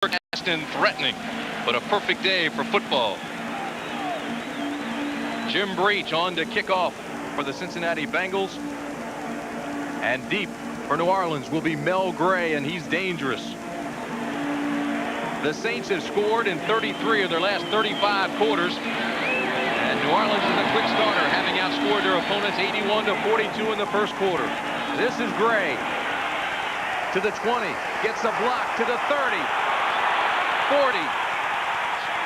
fast and threatening, but a perfect day for football. Jim Breach on to kick off for the Cincinnati Bengals. And deep for New Orleans will be Mel Gray, and he's dangerous. The Saints have scored in 33 of their last 35 quarters. And New Orleans is a quick starter, having outscored their opponents 81-42 in the first quarter. This is Gray to the 20, gets a block to the 30, 40,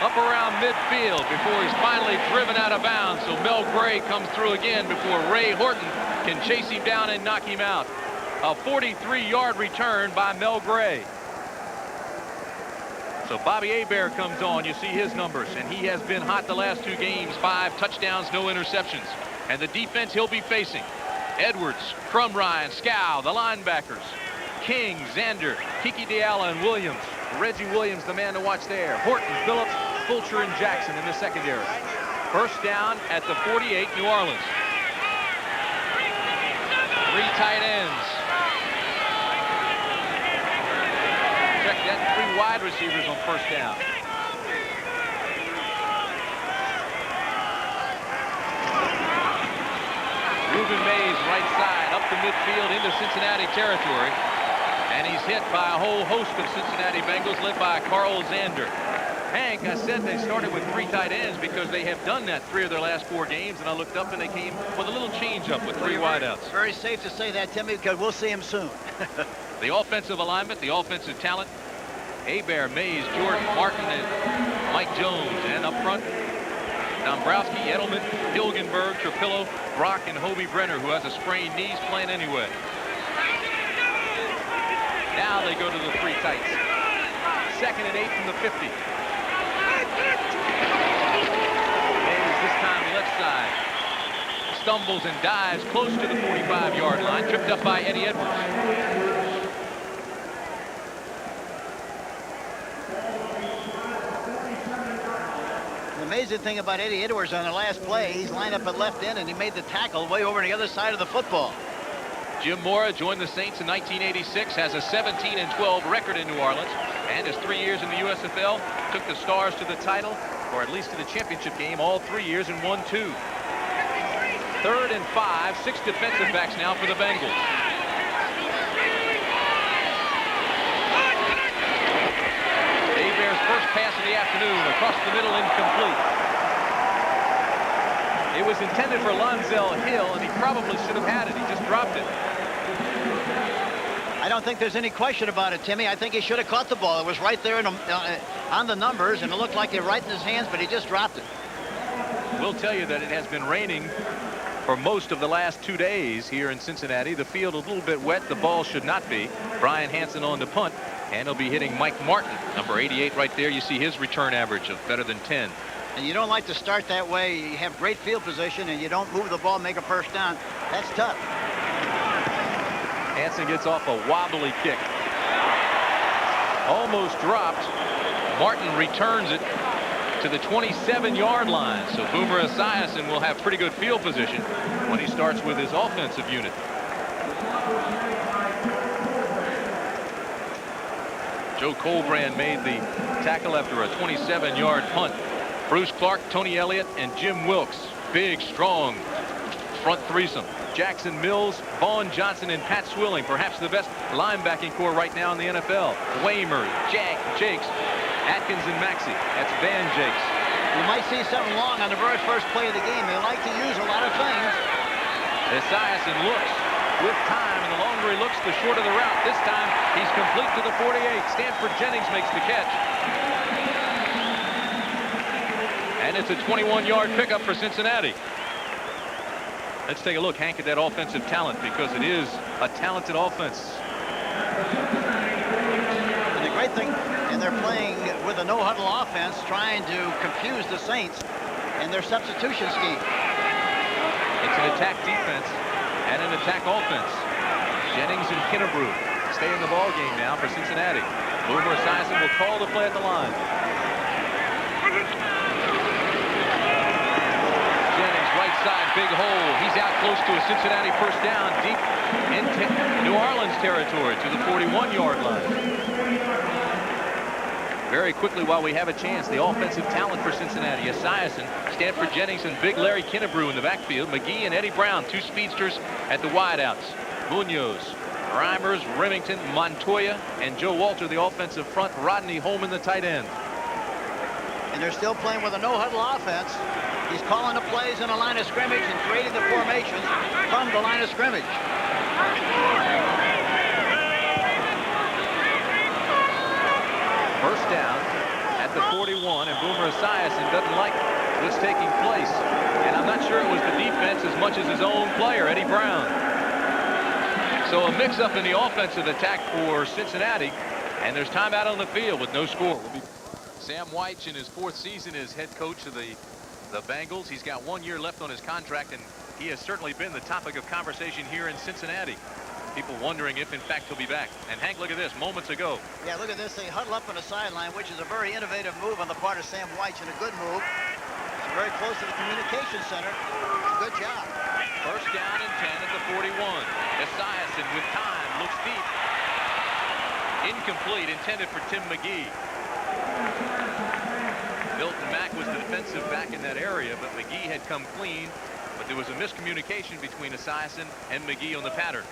up around midfield before he's finally driven out of bounds. So Mel Gray comes through again before Ray Horton can chase him down and knock him out. A 43-yard return by Mel Gray. So Bobby Hebert comes on. You see his numbers, and he has been hot the last two games. 5 touchdowns, no interceptions. And the defense he'll be facing: Edwards, Crumrine, Scow, the linebackers, King, Zander, Kiki Diallo, and Williams. Reggie Williams, the man to watch there. Horton, Phillips, Fulcher, and Jackson in the secondary. First down at the 48, New Orleans. 3 tight ends. Check that, 3 wide receivers on first down. Reuben Mays, right side, up the midfield into Cincinnati territory. And he's hit by a whole host of Cincinnati Bengals led by Carl Zander. Hank, I said they started with 3 tight ends because they have done that 3 of their last 4 games, and I looked up and they came with a little change up with 3 wideouts. Very safe to say that, Timmy, because we'll see him soon. The offensive alignment, the offensive talent: Hebert, Mays, Jordan, Martin, and Mike Jones. And up front, Dombrowski, Edelman, Hilgenberg, Trapillo, Brock, and Hobie Brenner, who has a sprained knee, playing anyway. Now they go to the 3 tights. 2nd and 8 from the 50. Mays this time left side. Stumbles and dives close to the 45-yard line. Tripped up by Eddie Edwards. The amazing thing about Eddie Edwards on the last play, he's lined up at left end and he made the tackle way over on the other side of the football. Jim Mora joined the Saints in 1986, has a 17-12 record in New Orleans, and his 3 years in the USFL took the Stars to the title, or at least to the championship game, all 3 years and won 2. 3rd and 5, 6 defensive backs now for the Bengals. Hebert's first pass of the afternoon, across the middle, incomplete. It was intended for Lonzel Hill, and he probably should have had it. He just dropped it. I don't think there's any question about it, Timmy. I think he should have caught the ball. It was right there on the numbers, and it looked like it right in his hands, but he just dropped it. We'll tell you that it has been raining for most of the last 2 days here in Cincinnati. The field a little bit wet. The ball should not be. Brian Hansen on the punt, and he'll be hitting Mike Martin, number 88 right there. You see his return average of better than 10. And you don't like to start that way. You have great field position, and you don't move the ball, make a first down. That's tough. Hansen gets off a wobbly kick. Almost dropped. Martin returns it to the 27-yard line. So Boomer Esiason will have pretty good field position when he starts with his offensive unit. Joe Colbrand made the tackle after a 27-yard punt. Bruce Clark, Tony Elliott, and Jim Wilkes. Big, strong front threesome. Jackson Mills, Vaughn Johnson, and Pat Swilling, perhaps the best linebacking core right now in the NFL. Waymer, Jakes, Atkins, and Maxey. That's Van Jakes. You might see something long on the very first play of the game. They like to use a lot of things. Esiason looks with time, and the longer he looks, the shorter the route. This time, he's complete to the 48. Stanford Jennings makes the catch. And it's a 21-yard pickup for Cincinnati. Let's take a look, Hank, at that offensive talent, because it is a talented offense. And the great thing, and they're playing with a no-huddle offense, trying to confuse the Saints in their substitution scheme. It's an attack defense and an attack offense. Jennings and Kinnebrew stay in the ball game now for Cincinnati. Boomer Esiason will call the play at the line. Right side, big hole. He's out close to a Cincinnati first down, deep into New Orleans territory to the 41-yard line. Very quickly, while we have a chance, the offensive talent for Cincinnati: Esiason, Stanford Jennings, and Big Larry Kennebrew in the backfield. McGee and Eddie Brown, two speedsters at the wideouts. Munoz, Reimers, Remington, Montoya, and Joe Walter, the offensive front. Rodney Holman, the tight end. And they're still playing with a no-huddle offense. He's calling the plays in the line of scrimmage and creating the formations from the line of scrimmage. First down at the 41, and Boomer Esiason doesn't like what's taking place. And I'm not sure it was the defense as much as his own player, Eddie Brown. So a mix-up in the offensive attack for Cincinnati, and there's time out on the field with no score. Sam White, in his 4th season as head coach of the Bengals. He's got 1 year left on his contract, and he has certainly been the topic of conversation here in Cincinnati. People wondering if, in fact, he'll be back. And Hank, look at this, moments ago. Yeah, look at this. They huddle up on the sideline, which is a very innovative move on the part of Sam White, and a good move. It's very close to the communication center. Good job. First down and 10 at the 41. Esiason with time, looks deep. Incomplete, intended for Tim McGee. Milton Mack was the defensive back in that area, but McGee had come clean. But there was a miscommunication between Esiason and McGee on the pattern.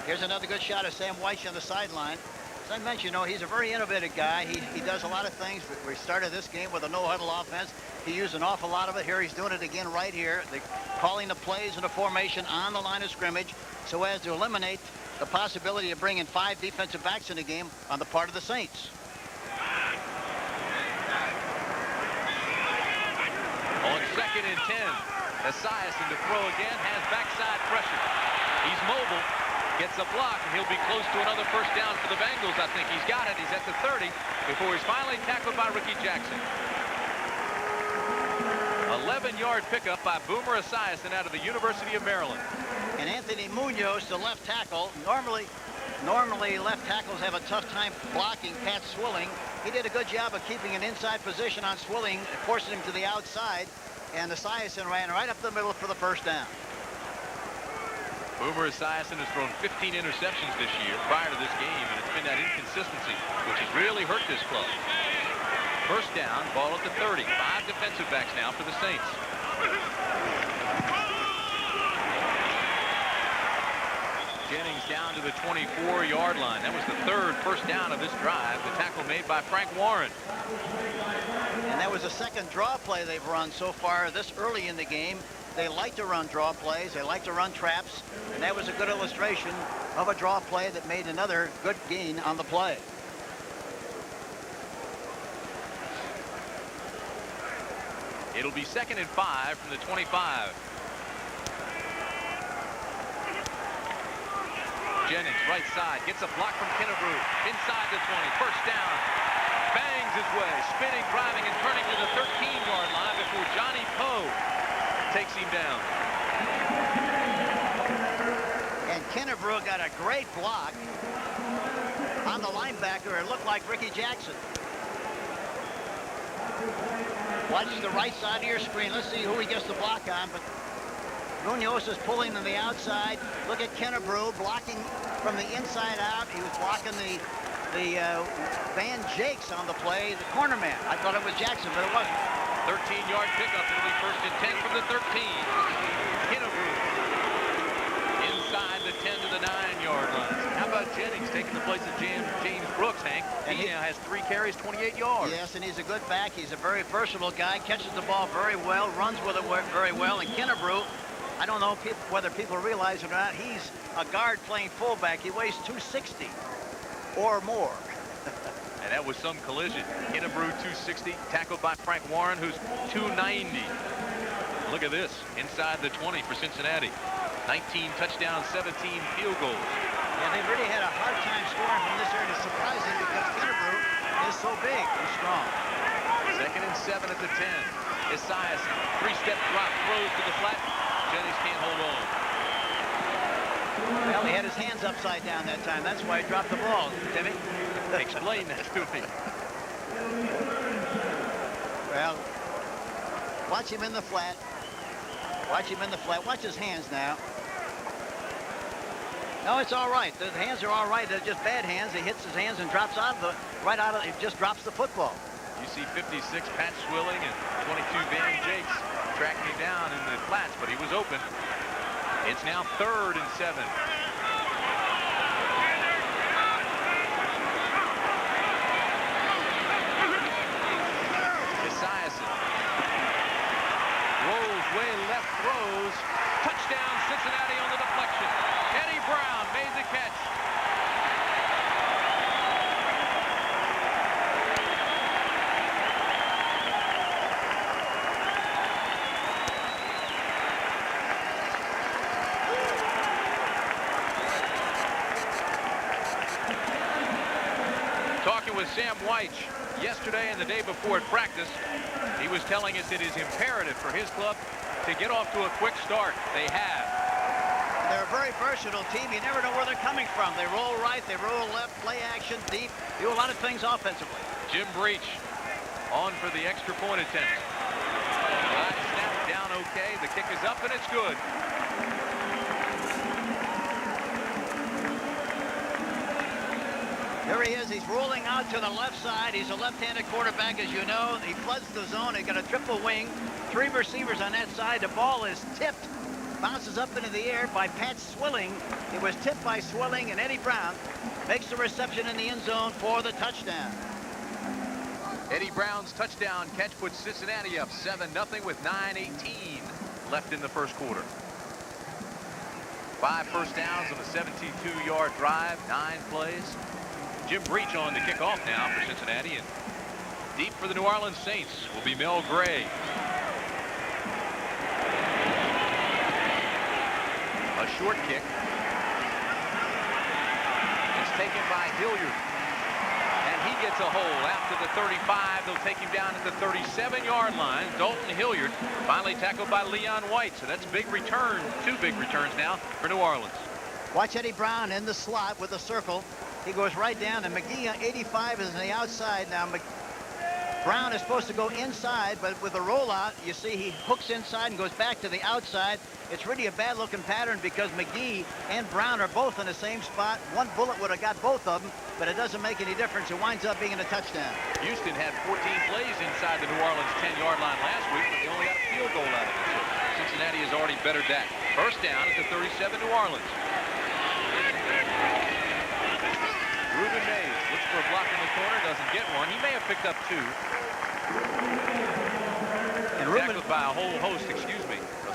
Here's another good shot of Sam White on the sideline. As I mentioned, he's a very innovative guy. He does a lot of things. We started this game with a no-huddle offense. He used an awful lot of it. Here he's doing it again right here. They're calling the plays and the formation on the line of scrimmage so as to eliminate the possibility of bringing 5 defensive backs in the game on the part of the Saints. On 2nd and 10, Esiason to throw again, has backside pressure. He's mobile, gets a block, and he'll be close to another first down for the Bengals. I think he's got it. He's at the 30 before he's finally tackled by Ricky Jackson. 11-yard pickup by Boomer Esiason out of the University of Maryland. And Anthony Munoz, the left tackle. Normally left tackles have a tough time blocking Pat Swilling. He did a good job of keeping an inside position on Swilling, forcing him to the outside. And Esiason ran right up the middle for the first down. Boomer Esiason has thrown 15 interceptions this year prior to this game, and it's been that inconsistency which has really hurt this club. First down, ball at the 30. 5 defensive backs now for the Saints. Jennings down to the 24-yard line. That was the 3rd first down of this drive. The tackle made by Frank Warren. And that was the 2nd draw play they've run so far this early in the game. They like to run draw plays. They like to run traps. And that was a good illustration of a draw play that made another good gain on the play. It'll be 2nd and 5 from the 25. Jennings, right side, gets a block from Kennebrew. Inside the 20, first down. Bangs his way, spinning, driving, and turning to the 13-yard line before Johnny Poe takes him down. And Kennebrew got a great block on the linebacker. It looked like Ricky Jackson. Watch the right side of your screen. Let's see who he gets the block on. But Munoz is pulling on the outside. Look at Kennebrew blocking from the inside out. He was blocking the Van Jakes on the play, the corner man. I thought it was Jackson, but it wasn't. 13-yard pickup. It'll be 1st and 10 from the 13. Kennebrew inside the 10 to the 9-yard line. How about Jennings taking the place of James Brooks, Hank? And he now has 3 carries, 28 yards. Yes, and he's a good back. He's a very versatile guy. Catches the ball very well, runs with it very well. And Kennebrew, I don't know whether people realize it or not, he's a guard playing fullback. He weighs 260 or more. And that was some collision. Kennebrew 260, tackled by Frank Warren, who's 290. Look at this, inside the 20 for Cincinnati. 19 touchdowns, 17 field goals. Yeah, they really had a hard time scoring from this area. It's surprising because Kennebrew is so big and strong. 2nd and 7 at the 10. Esiason, 3-step drop, throws to the flat. Jennings can't hold on. Well, he had his hands upside down that time. That's why he dropped the ball, Timmy. Explain that to me. Well, watch him in the flat. Watch him in the flat. Watch his hands now. No, it's all right. The hands are all right. They're just bad hands. He hits his hands and drops out of the it just drops the football. You see 56 Pat Swilling and 22 Van Jakes tracking him down in the flats, but he was open. It's now 3rd and 7. Esiason rolls way left, throws. Touchdown Cincinnati on the deflection. Eddie Brown made the catch. Talking with Sam Weich yesterday and the day before at practice, he was telling us it is imperative for his club to get off to a quick start. They have. They're a very versatile team. You never know where they're coming from. They roll right, they roll left, play action, deep, do a lot of things offensively. Jim Breach on for the extra point attempt. Snap down okay. The kick is up and it's good. There he is. He's rolling out to the left side. He's a left-handed quarterback, as you know. He floods the zone. He got a triple wing. 3 receivers on that side. The ball is tipped. Bounces up into the air by Pat Swilling. It was tipped by Swilling, and Eddie Brown makes the reception in the end zone for the touchdown. Eddie Brown's touchdown catch puts Cincinnati up 7-0 with 9:18 left in the first quarter. 5 first downs on a 72-yard drive, 9 plays. Jim Breach on to kick off now for Cincinnati, and deep for the New Orleans Saints will be Mel Gray. A short kick. It's taken by Hilliard, and he gets a hole out to the 35. They'll take him down at the 37-yard line. Dalton Hilliard finally tackled by Leon White, so that's big return, 2 big returns now for New Orleans. Watch Eddie Brown in the slot with a circle. He goes right down, and McGee on 85 is on the outside. Now, Brown is supposed to go inside, but with a rollout, you see he hooks inside and goes back to the outside. It's really a bad-looking pattern because McGee and Brown are both in the same spot. One bullet would have got both of them, but it doesn't make any difference. It winds up being a touchdown. Houston had 14 plays inside the New Orleans 10-yard line last week, but they only got a field goal out of it. So Cincinnati has already bettered that. First down at the 37 New Orleans. Ruben Mays looks for a block in the corner, doesn't get one. He may have picked up 2. And tackled by a whole host, of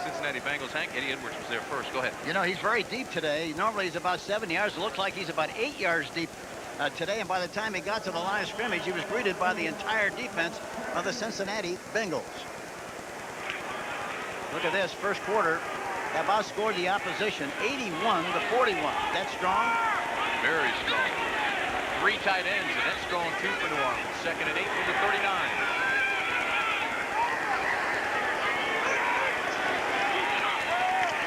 Cincinnati Bengals. Hank, Eddie Edwards was there first. Go ahead. You know, he's very deep today. Normally he's about 7 yards. It looks like he's about 8 yards deep today. And by the time he got to the line of scrimmage, he was greeted by the entire defense of the Cincinnati Bengals. Look at this. First quarter have outscored the opposition 81-41. That's strong. Very strong. 3 tight ends, and that's strong too for New Orleans. 2nd and 8 from the 39.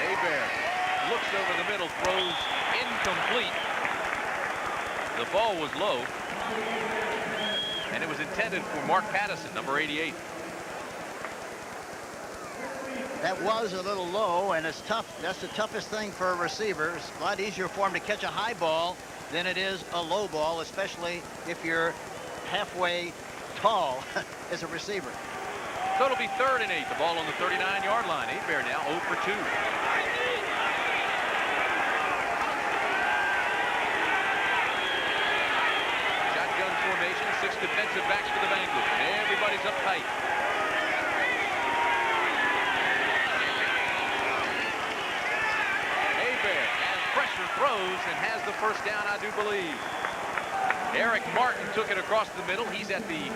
Hebert looks over the middle, throws incomplete. The ball was low, and it was intended for Mark Pattison, number 88. That was a little low, and it's tough. That's the toughest thing for a receiver. It's a lot easier for him to catch a high ball than it is a low ball, especially if you're halfway tall as a receiver. So it'll be 3rd and 8. The ball on the 39-yard line. Hebert now 0 for 2. Shotgun formation, 6 defensive backs for the Bengals, and everybody's up tight. Throws and has the first down, I do believe. Eric Martin took it across the middle. He's at the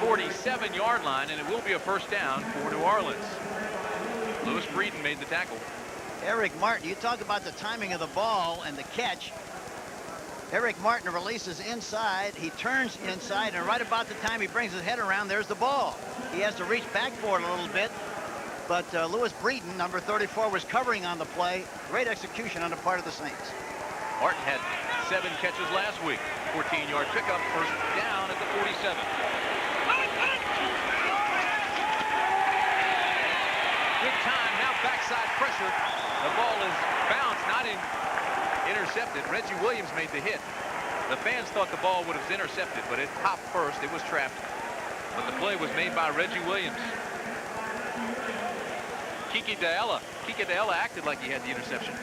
47-yard line, and it will be a first down for New Orleans. Lewis Breeden made the tackle. Eric Martin, you talk about the timing of the ball and the catch. Eric Martin releases inside. He turns inside, and right about the time he brings his head around, there's the ball. He has to reach back for it a little bit. But Lewis Breeden, number 34, was covering on the play. Great execution on the part of the Saints. Martin had 7 catches last week. 14-yard pickup, first down at the 47. Good time, now backside pressure. The ball is bounced, not intercepted. Reggie Williams made the hit. The fans thought the ball would have intercepted, but it popped first. It was trapped. But the play was made by Reggie Williams. Kiki Della acted like he had the interception.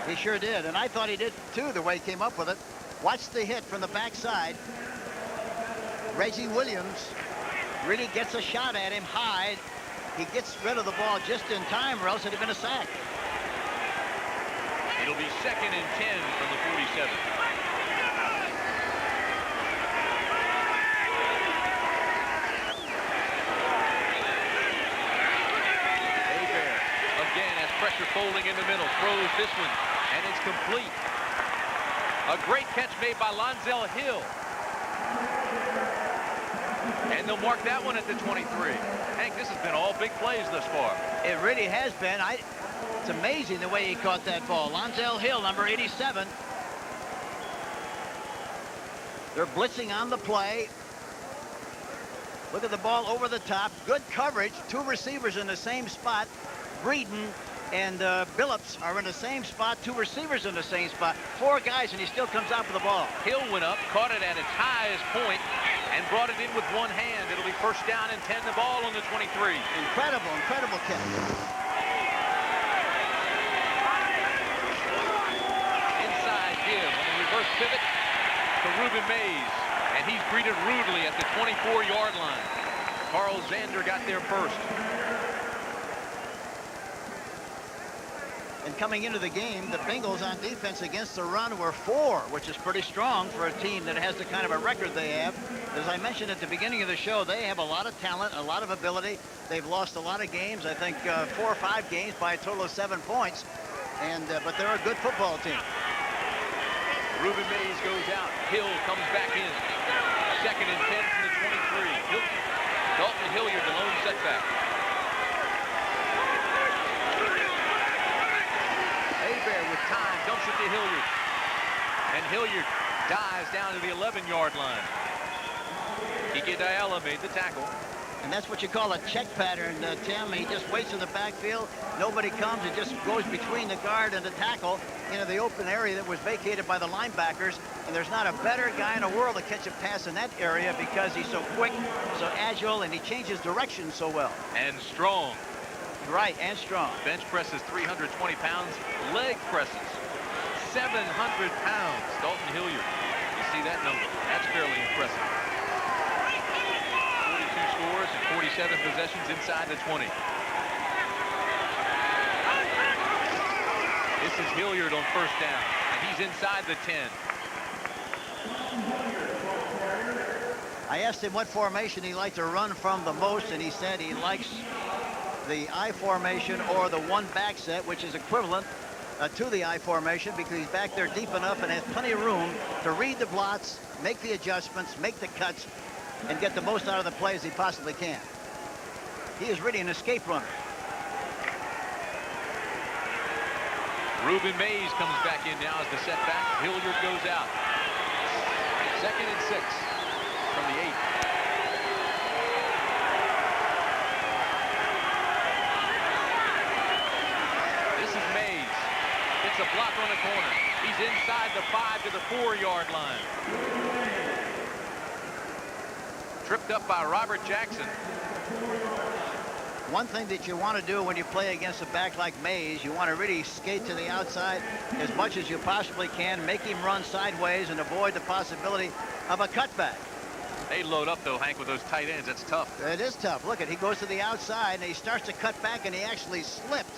He sure did, and I thought he did too, the way he came up with it. Watch the hit from the backside. Reggie Williams really gets a shot at him high. He gets rid of the ball just in time, or else it'd have been a sack. It'll be 2nd and 10 from the 47. Hebert again has pressure folding in the middle, throws this one, and it's complete. A great catch made by Lonzel Hill. And they'll mark that one at the 23. Hank, this has been all big plays thus far. It really has been. It's amazing the way he caught that ball. Lonzel Hill, number 87. They're blitzing on the play. Look at the ball over the top. Good coverage. 2 receivers in the same spot. Breeden and Billups are in the same spot. 2 receivers in the same spot. 4 guys, and he still comes out for the ball. Hill went up, caught it at its highest point, and brought it in with one hand. It'll be 1st down and 10, the ball on the 23. Incredible, incredible catch. Inside give on the reverse pivot to Ruben Mays, and he's greeted rudely at the 24-yard line. Carl Zander got there first. And coming into the game, the Bengals on defense against the run were 4, which is pretty strong for a team that has the kind of a record they have. As I mentioned at the beginning of the show, they have a lot of talent, a lot of ability. They've lost a lot of games, I think 4 or 5 games by a total of 7 points. But they're a good football team. Ruben Mays goes out. Hill comes back in. 2nd and 10 from the 23. Dalton Hilliard, the lone setback. Hebert with time, dumps it to Hilliard. And Hilliard dives down to the 11-yard line. Kiki Diala made the tackle. And that's what you call a check pattern, Tim. He just waits in the backfield. Nobody comes. It just goes between the guard and the tackle into the open area that was vacated by the linebackers. And there's not a better guy in the world to catch a pass in that area because he's so quick, so agile, and he changes direction so well. And strong. Right, and strong. Bench presses 320 pounds. Leg presses 700 pounds. Dalton Hilliard. You see that number? That's fairly impressive. 42 scores and 47 possessions inside the 20. This is Hilliard on 1st down, and he's inside the 10. I asked him what formation he liked to run from the most, and he said he likes the I formation or the 1 back set, which is equivalent to the I formation because he's back there deep enough and has plenty of room to read the blots, make the adjustments, make the cuts, and get the most out of the play as he possibly can. He is really an escape runner. Ruben Mays comes back in now as the setback. Hilliard goes out. 2nd and 6 from the 8. This is Mays. It's a block on the corner. He's inside the 5 to the 4-yard line. Tripped up by Robert Jackson. One thing that you want to do when you play against a back like Mays, you want to really skate to the outside as much as you possibly can, make him run sideways and avoid the possibility of a cutback. They load up, though, Hank, with those tight ends. That's tough. It is tough. Look, he goes to the outside, and he starts to cut back, and he actually slipped.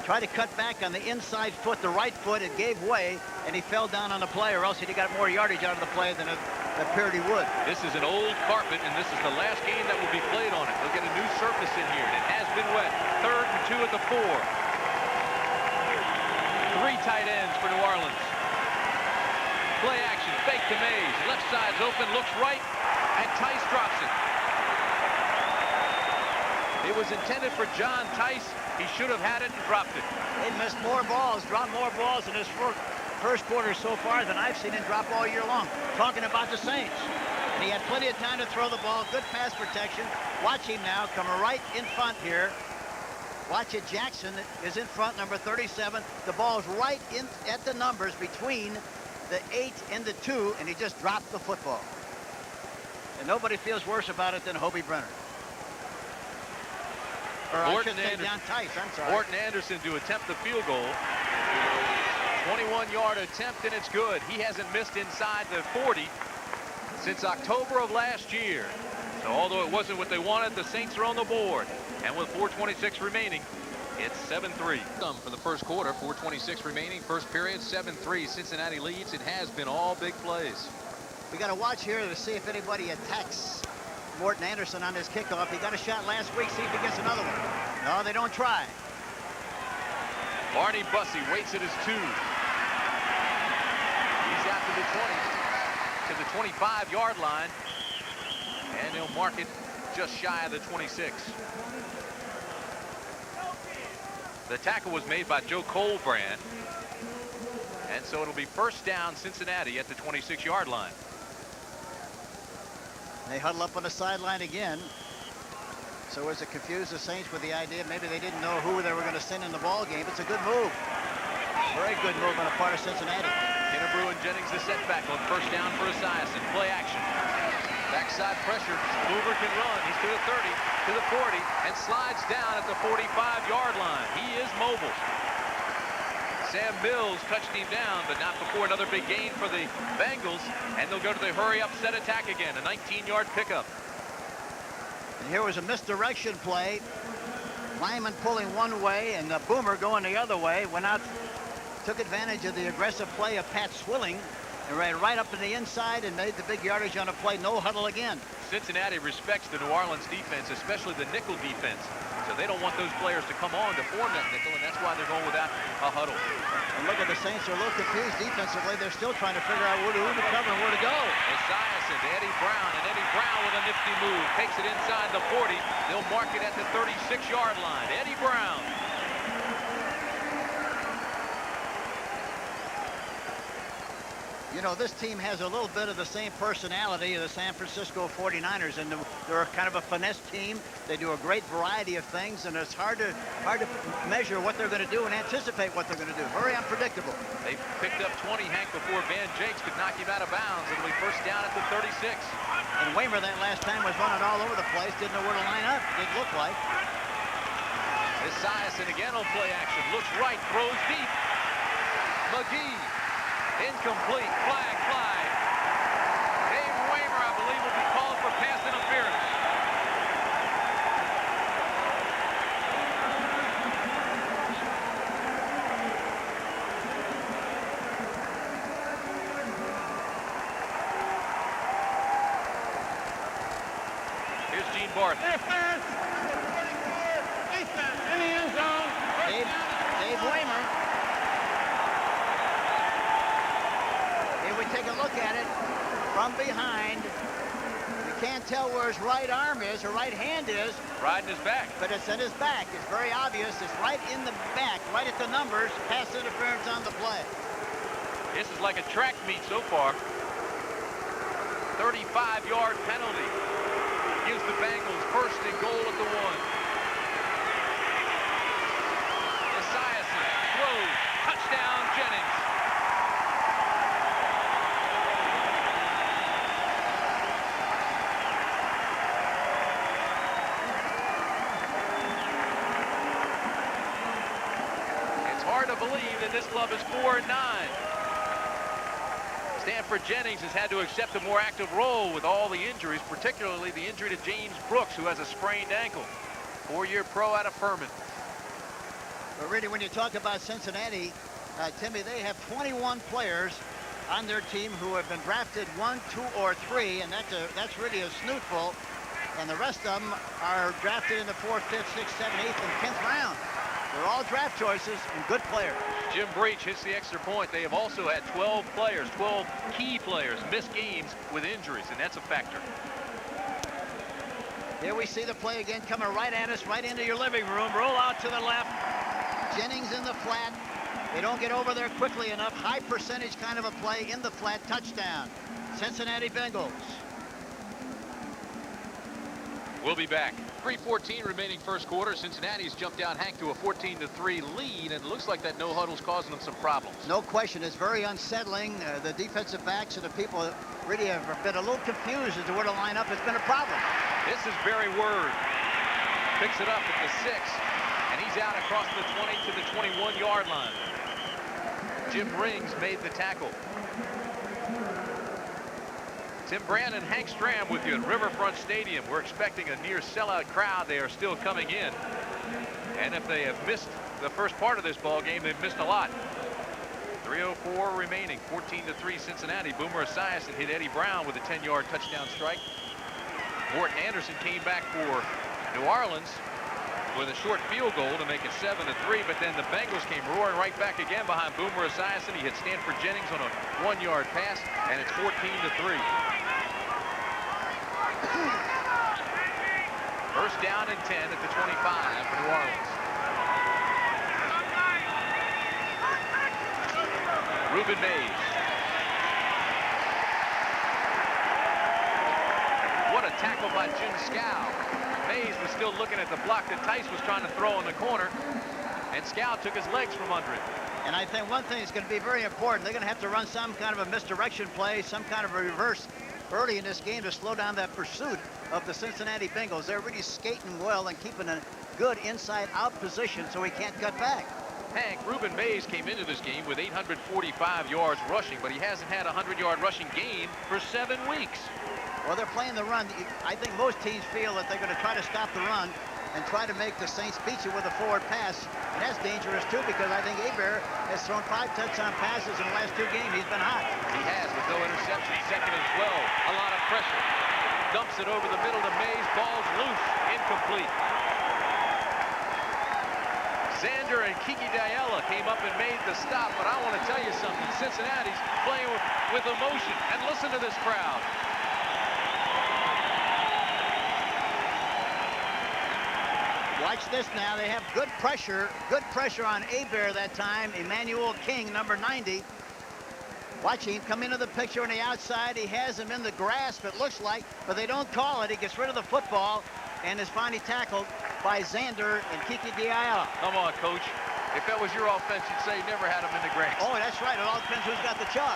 Tried to cut back on the inside foot, the right foot. It gave way, and he fell down on the play, or else he'd have got more yardage out of the play than it appeared he would. This is an old carpet, and this is the last game that will be played on it. They'll get a new surface in here, and it has been wet. 3rd and 2 at the 4. 3 tight ends for New Orleans. Play action, fake to Mays. Left side's open, looks right, and Tice drops it. It was intended for John Tice. He should have had it and dropped it. They missed more balls, dropped more balls in this first quarter so far than I've seen him drop all year long. Talking about the Saints. And he had plenty of time to throw the ball. Good pass protection. Watch him now come right in front here. Watch it. Jackson is in front, number 37. The ball's right in at the numbers between the 8 and the 2, and he just dropped the football. And nobody feels worse about it than Hobie Brenner. Or I should say John Tice, I'm sorry. Morton Anderson to attempt the field goal. 21-yard attempt, and it's good. He hasn't missed inside the 40 since October of last year. So although it wasn't what they wanted, the Saints are on the board. And with 4:26 remaining, it's 7-3. For the first quarter, 4:26 remaining, first period, 7-3. Cincinnati leads. It has been all big plays. We got to watch here to see if anybody attacks Morton Anderson on his kickoff. He got a shot last week. See if he gets another one. No, they don't try. Barney Bussey waits at his 2. He's out to the 25-yard line. And they'll mark it just shy of the 26. The tackle was made by Joe Colbrand. And so it'll be first down Cincinnati at the 26-yard line. They huddle up on the sideline again. So as to confuse the Saints with the idea maybe they didn't know who they were going to send in the ball game. It's a good move. Very good move on the part of Cincinnati. Kennebrew and Jennings the setback on first down for Esiason. Play action. Backside pressure. Hoover can run. He's to the 30, to the 40, and slides down at the 45-yard line. He is mobile. Sam Mills touched him down, but not before another big gain for the Bengals, and they'll go to the hurry-up set attack again, a 19-yard pickup. And here was a misdirection play. Lyman pulling one way, and the Boomer going the other way. Went out, took advantage of the aggressive play of Pat Swilling, and ran right up to the inside and made the big yardage on a play. No huddle again. Cincinnati respects the New Orleans defense, especially the nickel defense. So they don't want those players to come on to form that nickel, and that's why they're going without a huddle. And look at the Saints are a little confused defensively. They're still trying to figure out who to cover and where to go. Esiason to Eddie Brown, and Eddie Brown with a nifty move. Takes it inside the 40. They'll mark it at the 36-yard line. Eddie Brown. You know, this team has a little bit of the same personality of the San Francisco 49ers, and they're kind of a finesse team. They do a great variety of things, and it's hard to measure what they're going to do and anticipate what they're going to do. Very unpredictable. They picked up 20, Hank, before Van Jakes could knock him out of bounds. It'll be first down at the 36. And Waymer that last time was running all over the place, didn't know where to line up, didn't look like. Esiason again on play action. Looks right, throws deep. McGee. Incomplete. Flag. Dave Waymer, I believe, will be called for pass interference. Here's Gene Barth. Defense. In the end zone. Dave Waymer. We take a look at it from behind. You can't tell where his right arm is, or right hand is. Right in his back. But it's in his back. It's very obvious. It's right in the back, right at the numbers. Pass interference on the play. This is like a track meet so far. 35-yard penalty. Gives the Bengals first and goal at the 1. Esiason throws. Touchdown, Jennings. Hard to believe that this club is 4-9. Stanford Jennings has had to accept a more active role with all the injuries, particularly the injury to James Brooks, who has a sprained ankle. 4-year pro out of Furman. But really, when you talk about Cincinnati, Timmy, they have 21 players on their team who have been drafted 1, 2, or 3, and that's really a snootful. And the rest of them are drafted in the 4th, 5th, 6th, 7th, 8th, and 10th round. They're all draft choices and good players. Jim Breach hits the extra point. They have also had 12 players, 12 key players miss games with injuries, and that's a factor. Here we see the play again coming right at us, right into your living room. Roll out to the left. Jennings in the flat. They don't get over there quickly enough. High percentage kind of a play in the flat. Touchdown. Cincinnati Bengals. We'll be back. 3:14 remaining first quarter. Cincinnati's jumped out, Hank, to a 14-3 lead, and it looks like that no huddle's causing them some problems. No question. It's very unsettling. The defensive backs and the people really have been a little confused as to where to line up. It's been a problem. This is Barry Word. Picks it up at the 6, and he's out across the 20 to the 21-yard line. Jim Rings made the tackle. Tim Brand and Hank Stram with you at Riverfront Stadium. We're expecting a near sellout crowd. They are still coming in. And if they have missed the first part of this ball game, they've missed a lot. 3:04 remaining, 14-3 Cincinnati. Boomer Esiason hit Eddie Brown with a 10-yard touchdown strike. Morton Anderson came back for New Orleans with a short field goal to make it 7-3, but then the Bengals came roaring right back again behind Boomer Esiason. He hit Stanford Jennings on a 1-yard pass, and it's 14-3. First down and 10 at the 25 for New Orleans. Reuben Mays. What a tackle by Jim Scow. Mays was still looking at the block that Tice was trying to throw in the corner, and Scow took his legs from under it. And I think one thing is going to be very important. They're going to have to run some kind of a misdirection play, some kind of a reverse early in this game to slow down that pursuit of the Cincinnati Bengals. They're really skating well and keeping a good inside-out position so he can't cut back. Hank, Reuben Mays came into this game with 845 yards rushing, but he hasn't had a 100-yard rushing game for 7 weeks. Well, they're playing the run. I think most teams feel that they're going to try to stop the run and try to make the Saints beat you with a forward pass. And that's dangerous, too, because I think Hebert has thrown 5 touchdown passes in the last 2 games. He's been hot. He has, with no interception. 2nd and 12. A lot of pressure. Dumps it over the middle to Mays. Ball's loose. Incomplete. Xander and Kiki Diella came up and made the stop, but I want to tell you something. Cincinnati's playing with emotion. And listen to this crowd. Watch this now. They have good pressure on Hebert that time. Emmanuel King, number 90. Watch him come into the picture on the outside. He has him in the grasp, it looks like, but they don't call it. He gets rid of the football and is finally tackled by Xander and Kiki Diella. Come on, Coach. If that was your offense, you'd say you never had him in the grass. Oh, that's right. It all depends who's got the chuck.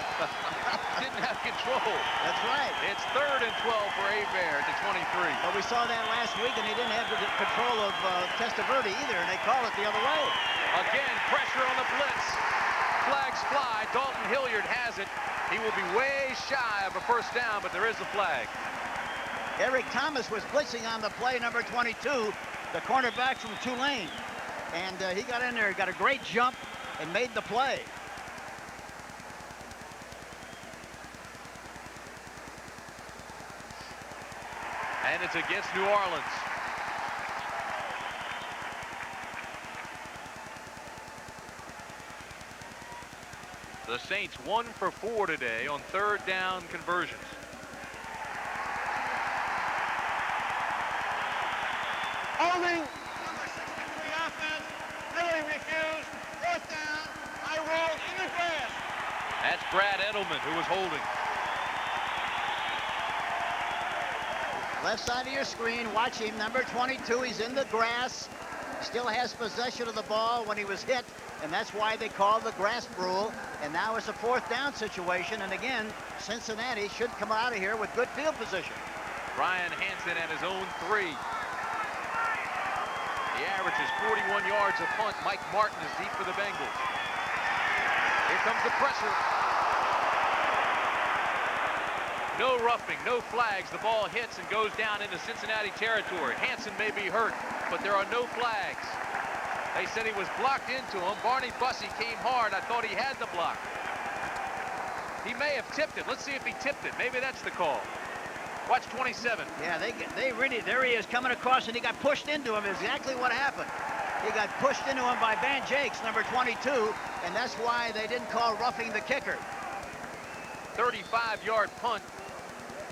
Didn't have control. That's right. It's 3rd and 12 for Hebert at the 23. But we saw that last week, and he didn't have the control of Testaverde either, and they call it the other way. Again, pressure on the blitz. Flags fly. Dalton Hilliard has it. He will be way shy of a first down, but there is a flag. Eric Thomas was blitzing on the play, number 22, the cornerback from Tulane. And he got in there, got a great jump, and made the play. And it's against New Orleans. The Saints 1 for 4 today on 3rd down conversions. Holding. Offense really refused. 4th down. I rolled in the grass. That's Brad Edelman who was holding. Left side of your screen, watch him, number 22. He's in the grass. Still has possession of the ball when he was hit, and that's why they call the grasp rule. And now it's a 4th down situation, and again, Cincinnati should come out of here with good field position. Ryan Hansen at his own 3. He averages 41 yards a punt. Mike Martin is deep for the Bengals. Here comes the pressure. No roughing, no flags. The ball hits and goes down into Cincinnati territory. Hansen may be hurt, but there are no flags. They said he was blocked into him. Barney Bussey came hard. I thought he had the block. He may have tipped it. Let's see if he tipped it. Maybe that's the call. Watch 27. Yeah, they really, there he is coming across, and he got pushed into him. Exactly what happened. He got pushed into him by Van Jakes, number 22, and that's why they didn't call roughing the kicker. 35-yard punt.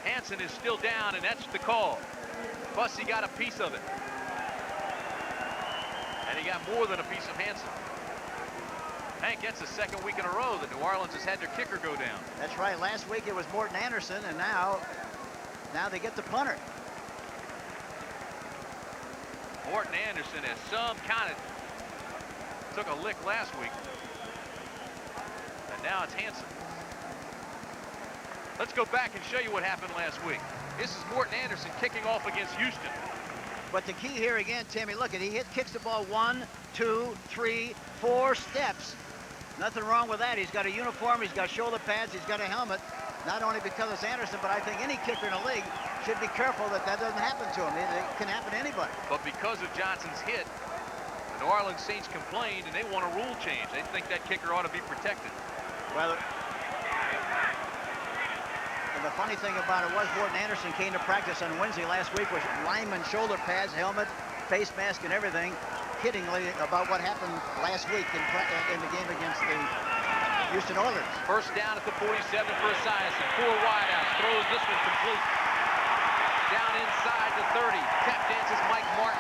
Hansen is still down, and that's the call. Bussey got a piece of it. And he got more than a piece of Hansen. Hank, that's the 2nd week in a row that New Orleans has had their kicker go down. That's right. Last week it was Morton Anderson, and now they get the punter. Morton Anderson has some kind of took a lick last week. And now it's Hansen. Let's go back and show you what happened last week. This is Morton Anderson kicking off against Houston. But the key here again, Timmy, look at kicks the ball 1, 2, 3, 4 steps. Nothing wrong with that. He's got a uniform, he's got shoulder pads, he's got a helmet. Not only because it's Anderson, but I think any kicker in the league should be careful that doesn't happen to him. It can happen to anybody. But because of Johnson's hit, the New Orleans Saints complained and they want a rule change. They think that kicker ought to be protected. Well, and the funny thing about it was Morton Anderson came to practice on Wednesday last week with lineman shoulder pads, helmet, face mask, and everything, kiddingly about what happened last week in the game against the Houston Oilers. First down at the 47 for Esiason. 4 wideouts. Throws this one complete. Down inside the 30. Tap dances Mike Martin.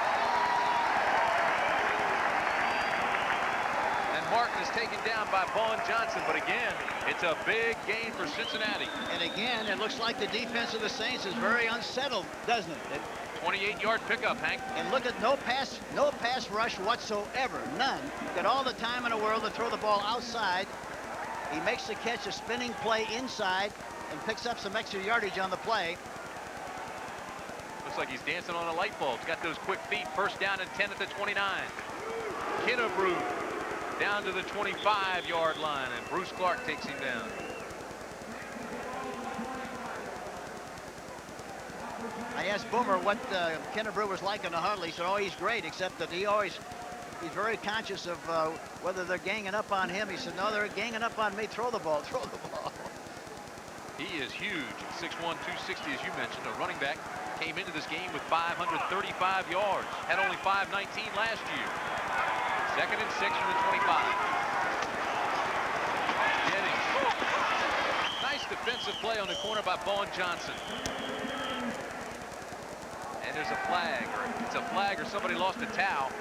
And Martin is taken down by Vaughn Johnson. But again, it's a big gain for Cincinnati. And again, it looks like the defense of the Saints is very unsettled, doesn't it? 28-yard pickup, Hank. And look at no pass rush whatsoever. None. Got all the time in the world to throw the ball outside. He makes the catch, a spinning play inside, and picks up some extra yardage on the play. Looks like he's dancing on a light bulb. He's got those quick feet. First down and 10 at the 29. Kinnebrew down to the 25-yard line, and Bruce Clark takes him down. I asked Boomer what Kinnebrew was like in the huddle. He said, oh, he's great, except that he's very conscious of whether they're ganging up on him. He said, no, they're ganging up on me. Throw the ball, throw the ball. He is huge. 6'1", 260, as you mentioned. A running back came into this game with 535 yards. Had only 519 last year. Second and 6 from the 25. Jennings. Nice defensive play on the corner by Vaughn Johnson. And there's a flag, or it's a flag, or somebody lost a towel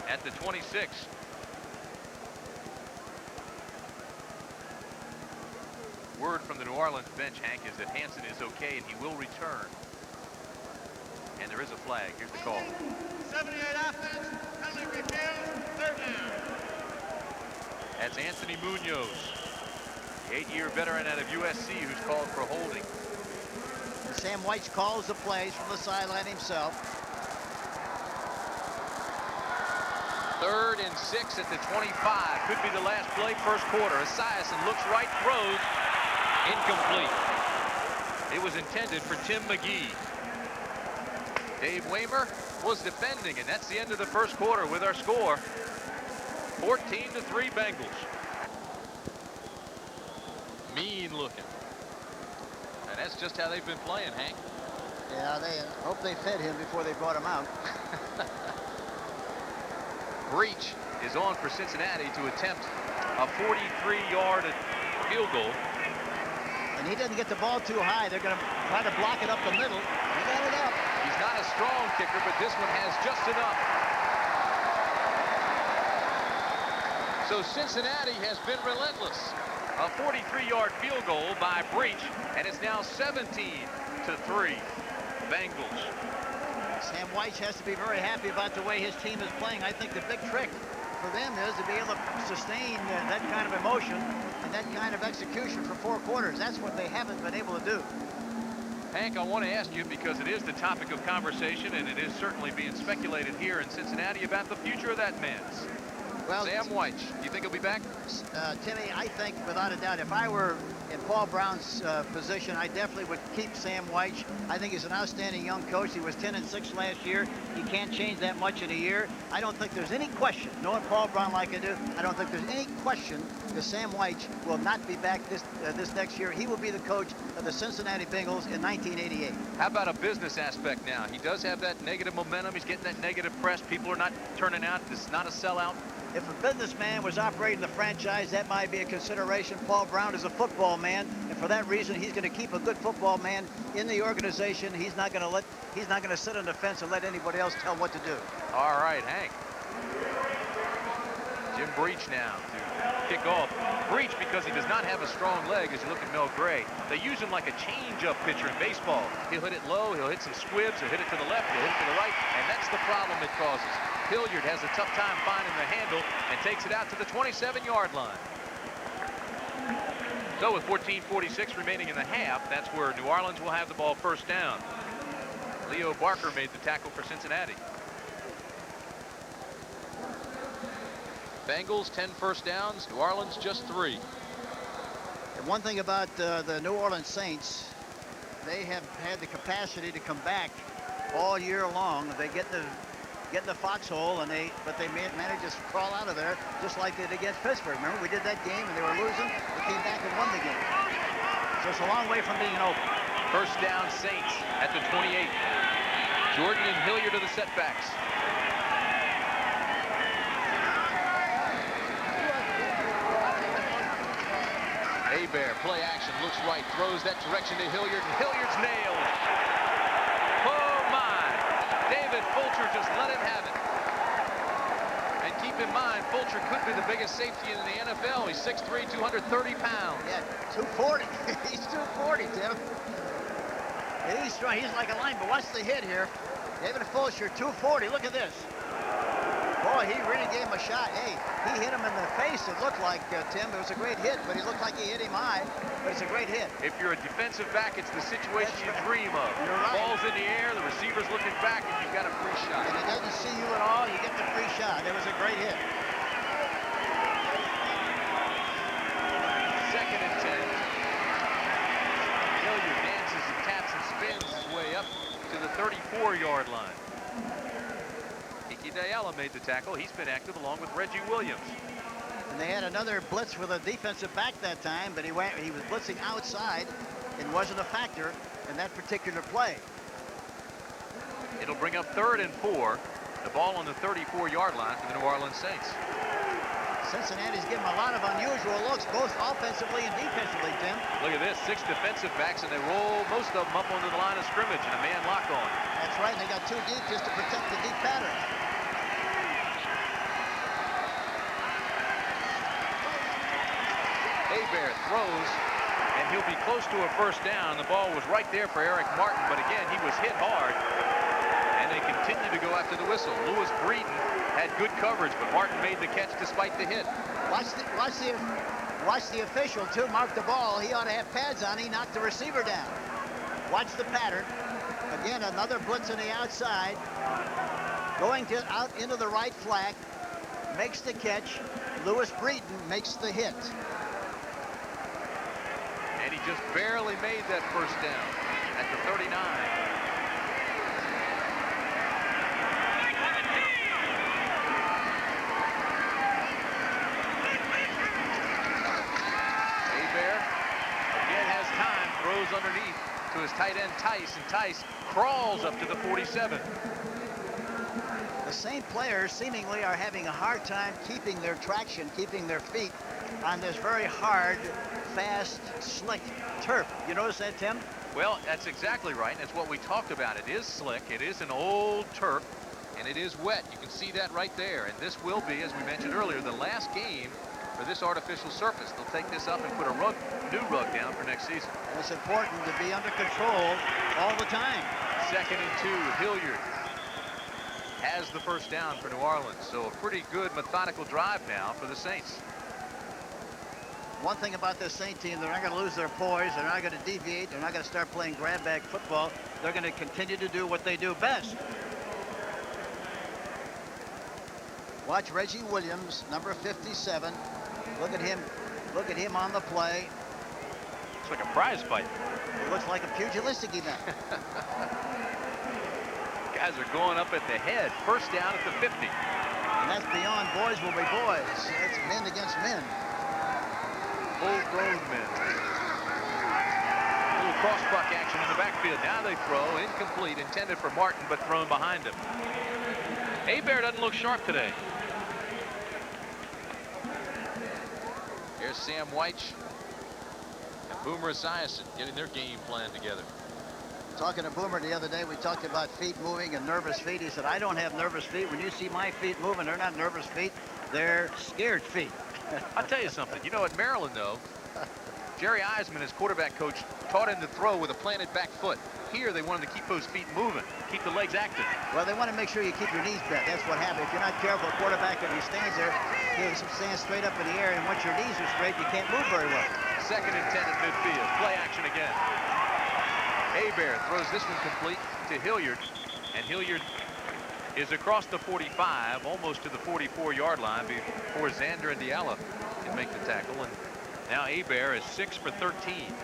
at the 26. Word from the New Orleans bench, Hank, is that Hansen is okay and he will return. And there is a flag. Here's the call. 78 offense, penalty refused, 3rd down. That's Anthony Munoz, the 8-year veteran out of USC who's called for holding. And Sam White calls the plays from the sideline himself. 3rd and 6 at the 25. Could be the last play, first quarter. Esiason looks right, throws, incomplete. It was intended for Tim McGee. Dave Waymer was defending, and that's the end of the first quarter with our score. 14-3 Bengals. Mean looking. And that's just how they've been playing, Hank. Yeah, they hope they fed him before they brought him out. Breach is on for Cincinnati to attempt a 43-yard field goal. And he doesn't get the ball too high. They're going to try to block it up the middle. He got it up. He's not a strong kicker, but this one has just enough. So Cincinnati has been relentless. A 43-yard field goal by Breach, and it's now 17-3 Bengals. Sam White has to be very happy about the way his team is playing. I think the big trick for them is to be able to sustain that kind of emotion and that kind of execution for 4 quarters. That's what they haven't been able to do. Think I want to ask you, because it is the topic of conversation, and it is certainly being speculated here in Cincinnati about the future of that man's. Well, Sam White, do you think he'll be back? Timmy, I think without a doubt, if I were in Paul Brown's position, I definitely would keep Sam White. I think he's an outstanding young coach. He was 10-6 last year. You can't change that much in a year. I don't think there's any question, knowing Paul Brown like I do, I don't think there's any question that Sam White will not be back this next year. He will be the coach of the Cincinnati Bengals in 1988. How about a business aspect now? He does have that negative momentum. He's getting that negative press. People are not turning out. This is not a sellout. If a businessman was operating the franchise, that might be a consideration. Paul Brown is a football man, and for that reason, he's going to keep a good football man in the organization. He's not going to sit on the fence and let anybody else tell him what to do. All right, Hank. Jim Breach now to kick off. Breach, because he does not have a strong leg, as you look at Mel Gray. They use him like a change-up pitcher in baseball. He'll hit it low, he'll hit some squibs, he'll hit it to the left, he'll hit it to the right, and that's the problem it causes. Hilliard has a tough time finding the handle and takes it out to the 27-yard line. So with 14:46 remaining in the half, that's where New Orleans will have the ball first down. Leo Barker made the tackle for Cincinnati. Bengals 10 first downs, New Orleans just 3. And one thing about the New Orleans Saints, they have had the capacity to come back all year long. They get in the foxhole, but they managed to crawl out of there just like they did against Pittsburgh. Remember, we did that game and they were losing. They came back and won the game. So it's a long way from being over. First down, Saints at the 28. Jordan and Hilliard are the setbacks. Bear, play action, looks right, throws that direction to Hilliard, and Hilliard's nailed. Oh my! David Fulcher just let him have it. And keep in mind, Fulcher could be the biggest safety in the NFL. He's 6'3", 230 pounds. Yeah, 240. He's 240, Tim. And he's strong. He's like a lineman. Watch the hit here. David Fulcher, 240. Look at this. Boy, he really gave him a shot. Hey, he hit him in the face, it looked like, Tim. It was a great hit, but he looked like he hit him high, but it's a great hit. If you're a defensive back, it's the situation you dream of. You're right. Ball's in the air, the receiver's looking back, and you've got a free shot. And he doesn't see you at all, you get the free shot. It was a great hit. Second and 10. Hilliard dances and taps and spins his way up to the 34-yard line. Ayala made the tackle. He's been active along with Reggie Williams. And they had another blitz with a defensive back that time, but he was blitzing outside and wasn't a factor in that particular play. It'll bring up 3rd and 4. The ball on the 34-yard line for the New Orleans Saints. Cincinnati's given a lot of unusual looks, both offensively and defensively, Tim. Look at this, 6 defensive backs, and they roll most of them up onto the line of scrimmage and a man lock on. That's right, and they got 2 deep just to protect the deep pattern. Bear throws, and he'll be close to a first down. The ball was right there for Eric Martin, but again, he was hit hard, and they continue to go after the whistle. Lewis Breeden had good coverage, but Martin made the catch despite the hit. Watch the official, too, mark the ball. He ought to have pads on. He knocked the receiver down. Watch the pattern. Again, another blitz on the outside. Going out into the right flank. Makes the catch. Lewis Breeden makes the hit. And he just barely made that first down at the 39. Bear again has time, throws underneath to his tight end Tice, and Tice crawls up to the 47. The same players seemingly are having a hard time keeping their traction, keeping their feet on this very hard, fast, slick turf. You notice that, Tim? Well, that's exactly right. That's what we talked about. It is slick. It is an old turf, and it is wet. You can see that right there. And this will be, as we mentioned earlier, the last game for this artificial surface. They'll take this up and put a new rug down for next season. And it's important to be under control all the time. 2nd and 2. Hilliard has the first down for New Orleans. So a pretty good methodical drive now for the Saints. One thing about this Saint team, they're not going to lose their poise. They're not going to deviate. They're not going to start playing grab bag football. They're going to continue to do what they do best. Watch Reggie Williams, number 57. Look at him. Look at him on the play. It's like a prize fight. It looks like a pugilistic event. Guys are going up at the head. First down at the 50. And that's beyond boys will be boys. It's men against men. Full-grown men. A little cross-buck action in the backfield. Now they throw. Incomplete. Intended for Martin, but thrown behind him. Bear doesn't look sharp today. Here's Sam Weich and Boomer Esiason getting their game plan together. Talking to Boomer the other day, we talked about feet moving and nervous feet. He said, I don't have nervous feet. When you see my feet moving, they're not nervous feet. They're scared feet. I'll tell you something. You know, at Maryland, though, Jerry Eisman, his quarterback coach, taught him to throw with a planted back foot. Here, they want him to keep those feet moving, keep the legs active. Well, they want to make sure you keep your knees bent. That's what happens. If you're not careful, a quarterback, if he stands there, he'll stand straight up in the air, and once your knees are straight, you can't move very well. 2nd and 10 at midfield. Play action again. Hebert throws this one complete to Hilliard, and Hilliard is across the 45, almost to the 44-yard line before Zander and Diallo can make the tackle. And now Hebert is 6 for 13.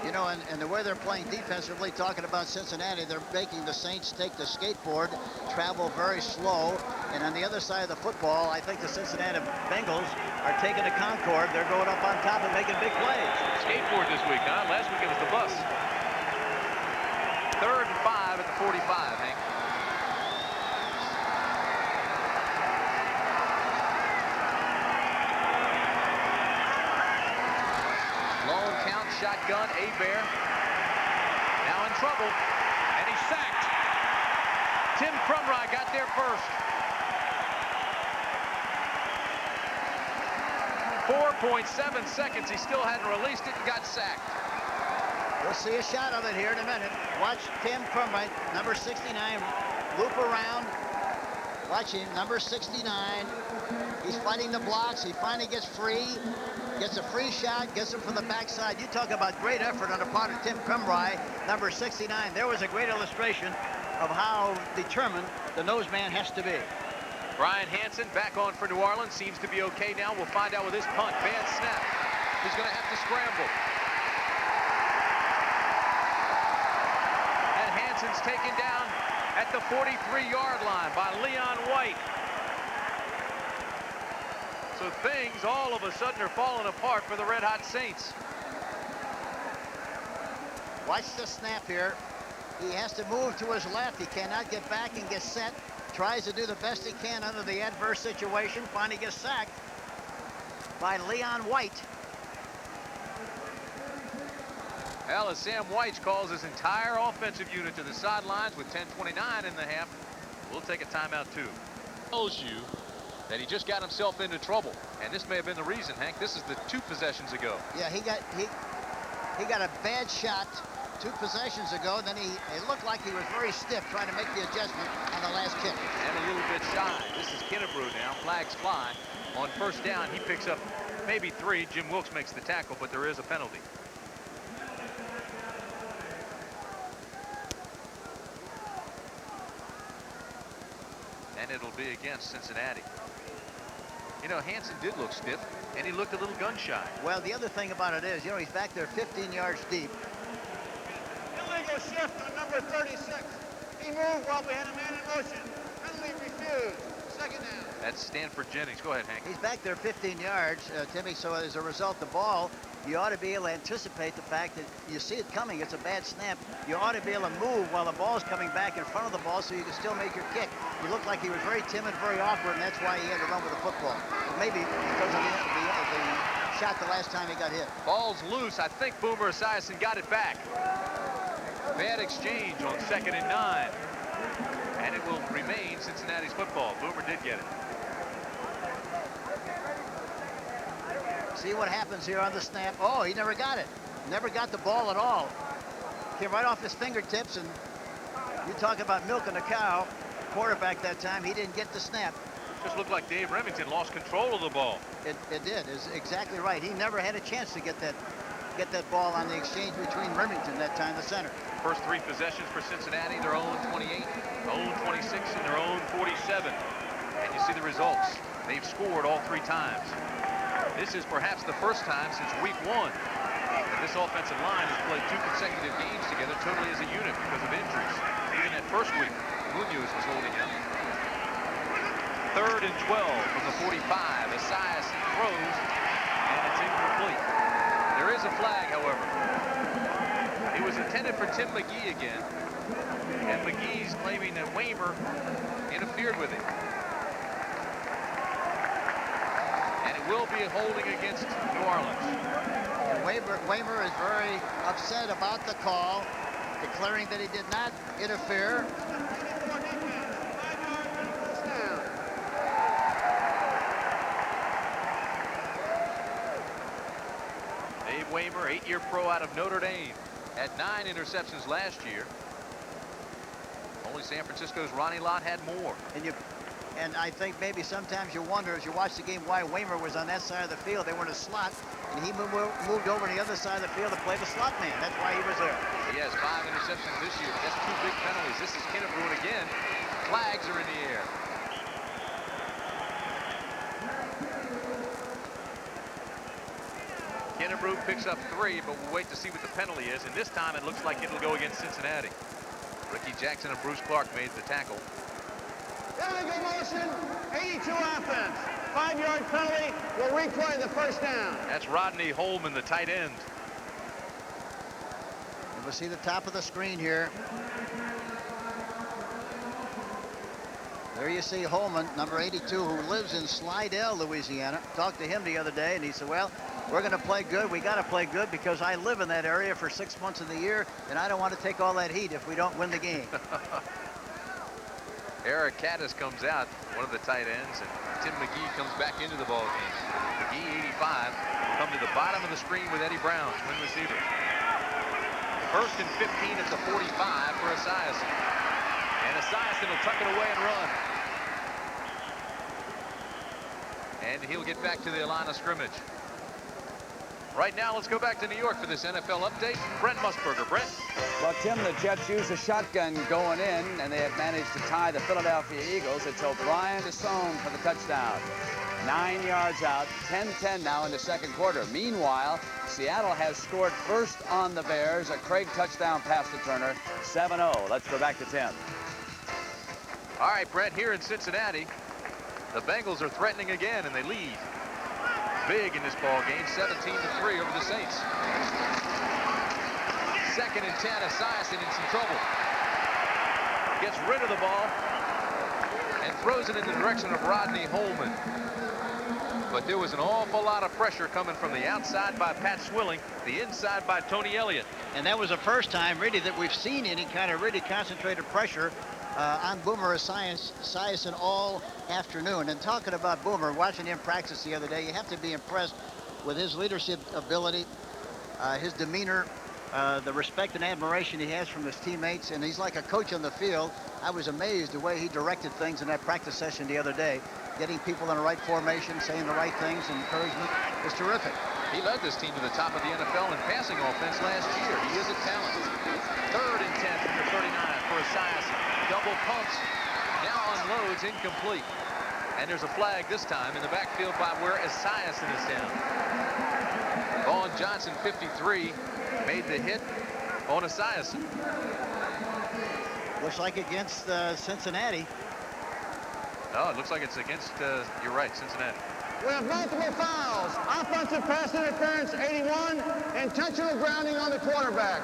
You know, and the way they're playing defensively, talking about Cincinnati, they're making the Saints take the skateboard, travel very slow. And on the other side of the football, I think the Cincinnati Bengals are taking the Concord. They're going up on top and making big plays. Skateboard this week, huh? Last week it was the bus. 3rd and 5 at the 45, Hank. Long count, shotgun, Hebert. Now in trouble, and he's sacked. Tim Crumry got there first. 4.7 seconds. He still hadn't released it and got sacked. We'll see a shot of it here in a minute. Watch Tim Crumry, number 69, loop around. Watch him, number 69. He's fighting the blocks. He finally gets free. Gets a free shot, gets him from the backside. You talk about great effort on the part of Tim Crumry, number 69. There was a great illustration of how determined the nose man has to be. Brian Hansen back on for New Orleans. Seems to be okay now. We'll find out with this punt. Bad snap. He's going to have to scramble. And Hansen's taken down at the 43-yard line by Leon White. So things all of a sudden are falling apart for the Red Hot Saints. Watch the snap here. He has to move to his left. He cannot get back and get set. Tries to do the best he can under the adverse situation. Finally gets sacked by Leon White. Well, as Sam White calls his entire offensive unit to the sidelines with 10:29 in the half, we'll take a timeout too. Tells you that he just got himself into trouble, and this may have been the reason, Hank. This is the 2 possessions ago. Yeah, he got a bad shot 2 possessions ago. Then it looked like he was very stiff trying to make the adjustment on the last kick. And a little bit shy. This is Kennebrew now. Flags fly. On 1st down, he picks up maybe 3. Jim Wilkes makes the tackle, but there is a penalty. And it'll be against Cincinnati. You know, Hansen did look stiff, and he looked a little gun shy. Well, the other thing about it is, you know, he's back there 15 yards deep. Illegal shift on number 36. He moved while we had a man in motion. Penalty refused. 2nd down. That's Stanford Jennings. Go ahead, Hank. He's back there 15 yards, Timmy, so as a result, the ball, you ought to be able to anticipate the fact that you see it coming. It's a bad snap. You ought to be able to move while the ball's coming back in front of the ball so you can still make your kick. He looked like he was very timid, very awkward, and that's why he had to run with the football. But maybe because of the shot the last time he got hit. Ball's loose. I think Boomer Esiason got it back. Bad exchange on 2nd and 9. And it will remain Cincinnati's football. Boomer did get it. See what happens here on the snap. Oh, he never got it. Never got the ball at all. Came right off his fingertips, and you talk about milking a cow. Quarterback that time, he didn't get the snap. Just looked like Dave Remington lost control of the ball. It did. It's exactly right. He never had a chance to get that ball on the exchange between Remington that time, the center. First 3 possessions for Cincinnati, their own 28, their own 26, and their own 47. And you see the results. They've scored all 3 times. This is perhaps the first time since week 1 that this offensive line has played 2 consecutive games together totally as a unit because of injuries. Even that first week, Munoz was holding out. 3rd and 12 from the 45. Esiason throws, and it's incomplete. There is a flag, however. It was intended for Tim McGee again, and McGee's claiming that Waymer interfered with it. And it will be a holding against New Orleans. And Waymer is very upset about the call, declaring that he did not interfere. Waymer, 8-year pro out of Notre Dame. Had 9 interceptions last year. Only San Francisco's Ronnie Lott had more. And I think maybe sometimes you wonder as you watch the game why Waymer was on that side of the field. They were in a slot, and he moved over to the other side of the field to play the slot man. That's why he was there. He has 5 interceptions this year. That's 2 big penalties. This is Kennebrew again. Flags are in the air. Kennebrew picks up 3, but we'll wait to see what the penalty is. And this time it looks like it'll go against Cincinnati. Ricky Jackson and Bruce Clark made the tackle. Illegal motion, 82 offense. 5-yard penalty will replay the first down. That's Rodney Holman, the tight end. And we'll see the top of the screen here. There you see Holman, number 82, who lives in Slidell, Louisiana. Talked to him the other day, and he said, well, we're going to play good. We got to play good because I live in that area for 6 months of the year, and I don't want to take all that heat if we don't win the game. Eric Caddis comes out, one of the tight ends, and Tim McGee comes back into the ball game. McGee, 85, will come to the bottom of the screen with Eddie Brown, twin receiver. First and 15 at the 45 for Esiason. And Esiason will tuck it away and run. And he'll get back to the line of scrimmage. Right now, let's go back to New York for this NFL update. Brent Musburger. Brent? Well, Tim, the Jets used a shotgun going in, and they had managed to tie the Philadelphia Eagles. It's O'Brien to Sohn for the touchdown. 9 yards out, 10-10 now in the second quarter. Meanwhile, Seattle has scored first on the Bears. A Craig touchdown pass to Turner, 7-0. Let's go back to Tim. All right, Brent, here in Cincinnati, the Bengals are threatening again, and they lead big in this ball game, 17-3 over the Saints. Second and 10, Esiason in some trouble. Gets rid of the ball and throws it in the direction of Rodney Holman. But there was an awful lot of pressure coming from the outside by Pat Swilling, the inside by Tony Elliott. And that was the first time, really, that we've seen any kind of really concentrated pressure on Boomer Esiason all afternoon. And talking about Boomer, watching him practice the other day, you have to be impressed with his leadership ability, his demeanor, the respect and admiration he has from his teammates, and he's like a coach on the field. I was amazed the way he directed things in that practice session the other day, getting people in the right formation, saying the right things, and encouragement is terrific. He led this team to the top of the NFL in passing offense last year. He is a talent. Third and 10 from the 39 for Esiason. Double pumps, now unloads, incomplete. And there's a flag this time in the backfield by where Esiason is down. Vaughn Johnson, 53, made the hit on Esiason. Looks like against Cincinnati. No, it looks like it's against, you're right, Cincinnati. We have multiple fouls. Offensive pass interference, 81, intentional grounding on the quarterback.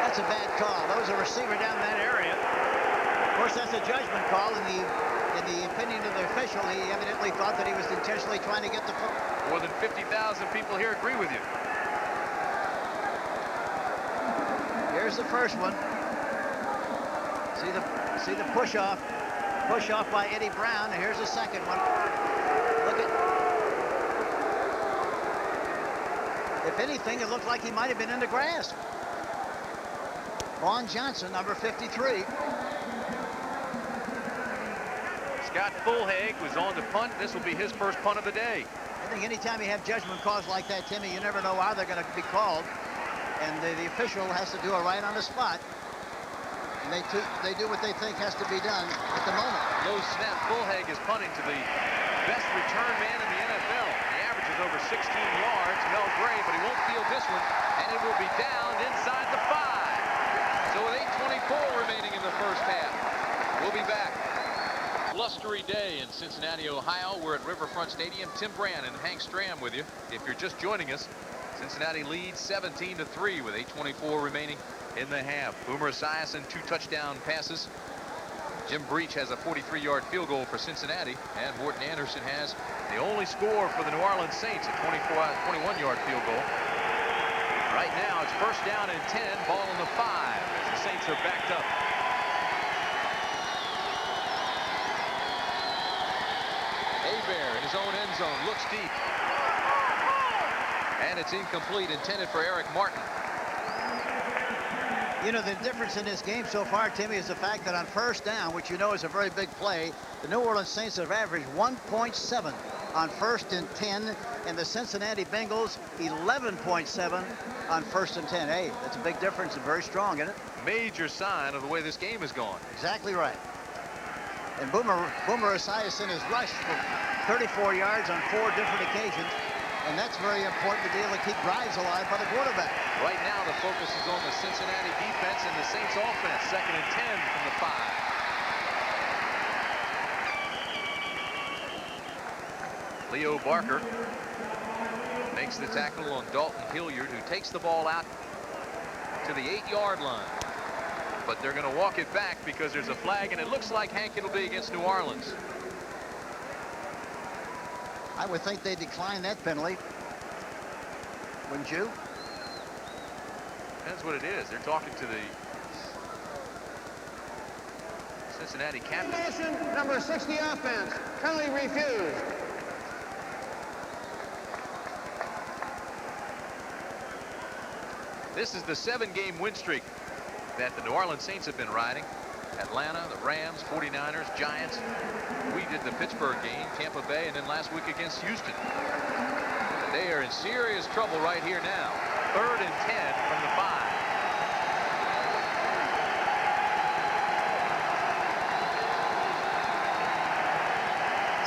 That's a bad call. That was a receiver down in that area. Of course, that's a judgment call. In the opinion of the official, he evidently thought that he was intentionally trying to get the football. More than 50,000 people here agree with you. Here's the first one. See the push off by Eddie Brown. And here's the second one. Look at. If anything, it looked like he might have been in the grass. Vaughn Johnson, number 53. Scott Fulhag was on to punt. This will be his first punt of the day. I think anytime you have judgment calls like that, Timmy, you never know how they're going to be called. And the official has to do it right on the spot. And they do what they think has to be done at the moment. Low snap. Fulhag is punting to the best return man in the NFL. The average is over 16 yards. Mel Gray, but he won't field this one. And it will be down inside the 5. So with 8:24 remaining in the first half, we'll be back. Blustery day in Cincinnati, Ohio. We're at Riverfront Stadium. Tim Brand and Hank Stram with you. If you're just joining us, Cincinnati leads 17-3 with 8:24 remaining in the half. Boomer Esiason, 2 touchdown passes. Jim Breach has a 43-yard field goal for Cincinnati, and Morton Anderson has the only score for the New Orleans Saints, a 21-yard field goal. Right now, it's first down and 10, ball on the 5. The Saints are backed up. Hebert in his own end zone, looks deep. And it's incomplete, intended for Eric Martin. You know, the difference in this game so far, Timmy, is the fact that on first down, which you know is a very big play, the New Orleans Saints have averaged 1.7 on 1st and 10, and the Cincinnati Bengals 11.7 on 1st and 10. Hey, that's a big difference and very strong, isn't it? Major sign of the way this game is going. Exactly right. And Boomer Esiason has rushed for 34 yards on 4 different occasions, and that's very important to be able to keep drives alive by the quarterback. Right now, the focus is on the Cincinnati defense and the Saints offense. 2nd and 10 from the 5. Leo Barker makes the tackle on Dalton Hilliard, who takes the ball out to the 8-yard line. But they're going to walk it back because there's a flag, and it looks like, Hank, it'll be against New Orleans. I would think they decline that penalty. Wouldn't you? That's what it is. They're talking to the Cincinnati captain. Motion, number 60 offense. Penalty refused. This is the 7-game win streak that the New Orleans Saints have been riding. Atlanta, the Rams, 49ers, Giants. We did the Pittsburgh game, Tampa Bay, and then last week against Houston. They are in serious trouble right here now. 3rd and 10 from the 5.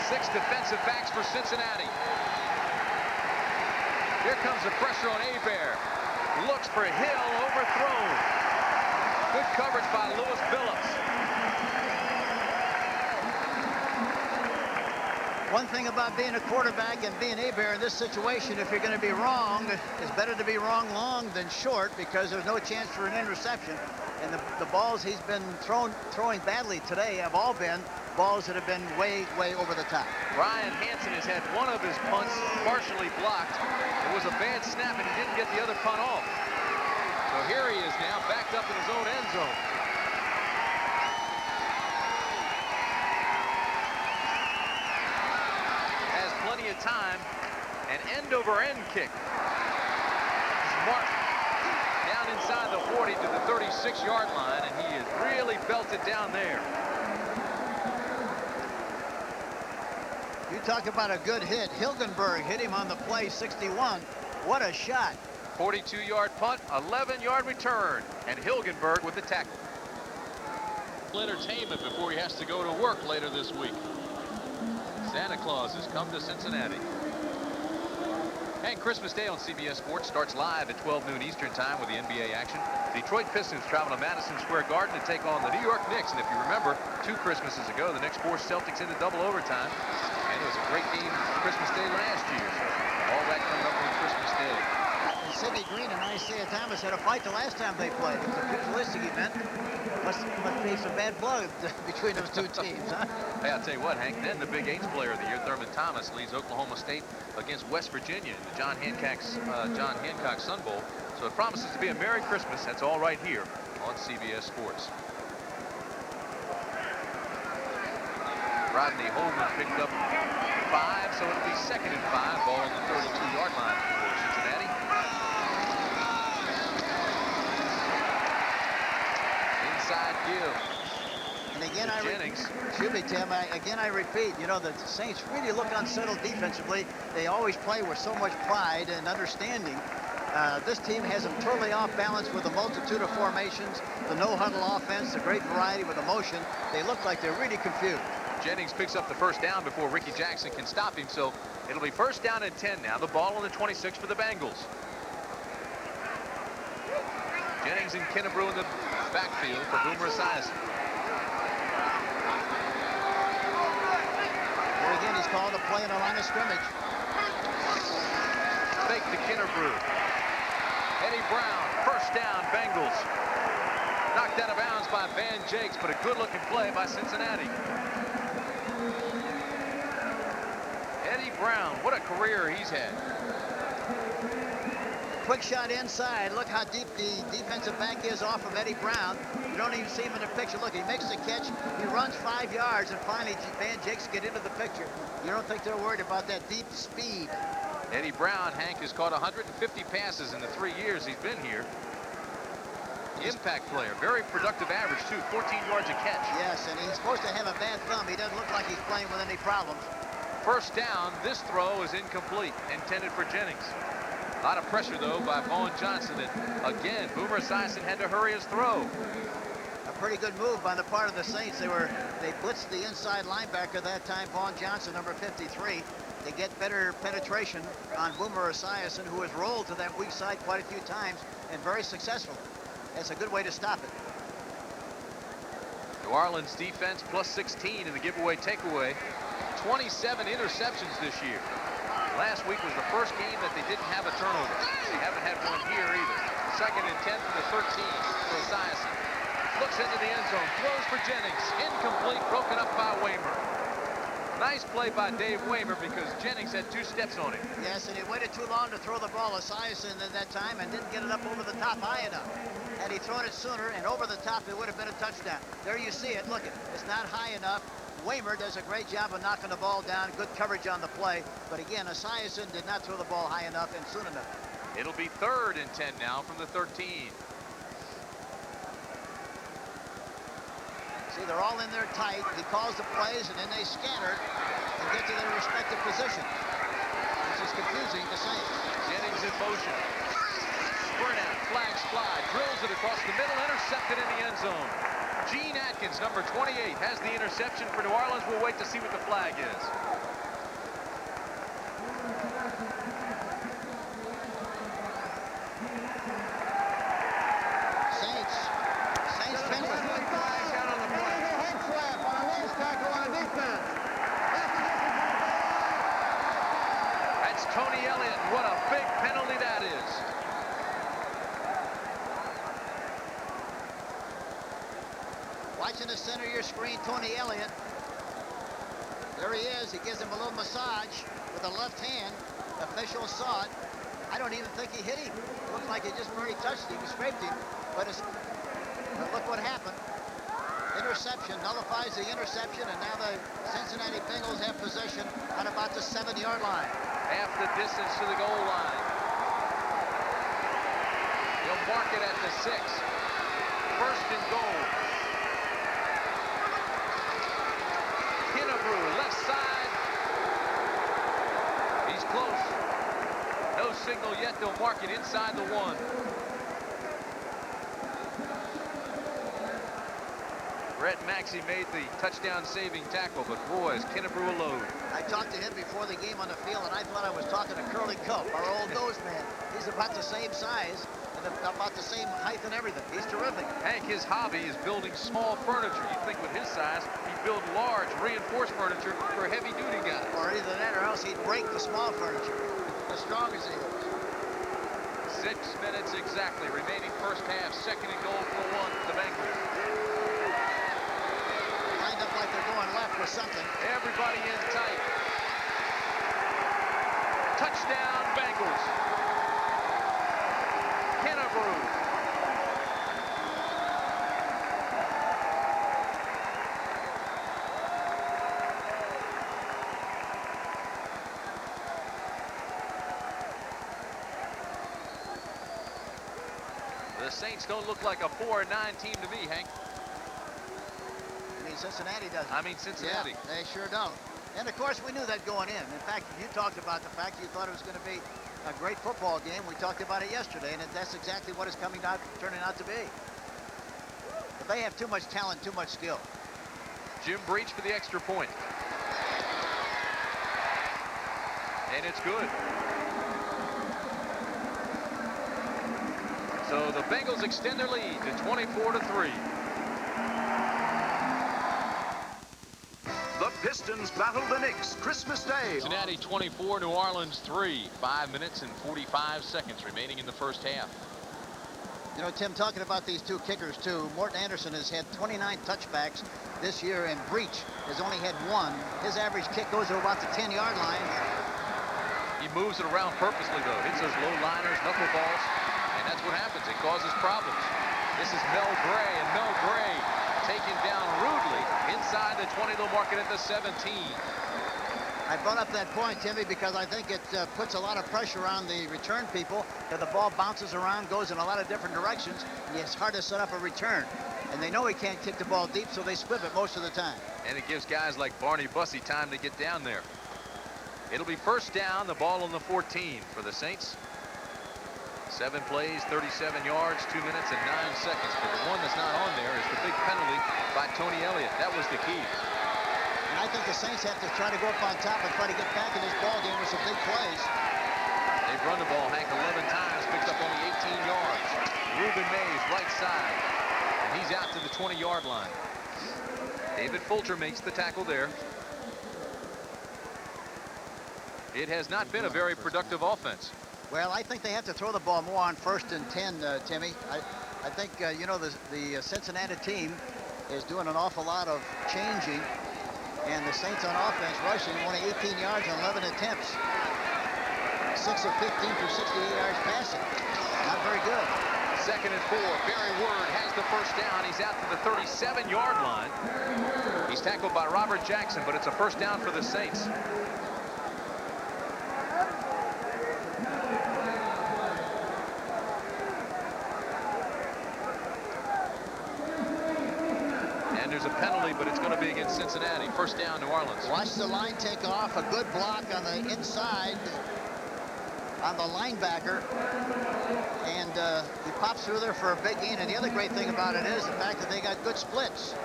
Six defensive backs for Cincinnati. Here comes the pressure on Hebert. Looks for Hill, overthrown. Good coverage by Lewis Phillips. One thing about being a quarterback and being Hebert in this situation, if you're going to be wrong, it's better to be wrong long than short, because there's no chance for an interception. And the balls he's been throwing badly today have all been balls that have been way, way over the top. Ryan Hansen has had one of his punts partially blocked. It was a bad snap, and he didn't get the other punt off. So here he is now, backed up in his own end zone. Has plenty of time. An end-over-end kick. Martin down inside the 40 to the 36-yard line, and he is really belted down there. You talk about a good hit. Hilgenberg hit him on the play, 61. What a shot. 42-yard punt, 11-yard return, and Hilgenberg with the tackle. Entertainment before he has to go to work later this week. Santa Claus has come to Cincinnati. And Christmas Day on CBS Sports starts live at 12 noon Eastern time with the NBA action. Detroit Pistons travel to Madison Square Garden to take on the New York Knicks. And if you remember, 2 Christmases ago, the Knicks forced Celtics into double overtime. And it was a great game Christmas Day last year. So all that coming up on Christmas Day. Sidney Green and Isaiah Thomas had a fight the last time they played. It was a pugilistic event. Must be some bad blood between those 2 teams, huh? Hey, I'll tell you what, Hank, then the Big 8's player of the year, Thurman Thomas, leads Oklahoma State against West Virginia in the John Hancock Sun Bowl. So it promises to be a Merry Christmas. That's all right here on CBS Sports. Rodney Holman picked up 5, so it'll be 2nd and 5. Ball on the 32-yard line for Cincinnati. Inside give. And again, Jennings. Tim, I repeat, you know, the Saints really look unsettled defensively. They always play with so much pride and understanding. This team has them totally off balance with a multitude of formations, the no-huddle offense, the great variety with emotion. They look like they're really confused. Jennings picks up the 1st down before Ricky Jackson can stop him, so it'll be 1st down and 10 now. The ball on the 26 for the Bengals. Jennings and Kennebrew in the backfield for Boomer Esiason. Here again, he's called a play in a line of scrimmage. Fake to Kennebrew. Eddie Brown, 1st down, Bengals. Knocked out of bounds by Van Jakes, but a good-looking play by Cincinnati. Eddie Brown, what a career he's had. Quick shot inside. Look how deep the defensive back is off of Eddie Brown. You don't even see him in the picture. Look, he makes the catch. He runs 5 yards, and finally Van Jakes get into the picture. You don't think they're worried about that deep speed. Eddie Brown, Hank, has caught 150 passes in the 3 years he's been here. Impact player, very productive average too, 14 yards a catch. Yes, and he's supposed to have a bad thumb. He doesn't look like he's playing with any problems. First down, this throw is incomplete, intended for Jennings. A lot of pressure though by Vaughn Johnson, and again Boomer Esiason had to hurry his throw. A pretty good move by the part of the Saints. They blitzed the inside linebacker that time, Vaughn Johnson, number 53. They get better penetration on Boomer Esiason, who has rolled to that weak side quite a few times and very successful. That's a good way to stop it. New Orleans defense plus 16 in the giveaway takeaway. 27 interceptions this year. Last week was the first game that they didn't have a turnover. They haven't had one here either. 2nd and 10 from the 13 for Esiason. Looks into the end zone, throws for Jennings. Incomplete, broken up by Waymer. Nice play by Dave Waymer because Jennings had 2 steps on him. Yes, and he waited too long to throw the ball. Esiason at that time and didn't get it up over the top high enough. Had he thrown it sooner and over the top, it would have been a touchdown. There you see it. Look, it's not high enough. Waymer does a great job of knocking the ball down. Good coverage on the play. But again, Esiason did not throw the ball high enough and soon enough. It'll be 3rd and 10 now from the 13. See, they're all in there tight. He calls the plays, and then they scatter and get to their respective positions. This is confusing to Saints. Jennings in motion. Sprint out, flags fly, drills it across the middle, intercepted in the end zone. Gene Atkins, number 28, has the interception for New Orleans. We'll wait to see what the flag is. Saints finish. That's Tony Elliott. What a big penalty that is. Watching the center of your screen, Tony Elliott. There he is. He gives him a little massage with the left hand. Officials saw it. I don't even think he hit him. Looks like he just barely touched him. He scraped him. But look what happened. Interception nullifies the interception, and now the Cincinnati Bengals have possession at about the 7-yard line. Half the distance to the goal line. He'll mark it at the 6. 1st and goal. Kennebrew, left side. He's close. No signal yet. They'll mark it inside the 1. Brett Maxey made the touchdown-saving tackle, but boy, is Kennebrew a load. I talked to him before the game on the field, and I thought I was talking to Curly Culp, our old nose man. He's about the same size and about the same height and everything. He's terrific. Hank, his hobby is building small furniture. You'd think with his size, he'd build large, reinforced furniture for heavy-duty guys. Or either that or else he'd break the small furniture, as strong as he is. 6 minutes exactly remaining first half. 2nd and goal for 1 for the Bengals. Lined up like they're going left with something. Everybody in tight. Touchdown Bengals. Kennebrew. The Saints don't look like a 4-9 team to me, Hank. I mean, Cincinnati doesn't. I mean, Cincinnati. Yeah, they sure don't. And of course, we knew that going in. In fact, you talked about the fact you thought it was going to be a great football game. We talked about it yesterday, and that's exactly what it's turning out to be. But they have too much talent, too much skill. Jim Breach for the extra point. And it's good. So the Bengals extend their lead to 24-3. The Pistons battle the Knicks Christmas Day. Cincinnati 24, New Orleans 3. 5 minutes and 45 seconds remaining in the first half. You know, Tim, talking about these two kickers, too, Morton Anderson has had 29 touchbacks this year, and Breach has only had 1. His average kick goes to about the 10-yard line. He moves it around purposely, though. Hits those low liners, knuckleballs, and that's what happens. It causes problems. This is Mel Gray, and Mel Gray taken down rudely inside the 20. They'll mark it at the 17. I I brought up that point, Timmy, because I think it puts a lot of pressure on the return people, because the ball bounces around, goes in a lot of different directions, and it's hard to set up a return. And they know he can't kick the ball deep, so they squib it most of the time. And it gives guys like Barney Bussey time to get down there. It'll be first down, the ball on the 14 for the Saints. 7 plays, 37 yards, 2 minutes and 9 seconds. But the one that's not on there is the big penalty by Tony Elliott. That was the key. And I think the Saints have to try to go up on top and try to get back in this ball game with some big plays. They've run the ball, Hank, 11 times, picked up only 18 yards. Reuben Mays, right side, and he's out to the 20-yard line. David Fulcher makes the tackle there. It has not been a very productive offense. Well, I think they have to throw the ball more on 1st and 10, Timmy. I think, you know, the Cincinnati team is doing an awful lot of changing, and the Saints on offense rushing only 18 yards on 11 attempts. 6 of 15 for 68 yards passing. Not very good. 2nd and 4. Barry Word has the first down. He's out to the 37-yard line. He's tackled by Robert Jackson, but it's a first down for the Saints. There's a penalty, but it's going to be against Cincinnati. First down, New Orleans. Watch the line take off. A good block on the inside on the linebacker. And he pops through there for a big gain. And the other great thing about it is the fact that they got good splits.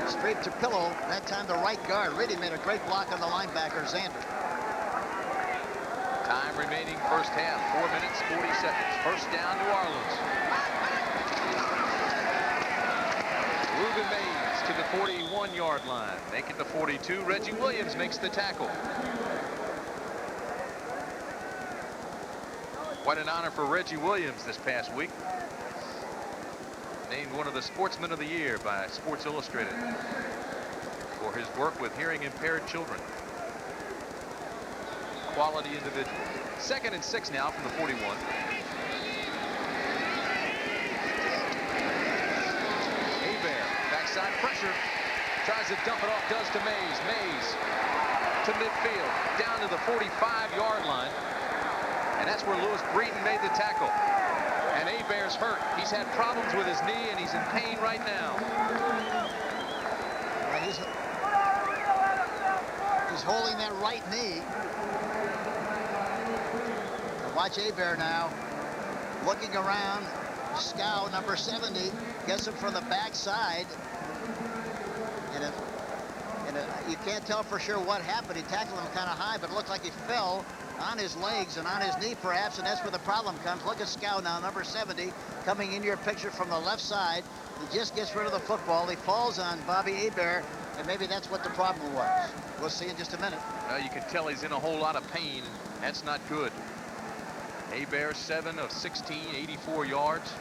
Straight to pillow. That time the right guard really made a great block on the linebacker, Zander. Time remaining first half, 4 minutes, 40 seconds. First down, New Orleans. Reuben Mays to the 41-yard line. Make it the 42. Reggie Williams makes the tackle. Quite an honor for Reggie Williams this past week. Named one of the Sportsmen of the Year by Sports Illustrated for his work with hearing impaired children. Quality individual. 2nd and 6 now from the 41. Backside pressure. Tries to dump it off, does to Mays. Mays to midfield, down to the 45-yard line. And that's where Lewis Breeden made the tackle. And Hebert's hurt. He's had problems with his knee, and he's in pain right now. He's holding that right knee. And watch Hebert now, looking around. Scow, number 70, gets him from the backside. And you can't tell for sure what happened. He tackled him kind of high, but it looked like he fell on his legs and on his knee perhaps, and that's where the problem comes. Look at Scow now, number 70, coming into your picture from the left side. He just gets rid of the football. He falls on Bobby Hebert, and maybe that's what the problem was. We'll see in just a minute. Well, you can tell he's in a whole lot of pain, and that's not good. Hebert, 7 of 16, 84 yards.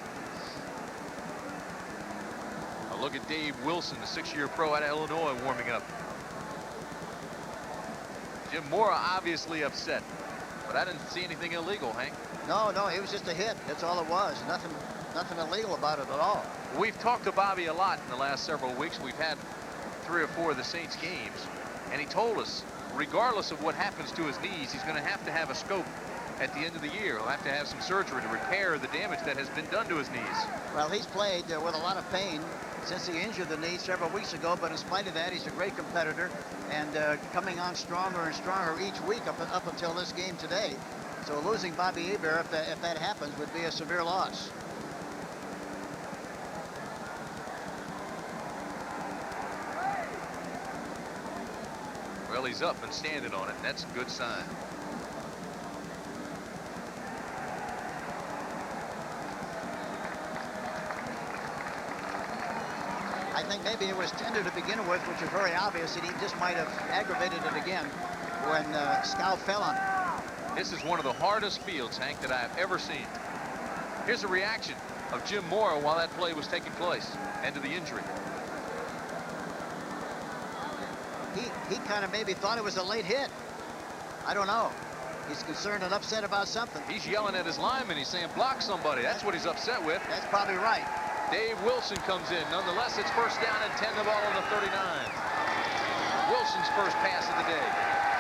A look at Dave Wilson, the 6-year pro out of Illinois, warming up. Jim Mora obviously upset, but I didn't see anything illegal, Hank. No, it was just a hit. That's all it was. Nothing illegal about it at all. We've talked to Bobby a lot in the last several weeks. We've had 3 or 4 of the Saints games, and he told us, regardless of what happens to his knees, he's going to have a scope at the end of the year. He'll have to have some surgery to repair the damage that has been done to his knees. Well, he's played with a lot of pain since he injured the knee several weeks ago, but in spite of that, he's a great competitor and coming on stronger and stronger each week up until this game today. So losing Bobby Hebert, if that happens, would be a severe loss. Well, he's up and standing on it. That's a good sign. I think maybe it was tender to begin with, which is very obvious, and he just might have aggravated it again when Scow fell on him. This is one of the hardest fields, Hank, that I've ever seen. Here's a reaction of Jim Mora while that play was taking place and to the injury. He kind of maybe thought it was a late hit. I don't know. He's concerned and upset about something. He's yelling at his lineman. He's saying, block somebody. That's what he's upset with. That's probably right. Dave Wilson comes in. Nonetheless, it's first down and 10, the ball on the 39. Wilson's first pass of the day.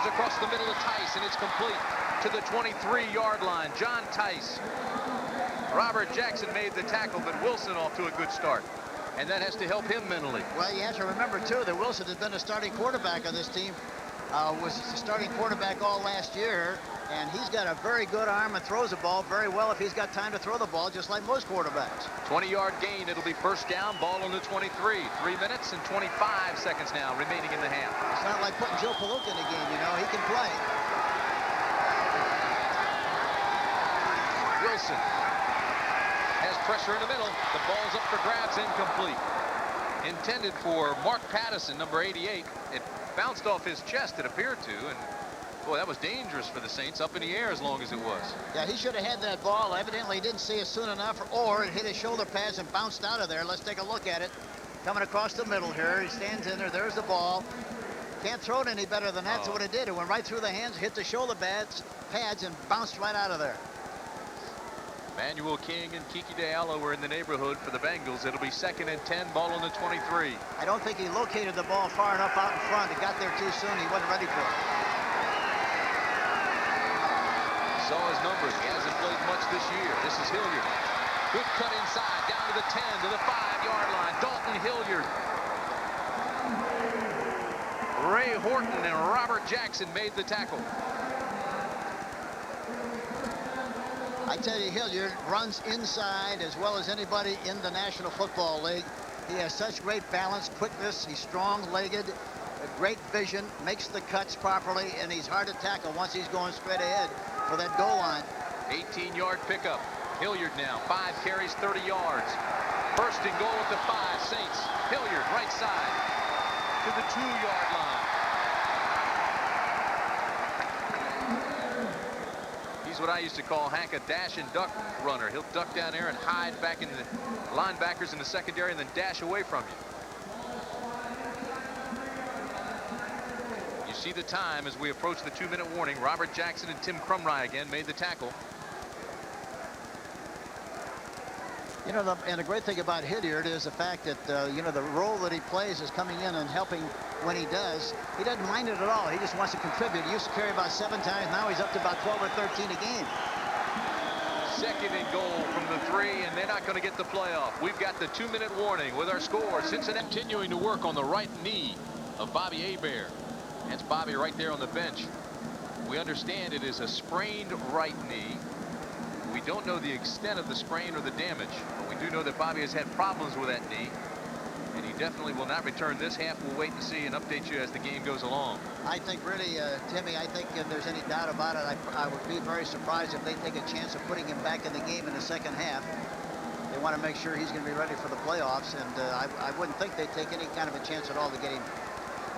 Throws across the middle of Tice, and it's complete to the 23-yard line. John Tice. Robert Jackson made the tackle, but Wilson off to a good start. And that has to help him mentally. Well, you have to remember, too, that Wilson has been a starting quarterback on this team. Was the starting quarterback all last year, and he's got a very good arm and throws the ball very well if he's got time to throw the ball, just like most quarterbacks. 20-yard gain. It'll be first down. Ball on the 23. 3 minutes and 25 seconds now remaining in the half. It's not like putting Joe Palooka in the game, you know. He can play. Wilson has pressure in the middle. The ball's up for grabs, incomplete. Intended for Mark Pattison, number 88. It bounced off his chest, it appeared to, and boy, that was dangerous for the Saints, up in the air as long as it was. Yeah, he should have had that ball. Evidently, he didn't see it soon enough, or it hit his shoulder pads and bounced out of there. Let's take a look at it. Coming across the middle here. He stands in there. There's the ball. Can't throw it any better than that. That's what it did. It went right through the hands, hit the shoulder pads, and bounced right out of there. Manuel King and Kiki Diallo were in the neighborhood for the Bengals. It'll be 2nd and 10, ball on the 23. I don't think he located the ball far enough out in front. It got there too soon. He wasn't ready for it. Saw his numbers. He hasn't played much this year. This is Hilliard. Good cut inside, down to the 10, to the 5-yard line. Dalton Hilliard. Ray Horton and Robert Jackson made the tackle. I tell you, Hilliard runs inside as well as anybody in the National Football League. He has such great balance, quickness. He's strong-legged, great vision, makes the cuts properly, and he's hard to tackle once he's going straight ahead for that goal line. 18-yard pickup. Hilliard now, 5 carries, 30 yards. First and goal at the 5, Saints. Hilliard, right side, to the 2-yard line. He's what I used to call Hank a dash and duck runner. He'll duck down there and hide back in the linebackers in the secondary and then dash away from you. You see the time as we approach the 2-minute warning. Robert Jackson and Tim Crumry again made the tackle. You know, and the great thing about Hilliard is the fact that, you know, the role that he plays is coming in and helping when he does. He doesn't mind it at all. He just wants to contribute. He used to carry about 7 times. Now he's up to about 12 or 13 a game. 2nd and goal from the 3, and they're not going to get the playoff. We've got the 2-minute warning with our score. Cincinnati continuing to work on the right knee of Bobby Hebert. That's Bobby right there on the bench. We understand it is a sprained right knee. We don't know the extent of the sprain or the damage, but we do know that Bobby has had problems with that knee, and he definitely will not return this half. We'll wait and see and update you as the game goes along. I think really, Timmy, I think if there's any doubt about it, I would be very surprised if they take a chance of putting him back in the game in the second half. They want to make sure he's going to be ready for the playoffs, and I wouldn't think they'd take any kind of a chance at all to get him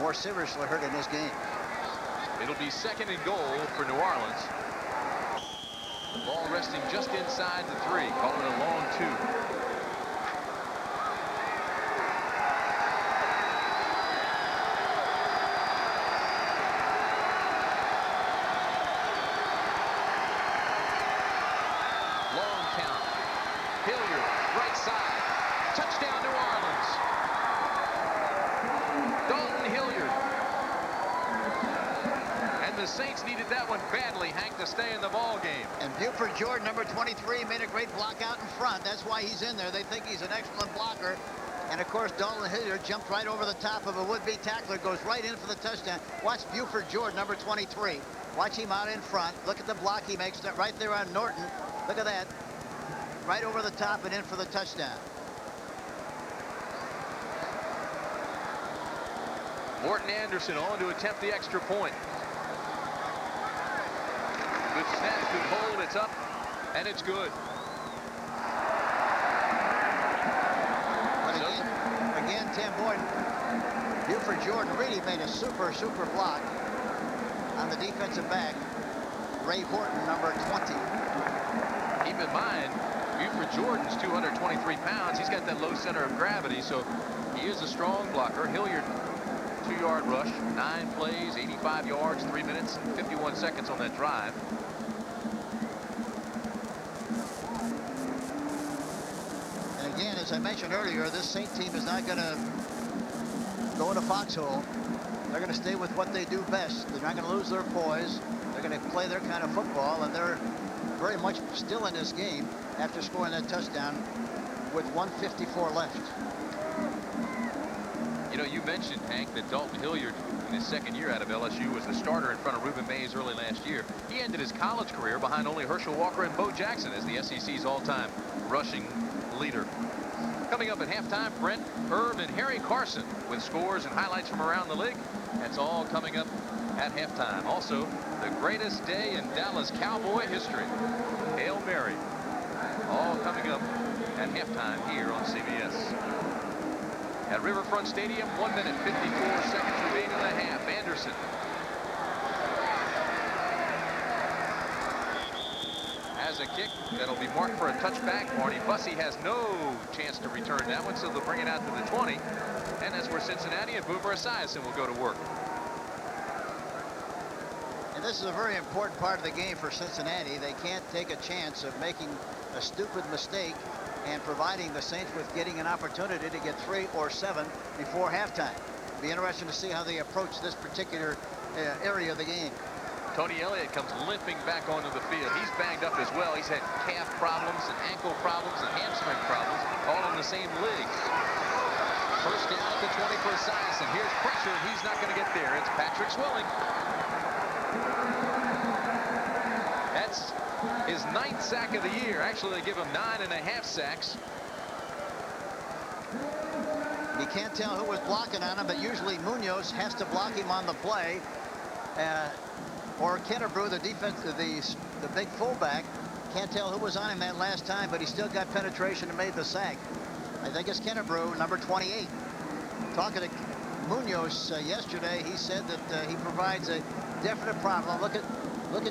more seriously hurt in this game. It'll be 2nd and goal for New Orleans. The ball resting just inside the 3, calling it a long 2. Long count. Hilliard, right side. Touchdown, New Orleans. Dalton Hilliard. And the Saints needed that one badly, Hank, to stay in the ball game. And Buford Jordan, number 23, made a great block out in front. That's why he's in there. They think he's an excellent blocker. And, of course, Dalton Hilliard jumped right over the top of a would-be tackler, goes right in for the touchdown. Watch Buford Jordan, number 23. Watch him out in front. Look at the block he makes right there on Norton. Look at that. Right over the top and in for the touchdown. Morton Anderson on to attempt the extra point. Good snap, good hold, it's up, and it's good. But again, Tim Boyd, Buford Jordan really made a super block on the defensive back, Ray Horton, number 20. Keep in mind, Buford Jordan's 223 pounds. He's got that low center of gravity, so he is a strong blocker. Hilliard, 2-yard rush, 9 plays, 85 yards, 3 minutes and 51 seconds on that drive. And again, as I mentioned earlier, this Saint team is not going to go in a foxhole. They're going to stay with what they do best. They're not going to lose their poise. They're going to play their kind of football, and they're very much still in this game after scoring that touchdown with 1:54 left. You know, you mentioned, Hank, that Dalton Hilliard in his second year out of LSU was the starter in front of Reuben Mays early last year. He ended his college career behind only Herschel Walker and Bo Jackson as the SEC's all-time rushing leader. Coming up at halftime, Brent, Herb, and Harry Carson with scores and highlights from around the league. That's all coming up at halftime. Also, the greatest day in Dallas Cowboy history, Hail Mary, all coming up at halftime here on CBS. At Riverfront Stadium, 1 minute 54 seconds remain in the half. Anderson. Has a kick that'll be marked for a touchback. Marty Bussey has no chance to return that one, so they'll bring it out to the 20. And that's where Cincinnati and Boomer Esiason will go to work. And this is a very important part of the game for Cincinnati. They can't take a chance of making a stupid mistake and providing the Saints with getting an opportunity to get 3 or 7 before halftime. It'll be interesting to see how they approach this particular area of the game. Tony Elliott comes limping back onto the field. He's banged up as well. He's had calf problems and ankle problems and hamstring problems, all in the same league. First down at the 20 for Esiason. Here's pressure. He's not going to get there. It's Patrick Swilling. That's his 9th sack of the year. Actually, they give him 9.5 sacks. You can't tell who was blocking on him, but usually Munoz has to block him on the play. Or Kennebrew, the defense, the big fullback, can't tell who was on him that last time, but he still got penetration and made the sack. I think it's Kennebrew, number 28. Talking to Munoz yesterday, he said that he provides a definite problem. Look at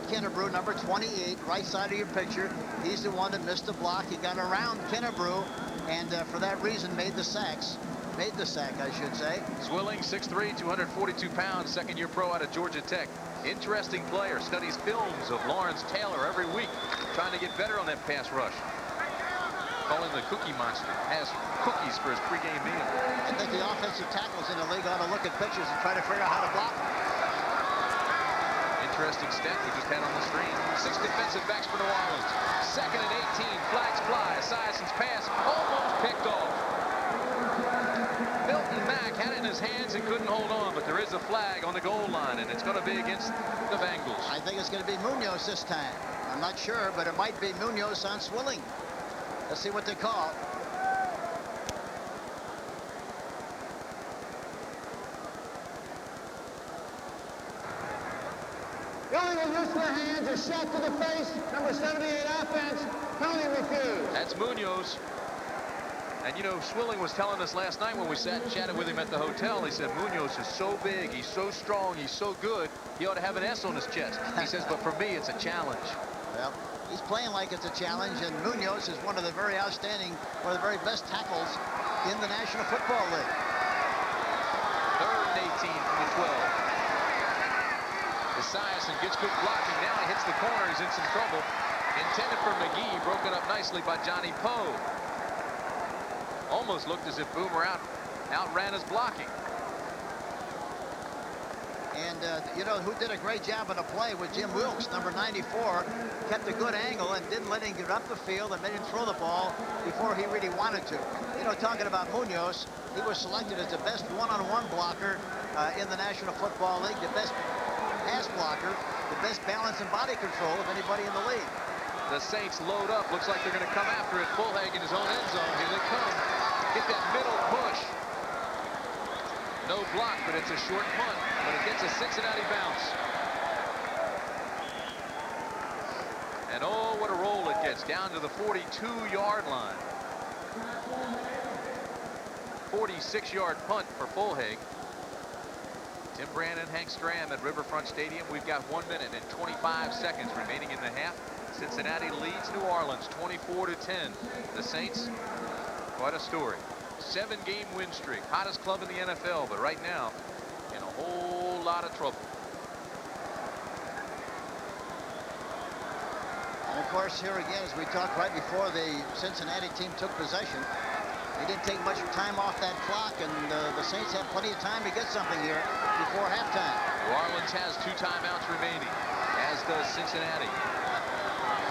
Kennebrew, number 28, right side of your picture. He's the one that missed the block. He got around Kennebrew, and for that reason made the sacks. Made the sack, I should say. Swilling, 6'3", 242 pounds, second-year pro out of Georgia Tech. Interesting player. Studies films of Lawrence Taylor every week, trying to get better on that pass rush. Call him the Cookie Monster. Has cookies for his pregame meal. I think the offensive tackles in the league ought to look at pictures and try to figure out how to block them. Interesting stat we just had on the screen. 6 defensive backs for New Orleans. 2nd and 18. Flags fly. Esiason's pass almost picked off. Milton Mack had it in his hands and couldn't hold on, but there is a flag on the goal line, and it's going to be against the Bengals. I think it's going to be Munoz this time. I'm not sure, but it might be Munoz on Swilling. Let's see what they call. Illegal use of the hands, a shot to the face, number 78 offense, penalty refused. That's Munoz. And, you know, Swilling was telling us last night when we sat and chatted with him at the hotel, he said Munoz is so big, he's so strong, he's so good, he ought to have an S on his chest. He says, but for me, it's a challenge. Well, he's playing like it's a challenge, and Munoz is one of the very outstanding, one of the very best tackles in the National Football League. 3rd and 18 from the 12. Esiason gets good blocking. Now he hits the corner. He's in some trouble. Intended for McGee, broken up nicely by Johnny Poe. Almost looked as if Boomer outran his blocking. And you know who did a great job on the play with Jim Wilkes, number 94, kept a good angle and didn't let him get up the field and made him throw the ball before he really wanted to. You know, talking about Munoz, he was selected as the best one-on-one blocker in the National Football League, the best pass blocker, the best balance and body control of anybody in the league. The Saints load up. Looks like they're going to come after it. Bullhag in his own end zone. Here they come. Get that middle push. No block, but it's a short punt. But it gets a Cincinnati bounce. And oh, what a roll it gets. Down to the 42-yard line. 46-yard punt for Bullhag. Tim Brandon, Hank Stram at Riverfront Stadium. We've got 1 minute and 25 seconds remaining in the half. Cincinnati leads New Orleans 24-10. The Saints, quite a story. 7-game win streak, hottest club in the NFL, but right now in a whole lot of trouble. And of course, here again, as we talked right before the Cincinnati team took possession, He didn't take much time off that clock, and the Saints have plenty of time to get something here before halftime. New Orleans has 2 timeouts remaining, as does Cincinnati.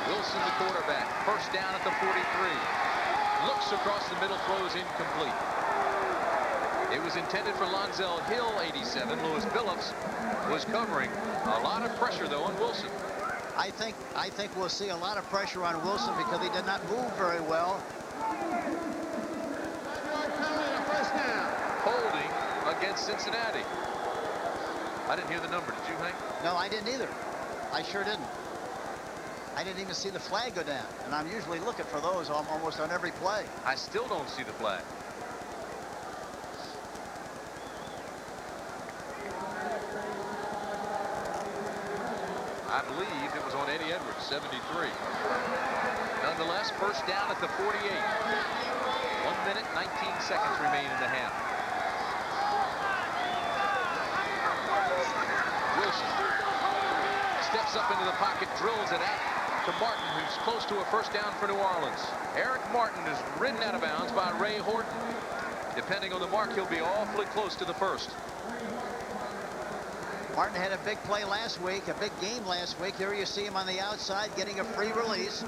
Wilson, the quarterback, first down at the 43. Looks across the middle, throws incomplete. It was intended for Lonzel Hill, 87. Lewis Billups was covering. A lot of pressure, though, on Wilson. I think we'll see a lot of pressure on Wilson because he did not move very well. First down. Holding against Cincinnati. I didn't hear the number. Did you, Hank? No, I didn't either. I sure didn't. I didn't even see the flag go down, and I'm usually looking for those almost on every play. I still don't see the flag. I believe it was on Eddie Edwards, 73. Nonetheless, first down at the 48. 1 minute, 19 seconds remain in the half. Wilson steps up into the pocket, drills it out to Martin, who's close to a first down for New Orleans. Eric Martin is ridden out of bounds by Ray Horton. Depending on the mark, he'll be awfully close to the first. Martin had a big play last week, a big game last week. Here you see him on the outside getting a free release.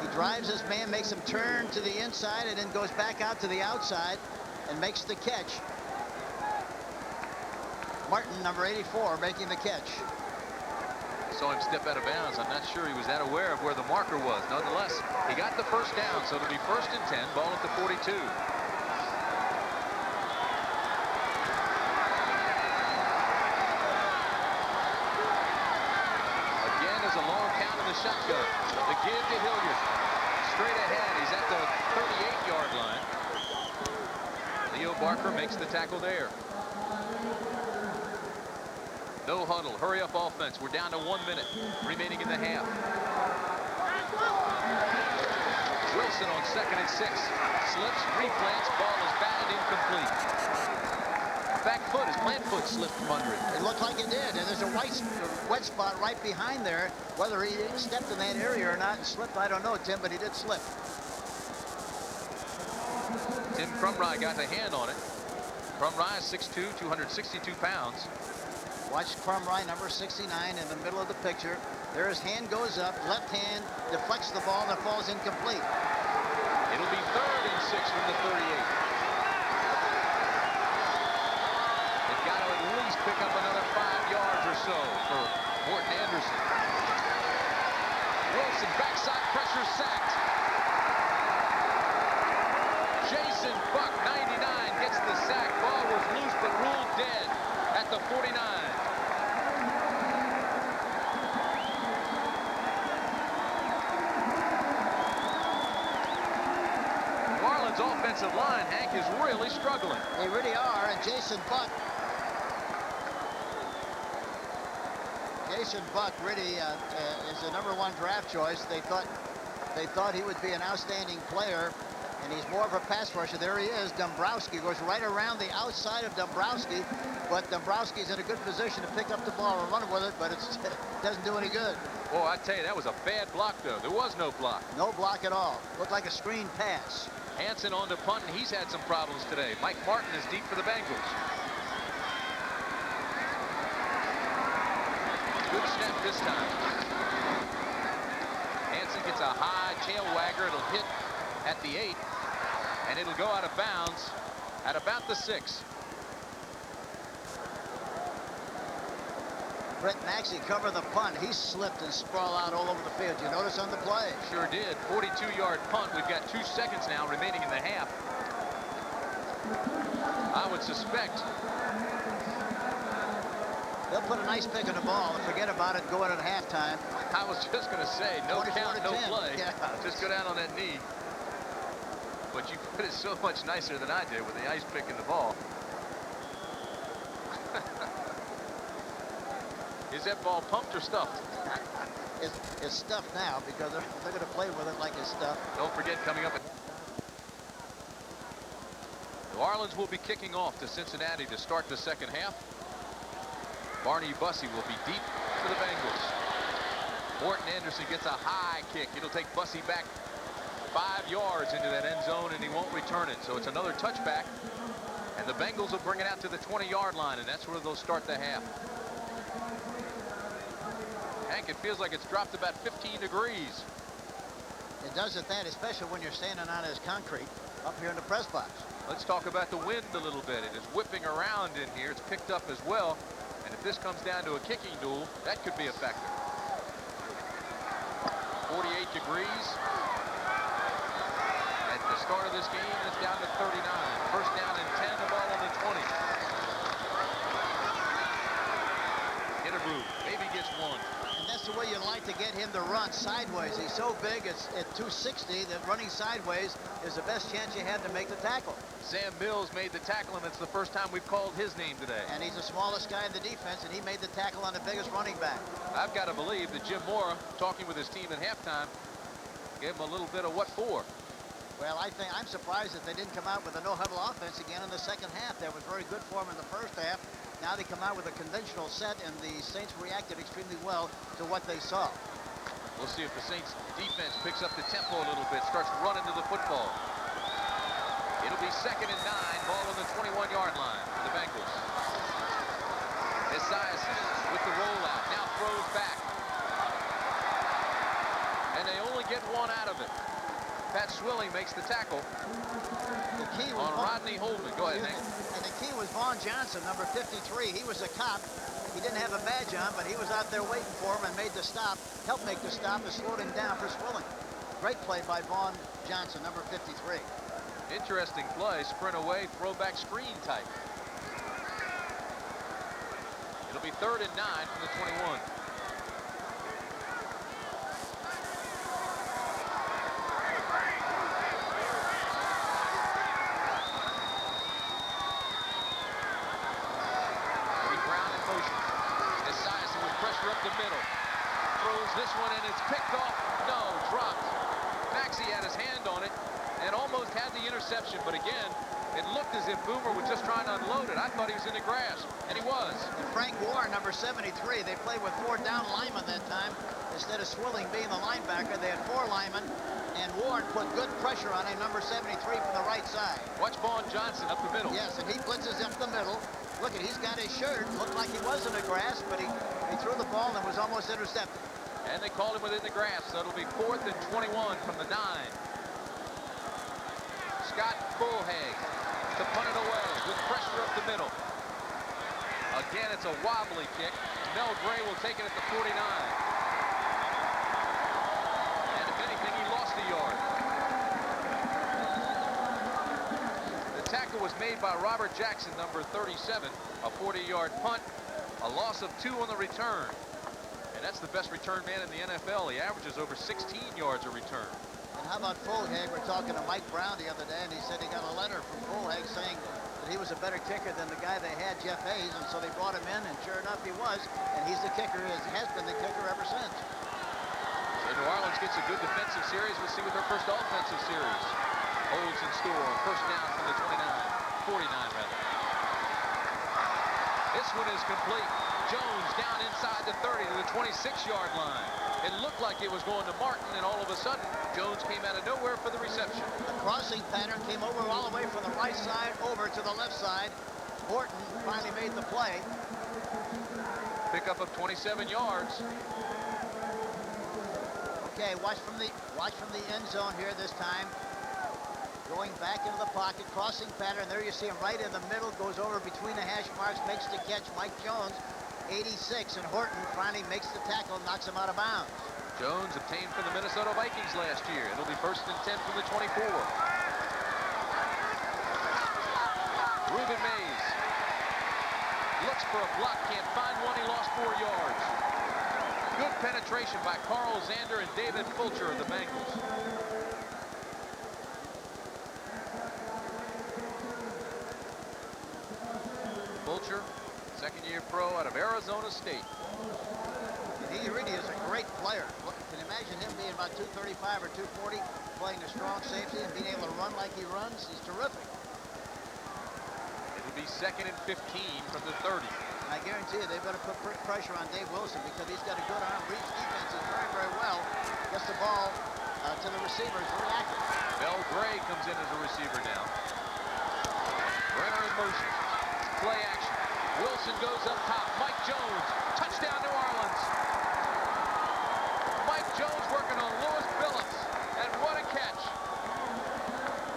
He drives his man, makes him turn to the inside, and then goes back out to the outside and makes the catch. Martin, number 84, making the catch. Saw him step out of bounds. I'm not sure he was that aware of where the marker was. Nonetheless, he got the first down, so it'll be 1st and 10, ball at the 42. Shotgun. The give to Hilliard. Straight ahead. He's at the 38-yard line. Leo Barker makes the tackle there. No huddle. Hurry up offense. We're down to 1 minute remaining in the half. Wilson on 2nd and 6. Slips, replants. Ball is batted incomplete. Back foot, his plant foot slipped from under it. It looked like it did, and there's a wet spot right behind there. Whether he stepped in that area or not and slipped, I don't know, Tim, but he did slip. Tim Crumry got the hand on it. Crumry is 6'2", 262 pounds. Watch Crumry, number 69, in the middle of the picture. There his hand goes up, left hand deflects the ball, and it falls incomplete. It'll be 3rd and 6 from the 38. Pick up another 5 yards or so for Morton Anderson. Wilson, backside pressure, sacked. Jason Buck, 99, gets the sack. Ball was loose but ruled dead at the 49. New Orleans offensive line, Hank, is really struggling. They really are, and Jason Buck really is the #1 draft choice. They thought he would be an outstanding player, and he's more of a pass rusher. There he is. Dombrowski goes right around the outside of Dombrowski, but Dombrowski's in a good position to pick up the ball and run with it, but it doesn't do any good. Boy, I tell you, that was a bad block, though. There was no block. No block at all. Looked like a screen pass. Hansen on to punt, and he's had some problems today. Mike Martin is deep for the Bengals. Good snap this time. Hansen gets a high tail wagger. It'll hit at the 8, and it'll go out of bounds at about the 6. Brett Maxey covered the punt. He slipped and sprawled out all over the field. You notice on the play? Sure did. 42-yard punt. We've got 2 seconds now remaining in the half. I would suspect they'll put a nice pick on the ball and forget about it going at halftime. I was just going to say, no count, no 10. play. Yeah. Just go down on that knee. But you put it so much nicer than I did with the ice pick in the ball. Is that ball pumped or stuffed? It's stuffed now because they're going to play with it like it's stuffed. Don't forget, coming up, New Orleans will be kicking off to Cincinnati to start the second half. Barney Bussey will be deep for the Bengals. Morton Anderson gets a high kick. It'll take Bussey back 5 yards into that end zone, and he won't return it. So it's another touchback, and the Bengals will bring it out to the 20-yard line, and that's where they'll start the half. Hank, it feels like it's dropped about 15 degrees. It does at that, especially when you're standing on this concrete up here in the press box. Let's talk about the wind a little bit. It is whipping around in here. It's picked up as well. And if this comes down to a kicking duel, that could be a factor. 48 degrees. At the start of this game, it's down to 39. First down and 10, the ball on the 20. Interbrew maybe gets one. And that's the way you like to get him to run sideways. He's so big, it's at 260, that running sideways is the best chance you have to make the tackle. Sam Mills made the tackle, and it's the first time we've called his name today. And he's the smallest guy in the defense, and he made the tackle on the biggest running back. I've got to believe that Jim Mora, talking with his team at halftime, gave him a little bit of what for. Well, I'm surprised that they didn't come out with a no-huddle offense again in the second half. That was very good for them in the first half. Now they come out with a conventional set, and the Saints reacted extremely well to what they saw. We'll see if the Saints defense picks up the tempo a little bit, starts running to the football. It'll be 2nd and 9, ball on the 21-yard line for the Bengals. Esiason with the rollout, now throws back. And they only get one out of it. Pat Swilling makes the tackle The key was on Rodney Holman. Go ahead, Hank. And the key was Vaughn Johnson, number 53. He was a cop. He didn't have a badge on, but he was out there waiting for him and made the stop, helped make the stop, and slowed him down for Swilling. Great play by Vaughn Johnson, number 53. Interesting play, sprint away, throwback screen type. It'll be 3rd and 9 from the 21. Up the middle, throws this one, and it's picked off. No, dropped. Maxey had his hand on it and almost had the interception, but again, it looked as if Boomer was just trying to unload it. I thought he was in the grass, and he was. And Frank Warren, number 73, they played with 4 down linemen that time. Instead of Swilling being the linebacker, they had 4 linemen, and Warren put good pressure on him, number 73, from the right side. Watch Vaughn Johnson up the middle. Yes, and he blitzes up the middle. Look, he's got his shirt. Looked like he was in the grass, but he threw the ball and was almost intercepted. And they called him within the grass, so it'll be 4th and 21 from the 9. Scott Bullhag to punt it away with pressure up the middle. Again, it's a wobbly kick. Mel Gray will take it at the 49. And if anything, he lost a yard. The tackle was made by Robert Jackson, number 37, a 40-yard punt, a loss of 2 on the return. And that's the best return man in the NFL. He averages over 16 yards a return. And how about Bullhag? We're talking to Mike Brown the other day, and he said he got a letter from Bullhag saying that he was a better kicker than the guy they had, Jeff Hayes, and so they brought him in, and sure enough, he was. And he's the kicker, has been the kicker ever since. So New Orleans gets a good defensive series. We'll see what their first offensive series holds in store on first down from the 49 rather. This one is complete. Jones down inside the 30 to the 26-yard line. It looked like it was going to Martin, and all of a sudden, Jones came out of nowhere for the reception. The crossing pattern came over all the way from the right side over to the left side. Horton finally made the play. Pickup of 27 yards. Okay, watch from the end zone here this time. Going back into the pocket, crossing pattern. There you see him right in the middle, goes over between the hash marks, makes the catch. Mike Jones, 86, and Horton finally makes the tackle, knocks him out of bounds. Jones obtained from the Minnesota Vikings last year. It'll be 1st and 10 from the 24. Reuben Mays looks for a block, can't find one. He lost 4 yards. Good penetration by Carl Zander and David Fulcher of the Bengals. Fulcher, second-year pro out of Arizona State. He really is a great player. Look, can you imagine him being about 235 or 240, playing a strong safety and being able to run like he runs? He's terrific. It'll be 2nd and 15 from the 30. I guarantee you they better put pressure on Dave Wilson because he's got a good arm, reads defenses very, very well. Gets the ball to the receivers, very accurate. Bell Gray comes in as a receiver now. Brenner in motion. Play action. Wilson goes up top. Mike Jones. Touchdown, New Orleans. Mike Jones working on Lewis Phillips. And what a catch.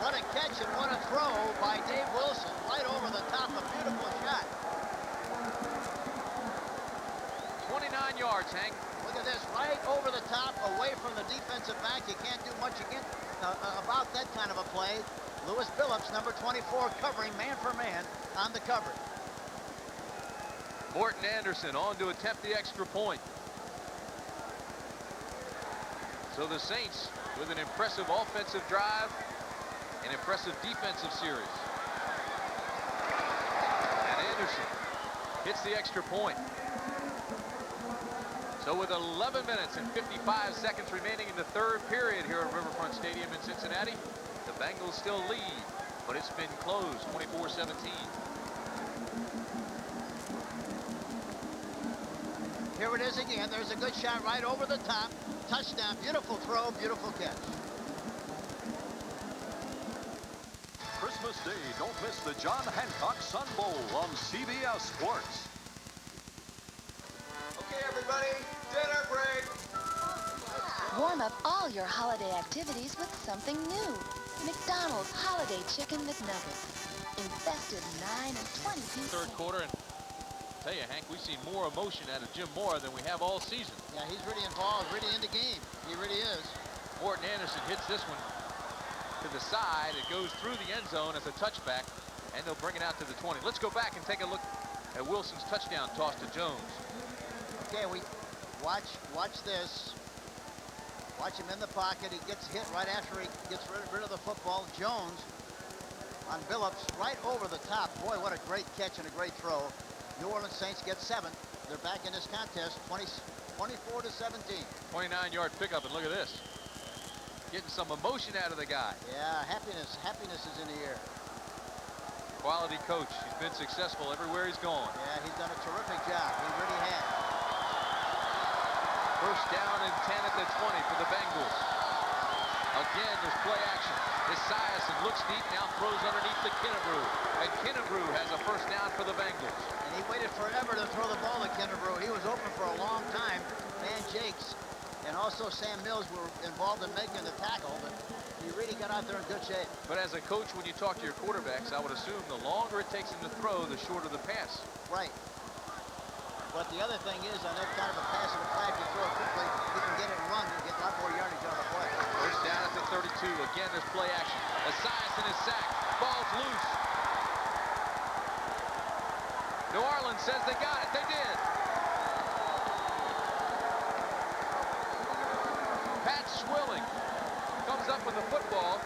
What a catch and what a throw by Dave Wilson. Right over the top. A beautiful shot. 29 yards, Hank. Look at this. Right over the top, away from the defensive back. You can't do much against about that kind of a play. Lewis Phillips, number 24, covering man for man on the coverage. Morton Anderson on to attempt the extra point. So the Saints with an impressive offensive drive, an impressive defensive series. And Anderson hits the extra point. So with 11 minutes and 55 seconds remaining in the third period here at Riverfront Stadium in Cincinnati, the Bengals still lead, but it's been closed 24-17. Here it is again. There's a good shot right over the top. Touchdown. Beautiful throw. Beautiful catch. Christmas Day, don't miss the John Hancock Sun Bowl on CBS Sports. Okay, everybody, dinner break. Warm up all your holiday activities with something new. McDonald's Holiday Chicken McNuggets. Infested 9 and 20 pieces. Third quarter, and tell you, Hank, we've seen more emotion out of Jim Mora than we have all season. Yeah, he's really involved, really in the game. He really is. Morton Anderson hits this one to the side. It goes through the end zone as a touchback, and they'll bring it out to the 20. Let's go back and take a look at Wilson's touchdown toss to Jones. Okay, we watch this. Watch him in the pocket. He gets hit right after he gets rid of the football. Jones on Phillips right over the top. Boy, what a great catch and a great throw. New Orleans Saints get 7. They're back in this contest, 24-17. 29-yard pickup, and look at this. Getting some emotion out of the guy. Yeah, happiness is in the air. Quality coach. He's been successful everywhere he's gone. Yeah, he's done a terrific job. He really has. First down and 10 at the 20 for the Bengals. Again, there's play action. Esiason looks deep, now throws underneath to Kennebrew. And Kennebrew has a first down for the Bengals. And he waited forever to throw the ball to Kennebrew. He was open for a long time. Van Jakes and also Sam Mills were involved in making the tackle, but he really got out there in good shape. But as a coach, when you talk to your quarterbacks, I would assume the longer it takes him to throw, the shorter the pass. Right. But the other thing is, on that kind of a pass in the flat, you throw it quickly, you can get it and run, you get a lot more yardage on the play. First down at the 32. Again, there's play action. Esiason is sacked. Ball's loose. New Orleans says they got it. They did. Pat Swilling comes up with the football.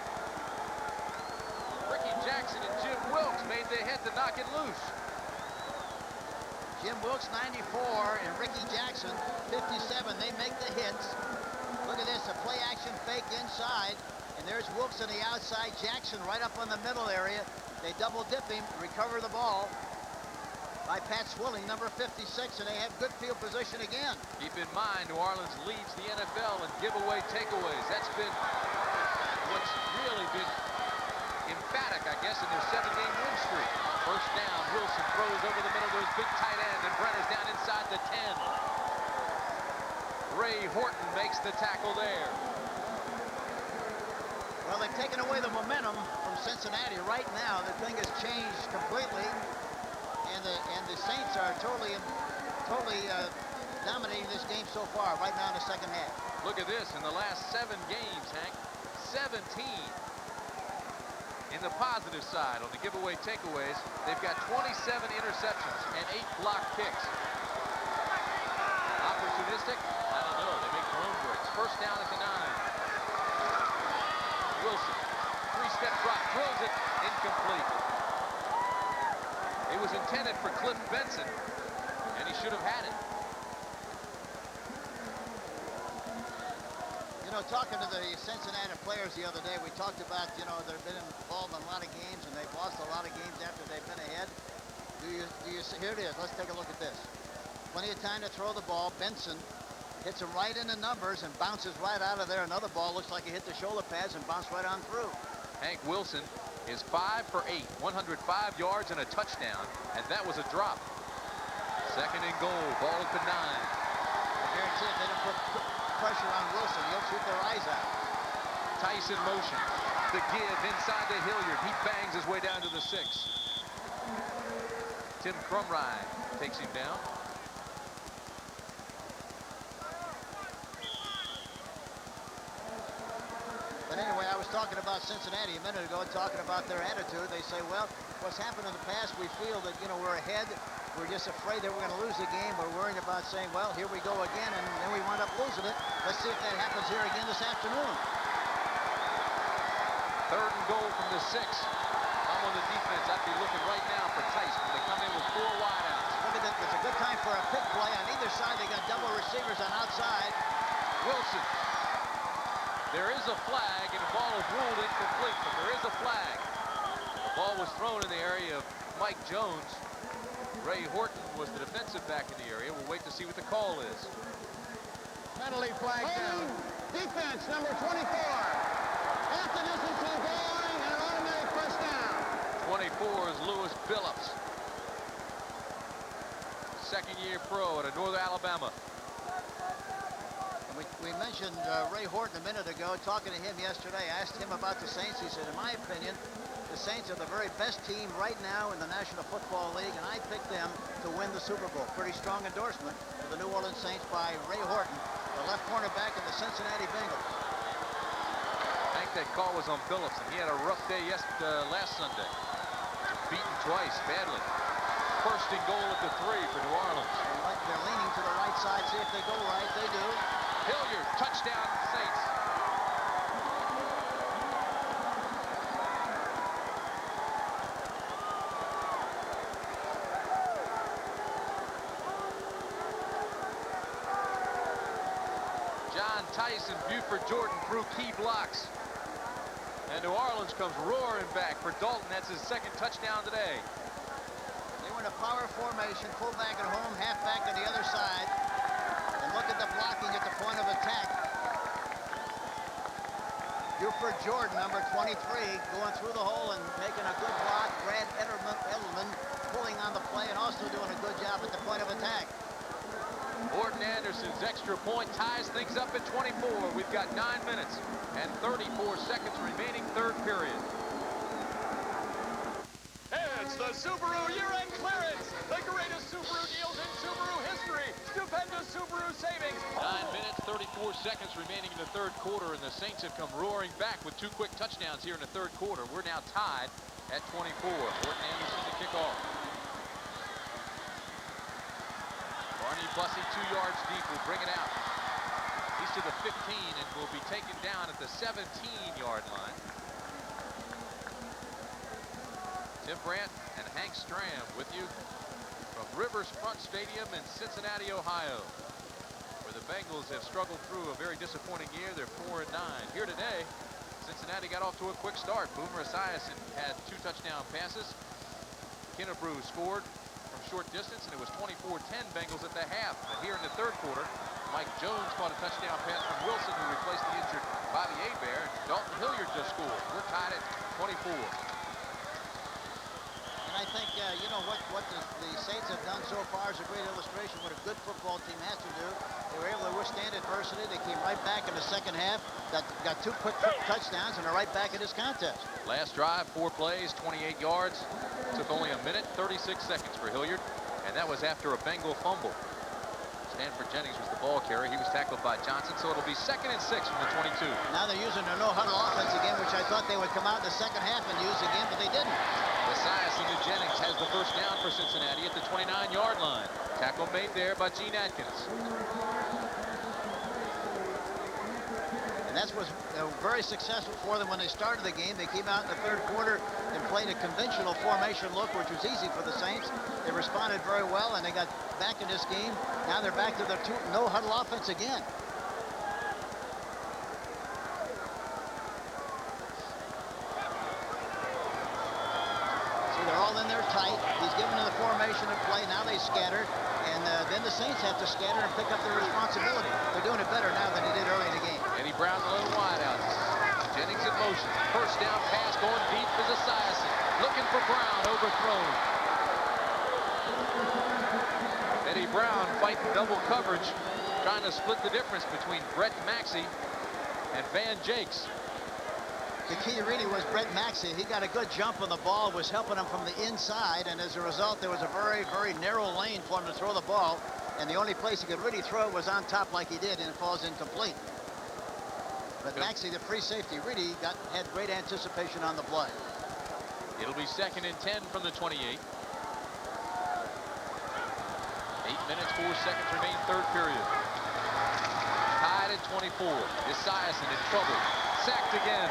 Ricky Jackson and Jim Wilkes made the hit to knock it loose. Jim Wilkes, 94, and Ricky Jackson, 57. They make the hits. Look at this, a play action fake inside. And there's Wilkes on the outside, Jackson right up on the middle area. They double dip him, recover the ball by Pat Swilling, number 56, and they have good field position again. Keep in mind, New Orleans leads the NFL in giveaway takeaways. That's been what's really been emphatic, I guess, in their 7-game win streak. First down, Wilson throws over the middle to his big tight end, and Brenner's down inside the 10. Ray Horton makes the tackle there. Well, they've taken away the momentum from Cincinnati. Right now, the thing has changed completely, and the Saints are totally dominating this game so far, right now in the second half. Look at this, in the last 7 games, Hank, 17. In the positive side, on the giveaway takeaways, they've got 27 interceptions and 8 blocked kicks. Opportunistic? I don't know. They make their own breaks. First down at the 9. Wilson, 3-step drop, throws it, incomplete. It was intended for Cliff Benson, and he should have had it. You know, talking to the Cincinnati players the other day, we talked about, you know, they've been involved in a lot of games and they've lost a lot of games after they've been ahead. Here it is. Let's take a look at this. Plenty of time to throw the ball. Benson hits him right in the numbers and bounces right out of there. Another ball looks like it hit the shoulder pads and bounced right on through. Hank Wilson is 5 for 8, 105 yards and a touchdown, and that was a drop. Second and goal, ball at the 9. I guarantee if they don't put pressure on Wilson, he'll shoot their eyes out. Tice in motion. The give inside to Hilliard. He bangs his way down to the 6. Tim Crumrine takes him down. But anyway, I was talking about Cincinnati a minute ago, talking about their attitude. They say, well, what's happened in the past, we feel that, you know, we're ahead. We're just afraid that we're going to lose the game. We're worried about saying, well, here we go again, and then we wind up losing it. Let's see if that happens here again this afternoon. Third and goal from the 6. I'm on the defense. I'd be looking right now for Tice, but they come in with 4 wideouts. Look at that. It's a good time for a pick play. On either side, they got double receivers on outside. Wilson. There is a flag, and the ball is ruled incomplete, but there is a flag. The ball was thrown in the area of Mike Jones. Ray Horton was the defensive back in the area. We'll wait to see what the call is. Penalty flag down. Defense, number 24. After this is too going and an automatic first down. 24 is Lewis Billups. Second-year pro out of Northern Alabama. We mentioned Ray Horton a minute ago. Talking to him yesterday, I asked him about the Saints. He said, in my opinion, the Saints are the very best team right now in the National Football League, and I picked them to win the Super Bowl. Pretty strong endorsement for the New Orleans Saints by Ray Horton, the left cornerback of the Cincinnati Bengals. I think that call was on Billups, and he had a rough day last Sunday. Beaten twice, badly. First and goal at the 3 for New Orleans. They're leaning to the right side. See if they go right. They do. Hilliard, touchdown Saints. John Tice and Buford Jordan threw key blocks. And New Orleans comes roaring back for Dalton. That's his second touchdown today. They were in a power formation, fullback at home, halfback on the other side. And look at the blocking at the point of attack. Buford Jordan, number 23, going through the hole and making a good block. Brad Edelman pulling on the play and also doing a good job at the point of attack. Orton Anderson's extra point ties things up at 24. We've got 9 minutes and 34 seconds remaining, third period. It's the Subaru year-end clearance. The greatest Subaru deals in Subaru history. Stupendous Subaru savings. 9 minutes, 34 seconds remaining in the third quarter, and the Saints have come roaring back with 2 quick touchdowns here in the third quarter. We're now tied at 24. Orton Anderson to kick off. Barney Bussey 2 yards deep will bring it out. He's to the 15 and will be taken down at the 17-yard line. Tim Brandt and Hank Stram with you from Rivers Front Stadium in Cincinnati, Ohio, where the Bengals have struggled through a very disappointing year. They're 4-9. Here today, Cincinnati got off to a quick start. Boomer Esiason had 2 touchdown passes. Kennebrew scored from short distance, and it was 24-10 Bengals at the half. But here in the third quarter, Mike Jones caught a touchdown pass from Wilson, who replaced the injured Bobby Hebert. Dalton Hilliard just scored. We're tied at 24. I think, you know, what the Saints have done so far is a great illustration of what a good football team has to do. They were able to withstand adversity. They came right back in the second half, got 2 quick touchdowns, and are right back in this contest. Last drive, 4 plays, 28 yards. Took only a minute, 36 seconds for Hilliard, and that was after a Bengal fumble. Stanford Jennings was the ball carrier. He was tackled by Johnson, so it'll be 2nd and 6 from the 22. Now they're using their no-huddle offense again, which I thought they would come out in the second half and use again, but they didn't. Esiason to Jennings has the first down for Cincinnati at the 29-yard line. Tackle made there by Gene Atkins. And that was very successful for them when they started the game. They came out in the third quarter and played a conventional formation look, which was easy for the Saints. They responded very well, and they got back in this game. Now they're back to their no-huddle offense again. See They're all in there tight. He's given them the formation to play. Now they scatter. And then the Saints have to scatter and pick up their responsibility. They're doing it better now than they did early in the game. Eddie Brown, a little wide out. Jennings in motion. First down pass going deep is Esiason. Looking for Brown, overthrown. Eddie Brown fighting double coverage, trying to split the difference between Brett Maxey and Van Jakes. The key really was Brett Maxey. He got a good jump on the ball, was helping him from the inside, and as a result, there was a very, very narrow lane for him to throw the ball, and the only place he could really throw it was on top like he did, and it falls incomplete. But Maxey, the free safety, really had great anticipation on the play. It'll be 2nd and 10 from the 28. 8 minutes, 4 seconds remain, third period. Tied at 24. Esiason in trouble. Sacked again.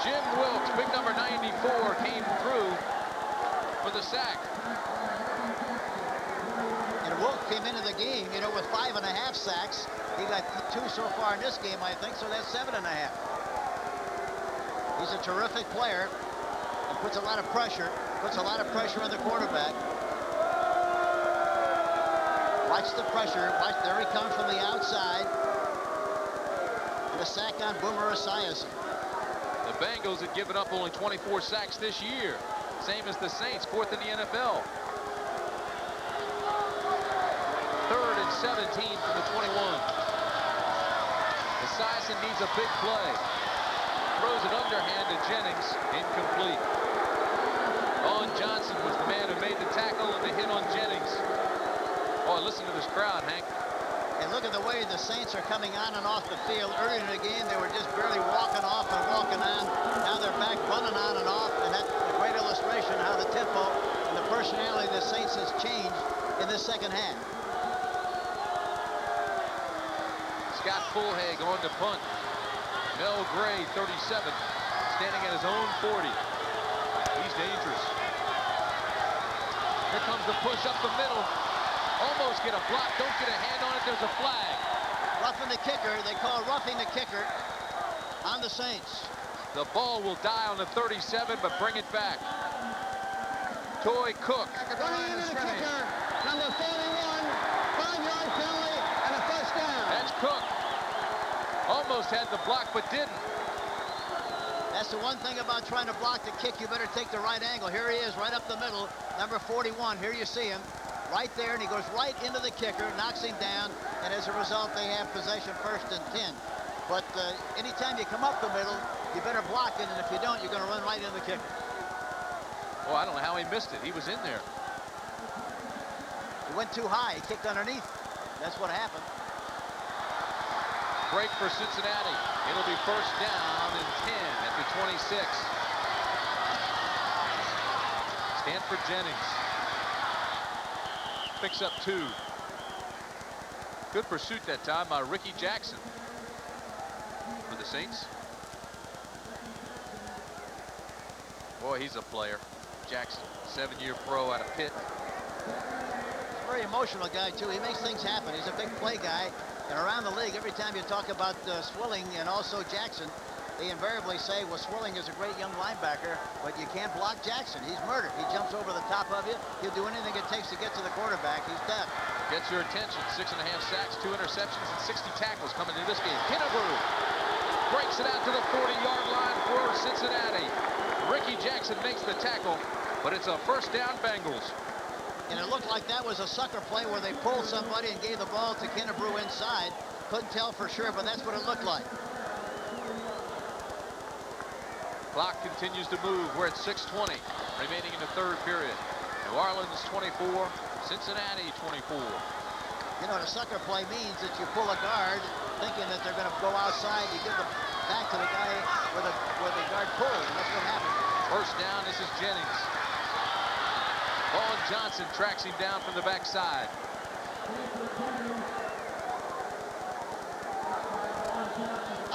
Jim Wilkes, big number 94, came through for the sack. And Wilkes came into the game, you know, with 5.5 sacks. He got 2 so far in this game, I think, so that's 7.5. He's a terrific player and puts a lot of pressure on the quarterback. Watch the pressure. Watch, there he comes from the outside. And a sack on Boomer Esiason. The Bengals had given up only 24 sacks this year, same as the Saints, 4th in the NFL. 3rd and 17 from the 21. Esiason needs a big play. Throws it underhand to Jennings, incomplete. Vaughn Johnson was the man who made the tackle and the hit on Jennings. Oh, listen to this crowd, Hank. And look at the way the Saints are coming on and off the field. Earlier in the game, they were just barely walking off and walking on. Now they're back running on and off, and that's a great illustration of how the tempo and the personality of the Saints has changed in this second half. Scott Fulhag on to punt. Mel Gray, 37, standing at his own 40. He's dangerous. Here comes the push up the middle. Almost get a block, don't get a hand on it, there's a flag. Roughing the kicker, they call roughing the kicker on the Saints. The ball will die on the 37, but bring it back. Toy Cook. Running into the kicker, number 41, 5-yard penalty, and a first down. That's Cook. Almost had the block, but didn't. That's the one thing about trying to block the kick, you better take the right angle. Here he is, right up the middle, number 41, here you see him. Right there, and he goes right into the kicker, knocks him down, and as a result, they have possession 1st and 10. But anytime you come up the middle, you better block it, and if you don't, you're going to run right into the kicker. Oh, I don't know how he missed it. He was in there. He went too high. He kicked underneath. That's what happened. Break for Cincinnati. It'll be first down and 10 at the 26. Stanford Jennings picks up 2. Good pursuit that time by Ricky Jackson for the Saints. Boy, he's a player. Jackson, 7-year pro out of Pitt. He's a very emotional guy, too. He makes things happen. He's a big play guy. And around the league, every time you talk about Swilling and also Jackson, they invariably say, well, Swilling is a great young linebacker, but you can't block Jackson. He's murdered. He jumps over the top of you. He'll do anything it takes to get to the quarterback. He's dead. Gets your attention. 6.5 sacks, 2 interceptions, and 60 tackles coming into this game. Kennebrew breaks it out to the 40-yard line for Cincinnati. Ricky Jackson makes the tackle, but it's a first down Bengals. And it looked like that was a sucker play where they pulled somebody and gave the ball to Kennebrew inside. Couldn't tell for sure, but that's what it looked like. Clock continues to move. We're at 6:20 remaining in the third period. New Orleans 24, Cincinnati 24. You know what a sucker play means, that you pull a guard thinking that they're going to go outside. You give the back to the guy where the guard pulled, and that's what happened. First down, this is Jennings. Vaughn Johnson tracks him down from the backside.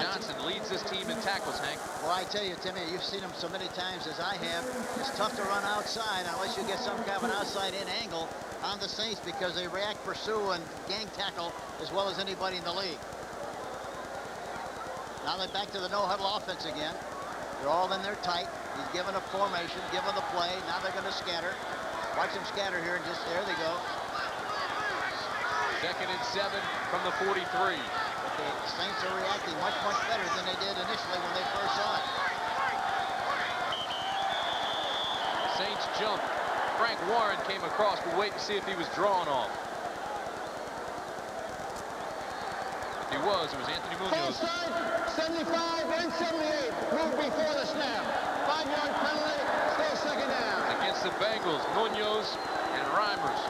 Johnson leads this team in tackles, Hank. Well, I tell you, Timmy, you've seen him so many times as I have. It's tough to run outside unless you get some kind of an outside-in angle on the Saints, because they react, pursue, and gang tackle as well as anybody in the league. Now they're back to the no-huddle offense again. They're all in there tight. He's given a formation, given the play. Now they're going to scatter. Watch them scatter here, and just there they go. 2nd and 7 from the 43. But the Saints are reacting much, much better than they did initially when they first saw it. Saints jump. Frank Warren came across. We'll wait and see if he was drawn off. If he was, it was Anthony Munoz. Offside, 75 and 78. Move before the snap. 5-yard penalty, still 2nd down. Against the Bengals, Munoz and Reimers.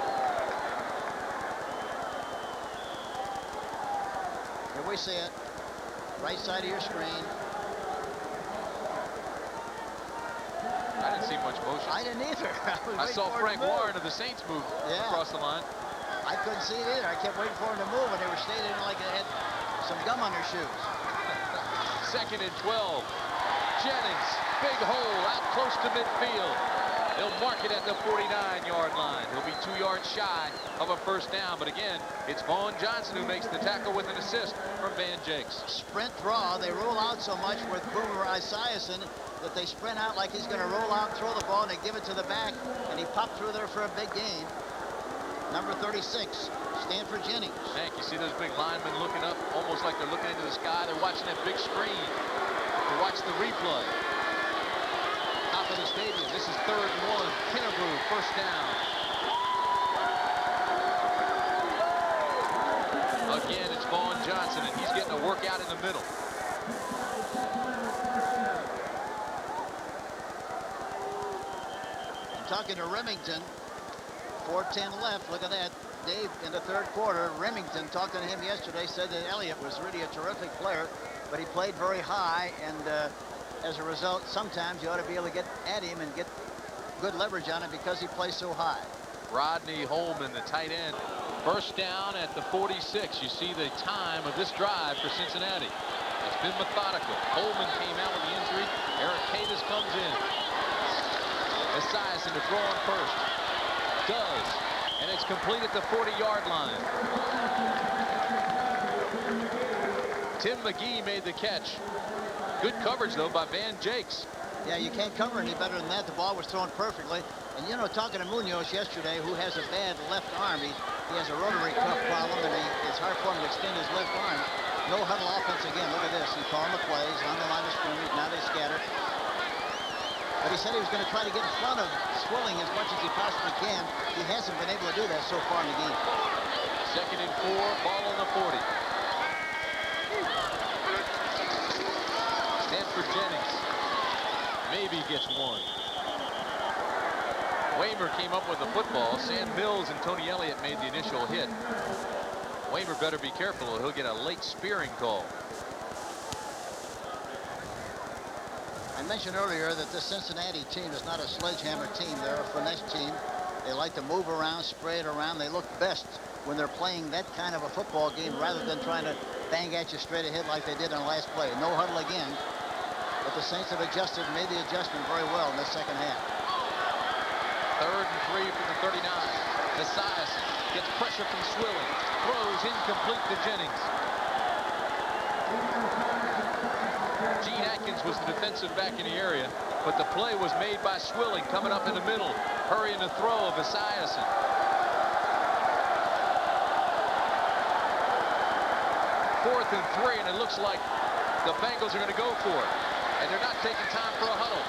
Here we see it. Right side of your screen. I didn't see much motion. I didn't either. I saw Frank Warren of the Saints move across the line. I couldn't see it either. I kept waiting for him to move, and they were standing like they had some gum on their shoes. 2nd and 12. Jennings, big hole out close to midfield. They'll mark it at the 49-yard line. He'll be 2 yards shy of a 1st down. But again, it's Vaughn Johnson who makes the tackle with an assist from Van Jakes. Sprint draw. They roll out so much with Boomer Esiason that they sprint out like he's going to roll out, throw the ball, and they give it to the back. And he popped through there for a big gain. Number 36, Stanford Jennings. Hank, you see those big linemen looking up, almost like they're looking into the sky. They're watching that big screen to watch the replay. Top of the stadium. This is 3rd and 1. Kennebrew, 1st down. Again, it's Vaughn Johnson, and he's getting a workout in the middle. I'm talking to Remington. 4:10 left. Look at that. Dave in the 3rd quarter. Remington, talking to him yesterday, said that Elliott was really a terrific player, but he played very high, and as a result, sometimes you ought to be able to get at him and get good leverage on him because he plays so high. Rodney Holman, the tight end. 1st down at the 46. You see the time of this drive for Cincinnati. It's been methodical. Holman came out with the injury. Eric Catus comes in. Esiason to throw on 1st. Does, and it's complete at the 40-yard line. Tim McGee made the catch. Good coverage, though, by Van Jakes. Yeah, you can't cover any better than that. The ball was thrown perfectly. And, you know, talking to Munoz yesterday, who has a bad left arm, he has a rotary cuff problem, and it's hard for him to extend his left arm. No huddle offense again. Look at this. He's calling the plays on the line of scrimmage. Now they scatter. But he said he was going to try to get in front of Swilling as much as he possibly can. He hasn't been able to do that so far in the game. 2nd and 4, ball on the 40. Stanford Jennings maybe gets 1. Waymer came up with the football. Sam Mills and Tony Elliott made the initial hit. Waymer better be careful or he'll get a late spearing call. I mentioned earlier that this Cincinnati team is not a sledgehammer team. They're a finesse team. They like to move around, spray it around. They look best when they're playing that kind of a football game rather than trying to bang at you straight ahead like they did on the last play. No huddle again. But the Saints have adjusted, made the adjustment very well in the 2nd half. 3rd and 3 from the 39. Esiason gets pressure from Swilling. Throws incomplete to Jennings. Gene Atkins was the defensive back in the area, but the play was made by Swilling coming up in the middle, hurrying the throw of Esiason. 4th and 3, and it looks like the Bengals are going to go for it, and they're not taking time for a huddle.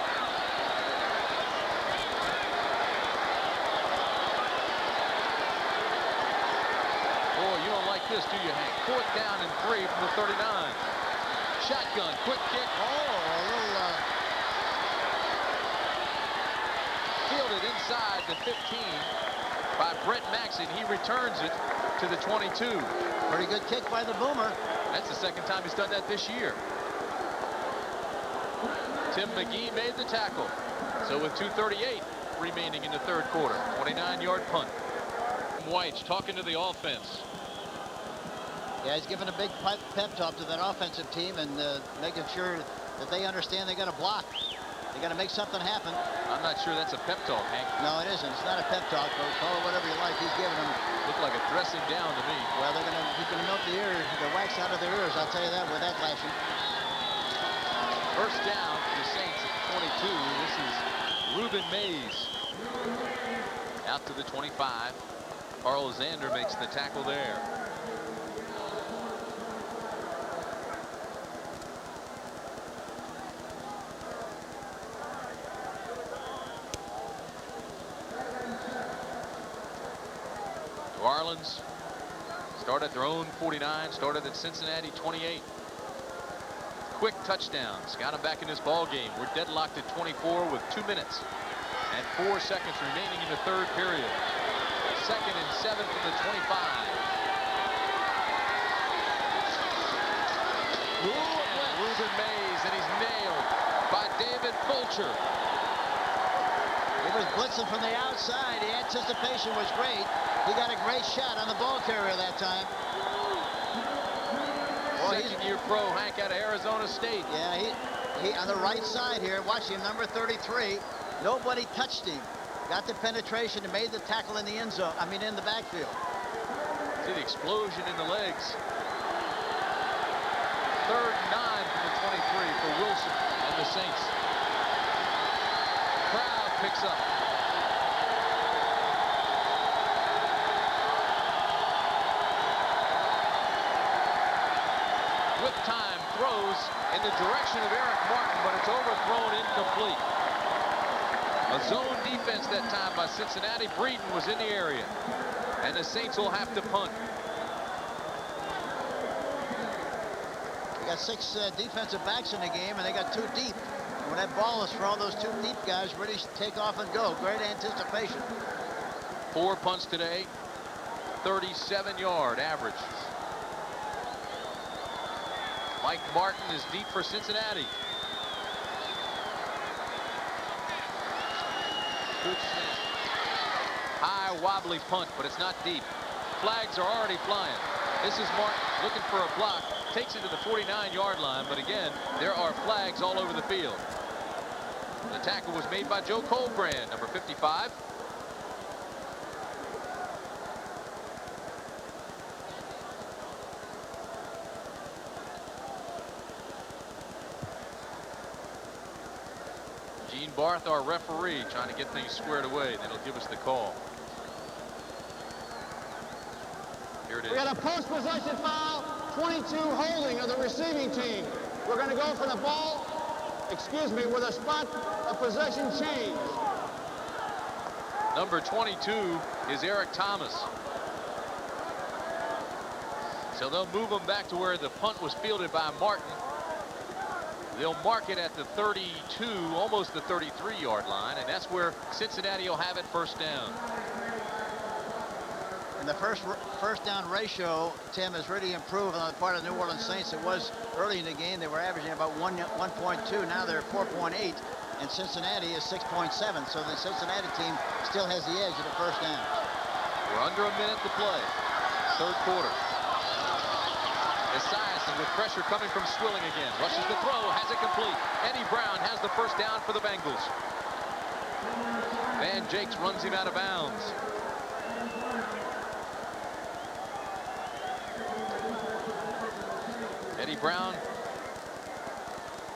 Boy, you don't like this, do you, Hank? 4th down and 3 from the 39. Shotgun, quick kick. Oh, a little Fielded inside the 15 by Brett Maxson. He returns it to the 22. pretty good kick by the Boomer. That's the 2nd time he's done that this year. Tim McGee made the tackle. So with 2:38 remaining in the 3rd quarter, 29-yard punt. White's talking to the offense. Yeah, he's giving a big pep talk to that offensive team and making sure that they understand they got to block. They got to make something happen. I'm not sure that's a pep talk, Hank. No, it isn't. It's not a pep talk, but call it whatever you like. He's giving them. Looked like a dressing down to me. Well, he's going to melt the wax out of their ears. I'll tell you that with that lashing. First down for the Saints at 22. This is Reuben Mays. Out to the 25. Carl Zander makes the tackle there. New Orleans started at their own 49, started at Cincinnati 28. Quick touchdowns got him back in this ball game. We're deadlocked at 24 with 2 minutes and 4 seconds remaining in the third period. 2nd and 7 from the 25. Reuben Mays, and he's nailed by David Fulcher. He was blitzing from the outside. The anticipation was great. He got a great shot on the ball carrier that time. Second-year pro Hank out of Arizona State. Yeah, he on the right side here. Watch him, number 33. Nobody touched him. Got the penetration and made the tackle in the end zone. I mean, in the backfield. See the explosion in the legs. 3rd and 9 from the 23 for Wilson and the Saints. Crowd picks up. With time, throws in the direction of Eric Martin, but it's overthrown, incomplete. A zone defense that time by Cincinnati. Breeden was in the area, and the Saints will have to punt. They got 6 defensive backs in the game, and they got 2 deep. When that ball is thrown, those 2 deep guys ready to take off and go. Great anticipation. 4 punts today, 37-yard average. Mike Martin is deep for Cincinnati. Good snap. High wobbly punt, but it's not deep. Flags are already flying. This is Martin looking for a block. Takes it to the 49-yard line, but again, there are flags all over the field. The tackle was made by Joe Colbrand, number 55. Gene Barth, our referee, trying to get things squared away. Then he'll give us the call. Here it is. We got a post-possession foul, 22 holding of the receiving team. We're going to go for the ball, with a spot of possession change. Number 22 is Eric Thomas. So they'll move him back to where the punt was fielded by Martin. They'll mark it at the 32, almost the 33-yard line, and that's where Cincinnati will have it first down. And the first down ratio, Tim, has really improved on the part of the New Orleans Saints. It was early in the game. They were averaging about 1.2. Now they're 4.8, and Cincinnati is 6.7. So the Cincinnati team still has the edge of the first down. We're under a minute to play. Third quarter. Esiason with pressure coming from Swilling again. Rushes the throw, has it complete. Eddie Brown has the first down for the Bengals. Van Jakes runs him out of bounds. Eddie Brown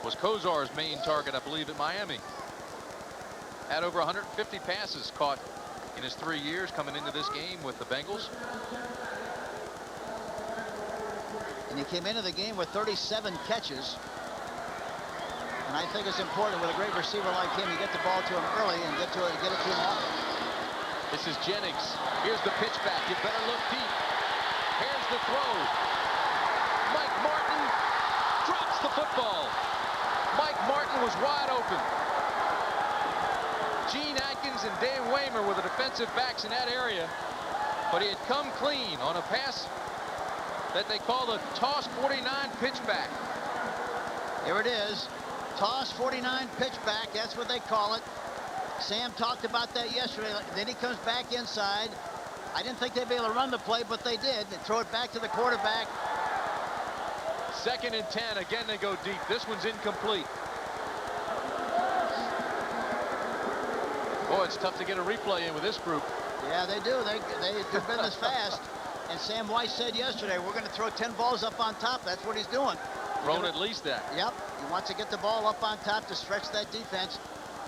was Kozar's main target, I believe, at Miami. Had over 150 passes caught in his 3 years coming into this game with the Bengals. And he came into the game with 37 catches. And I think it's important with a great receiver like him, you get the ball to him early and get it to him often. This is Jennings. Here's the pitch back. You better look deep. Here's the throw. Mike Martin drops the football. Mike Martin was wide open. Gene Atkins and Dave Waymer were the defensive backs in that area, but he had come clean on a pass that they call the toss 49 pitch back. Here it is. Toss 49 pitch back. That's what they call it. Sam talked about that yesterday. Then he comes back inside. I didn't think they'd be able to run the play, but they did. They throw it back to the quarterback. 2nd and 10. Again, they go deep. This one's incomplete. Boy, it's tough to get a replay in with this group. Yeah, they do. They do business fast. And Sam Weiss said yesterday, we're going to throw 10 balls up on top. That's what he's doing. Thrown at least that. Yep. He wants to get the ball up on top to stretch that defense,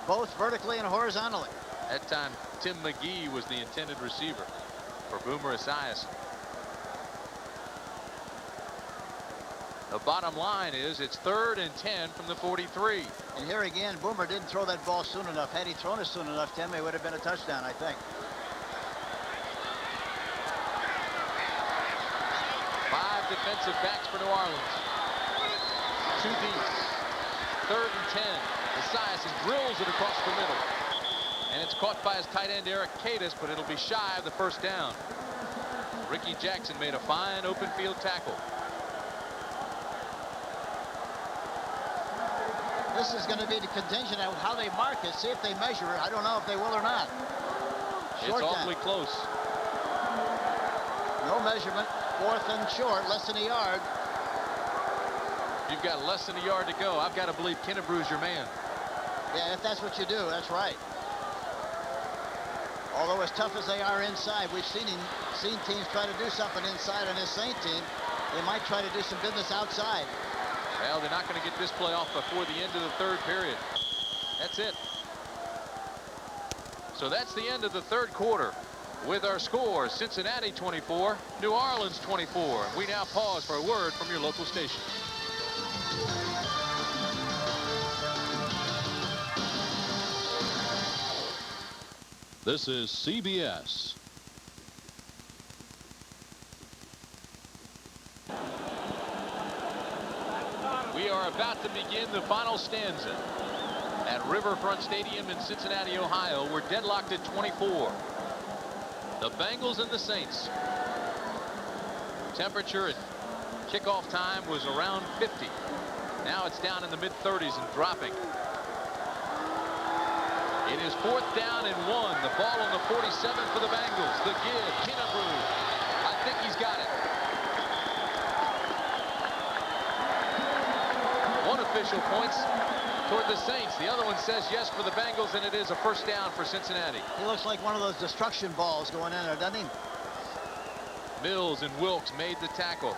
both vertically and horizontally. That time, Tim McGee was the intended receiver for Boomer Esiason. The bottom line is it's 3rd and 10 from the 43. And here again, Boomer didn't throw that ball soon enough. Had he thrown it soon enough, Tim, it would have been a touchdown, I think. 5 defensive backs for New Orleans. 2 deep. 3rd and 10. Esiason drills it across the middle. And it's caught by his tight end, Eric Cadis, but it'll be shy of the first down. Ricky Jackson made a fine open field tackle. This is going to be the contingent of how they mark it. See if they measure it. I don't know if they will or not. Short It's awfully close. No measurement. 4th and short, less than a yard. You've got less than a yard to go. I've got to believe Kennebru's your man. Yeah, if that's what you do, that's right. Although as tough as they are inside, we've seen teams try to do something inside on this Saint team. They might try to do some business outside. Well, they're not going to get this play off before the end of the 3rd period. That's it. So that's the end of the 3rd quarter. With our score, Cincinnati 24, New Orleans 24. We now pause for a word from your local station. This is CBS. We are about to begin the final stanza at Riverfront Stadium in Cincinnati, Ohio. We're deadlocked at 24. The Bengals and the Saints. Temperature at kickoff time was around 50. Now it's down in the mid-30s and dropping. It is 4th down and 1. The ball on the 47 for the Bengals. The give, Kennebrew. I think he's got it. One official points toward the Saints. The other one says yes for the Bengals, and it is a first down for Cincinnati. He looks like one of those destruction balls going in there, doesn't he? Mills and Wilkes made the tackle.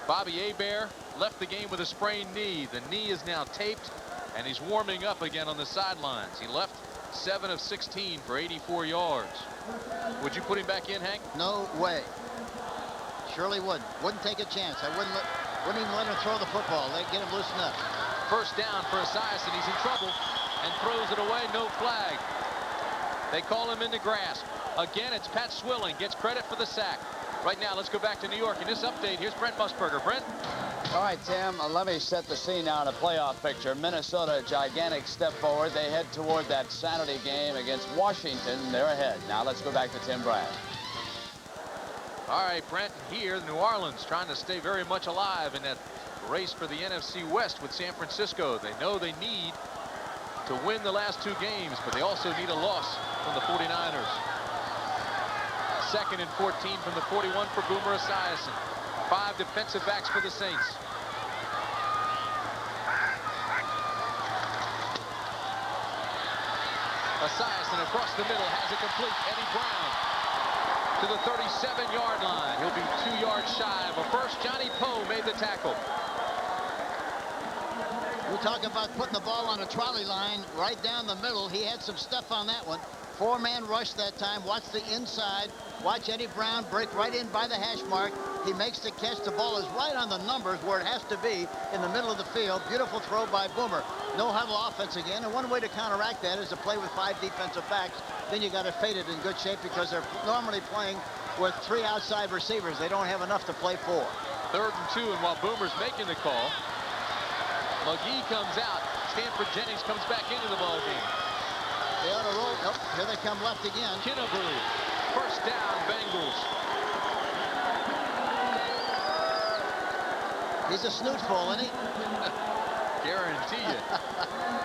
Bobby Hebert left the game with a sprained knee. The knee is now taped, and he's warming up again on the sidelines. He left 7 of 16 for 84 yards. Would you put him back in, Hank? No way. Surely wouldn't. Wouldn't take a chance. I wouldn't even let him throw the football. They'd get him loosened up. First down for Esiason. He's in trouble and throws it away. No flag. They call him into grasp. Again, it's Pat Swilling. Gets credit for the sack. Right now, let's go back to New York. In this update, here's Brent Musburger. Brent? All right, Tim, let me set the scene now in a playoff picture. Minnesota, gigantic step forward. They head toward that Saturday game against Washington. They're ahead. Now let's go back to Tim Bryant. All right, Brent, here, New Orleans trying to stay very much alive in that race for the NFC West with San Francisco. They know they need to win the last 2 games, but they also need a loss from the 49ers. 2nd and 14 from the 41 for Boomer Esiason. 5 defensive backs for the Saints. Esiason across the middle has it complete. Eddie Brown to the 37-yard line. He'll be 2 yards shy of a first. Johnny Poe made the tackle. We talk about putting the ball on a trolley line right down the middle. He had some stuff on that one. 4-man rush that time. Watch the inside. Watch Eddie Brown break right in by the hash mark. He makes the catch. The ball is right on the numbers where it has to be in the middle of the field. Beautiful throw by Boomer. No huddle offense again. And one way to counteract that is to play with 5 defensive backs. Then you got to fade it in good shape because they're normally playing with 3 outside receivers. They don't have enough to play 4. 3rd and 2, and while Boomer's making the call, McGee comes out. Stanford Jennings comes back into the ball game. They ought to roll. Nope, here they come left again. Kennebrew. First down, Bengals. He's a snootful, isn't he? Guarantee you.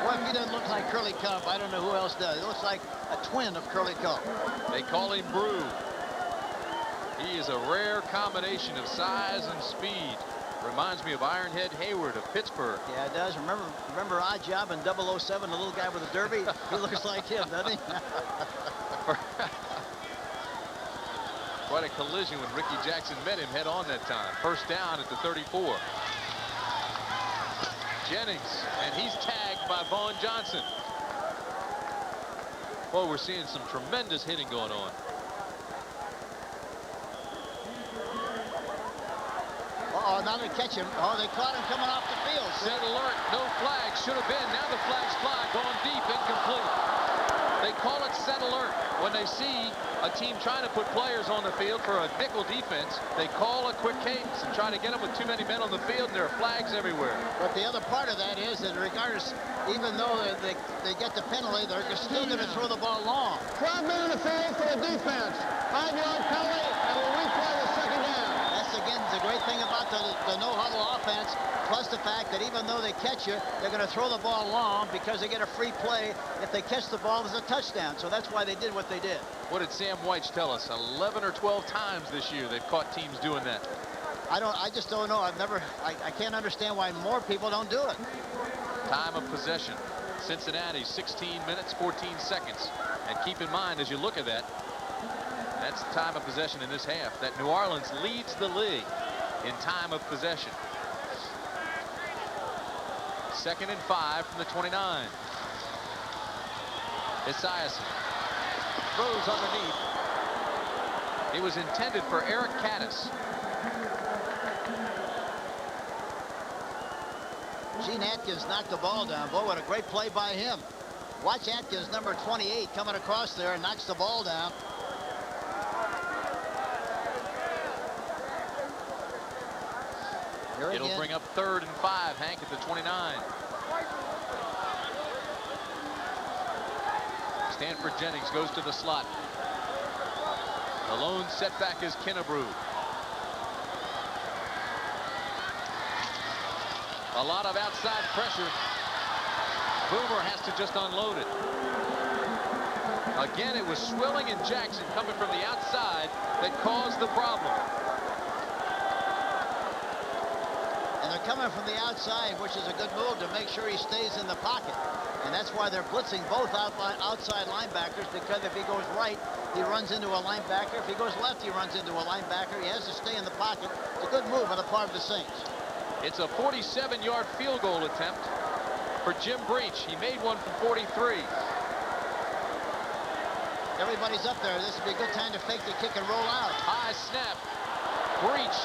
Well, if he doesn't look like Curly Cump, I don't know who else does. He looks like a twin of Curly Cump. They call him Brew. He is a rare combination of size and speed. Reminds me of Ironhead Hayward of Pittsburgh. Yeah, it does. Remember Odd Job in 007, the little guy with a derby? He looks like him, doesn't he? Quite a collision when Ricky Jackson met him head on that time. First down at the 34. Jennings, and he's tagged by Vaughn Johnson. Boy, we're seeing some tremendous hitting going on. Uh-oh, now they catch him. Oh, they caught him coming off the field. Set alert, no flag, should have been. Now the flags fly, going deep, incomplete. They call it set alert. When they see a team trying to put players on the field for a nickel defense, they call a quick cadence and try to get them with too many men on the field, and there are flags everywhere. But the other part of that is that regardless, even though they get the penalty, they're still going to throw the ball long. 12 men in the field for the defense. 5-yard penalty, and we'll replay the second down. That's, again, the great thing about the no-huddle offense, plus the fact that even though they catch you, they're going to throw the ball long because they get a free play. If they catch the ball, there's a touchdown. So that's why they did what they did. What did Sam White tell us? 11 or 12 times this year they've caught teams doing that. I just don't know. I can't understand why more people don't do it. Time of possession. Cincinnati, 16 minutes, 14 seconds. And keep in mind, as you look at that, that's the time of possession in this half, that New Orleans leads the league in time of possession. 2nd and 5 from the 29. Esiason throws underneath. It was intended for Eric Caddis. Gene Atkins knocked the ball down. Boy, what a great play by him. Watch Atkins, number 28, coming across there and knocks the ball down. Here It'll again. bring up 3rd and 5, Hank, at the 29. Stanford Jennings goes to the slot. The lone setback is Kennebrew. A lot of outside pressure. Boomer has to just unload it. Again, it was Swilling and Jackson coming from the outside that caused the problem. And they're coming from the outside, which is a good move to make sure he stays in the pocket. And that's why they're blitzing both outside linebackers, because if he goes right, he runs into a linebacker. If he goes left, he runs into a linebacker. He has to stay in the pocket. It's a good move on the part of the Saints. It's a 47-yard field goal attempt for Jim Breach. He made one from 43. Everybody's up there. This would be a good time to fake the kick and roll out. High snap. Breach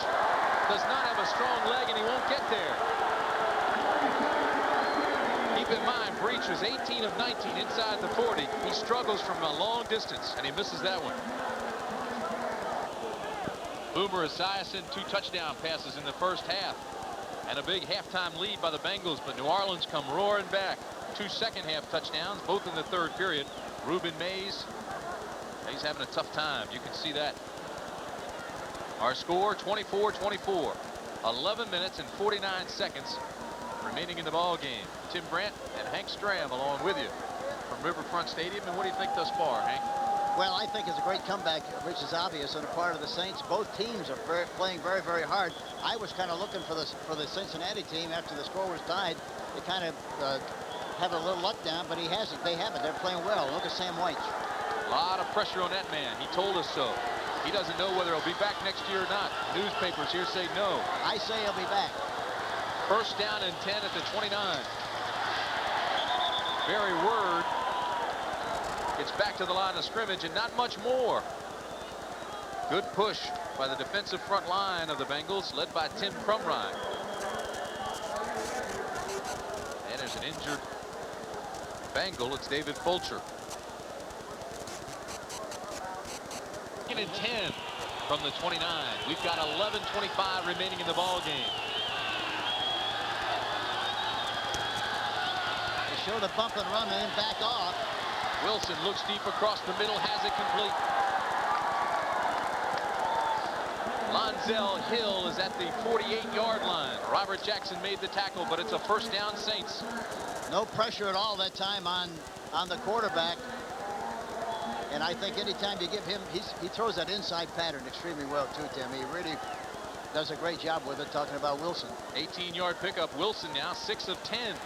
does not have a strong leg, and he won't get there. Keep in mind, Breach was 18 of 19 inside the 40. He struggles from a long distance, and he misses that one. Boomer Esiason, 2 touchdown passes in the first half. And a big halftime lead by the Bengals, but New Orleans come roaring back. 2 second-half touchdowns, both in the 3rd period. Reuben Mays, he's having a tough time. You can see that. Our score, 24-24. 11 minutes and 49 seconds remaining in the ball game. Tim Brandt and Hank Stram along with you from Riverfront Stadium. And what do you think thus far, Hank? Well, I think it's a great comeback, which is obvious on the part of the Saints. Both teams are playing very, very hard. I was kind of looking for the Cincinnati team after the score was tied to kind of have a little luck down, but he hasn't. They haven't. They're playing well. Look at Sam White. A lot of pressure on that man. He told us so. He doesn't know whether he'll be back next year or not. Newspapers here say no. I say he'll be back. 1st down and 10 at the 29. Barry Word gets back to the line of scrimmage, and not much more. Good push by the defensive front line of the Bengals, led by Tim Crumrine. And there's an injured Bengal. It's David Fulcher. 2nd and 10 from the 29. We've got 11:25 remaining in the ball game. They show the bump and run and then back off. Wilson looks deep across the middle, has it complete. Lonzel Hill is at the 48-yard line. Robert Jackson made the tackle, but it's a 1st down Saints. No pressure at all that time on the quarterback. And I think anytime you give him, he throws that inside pattern extremely well too, Tim. He really does a great job with it, talking about Wilson. 18-yard pickup. Wilson now 6 of 10.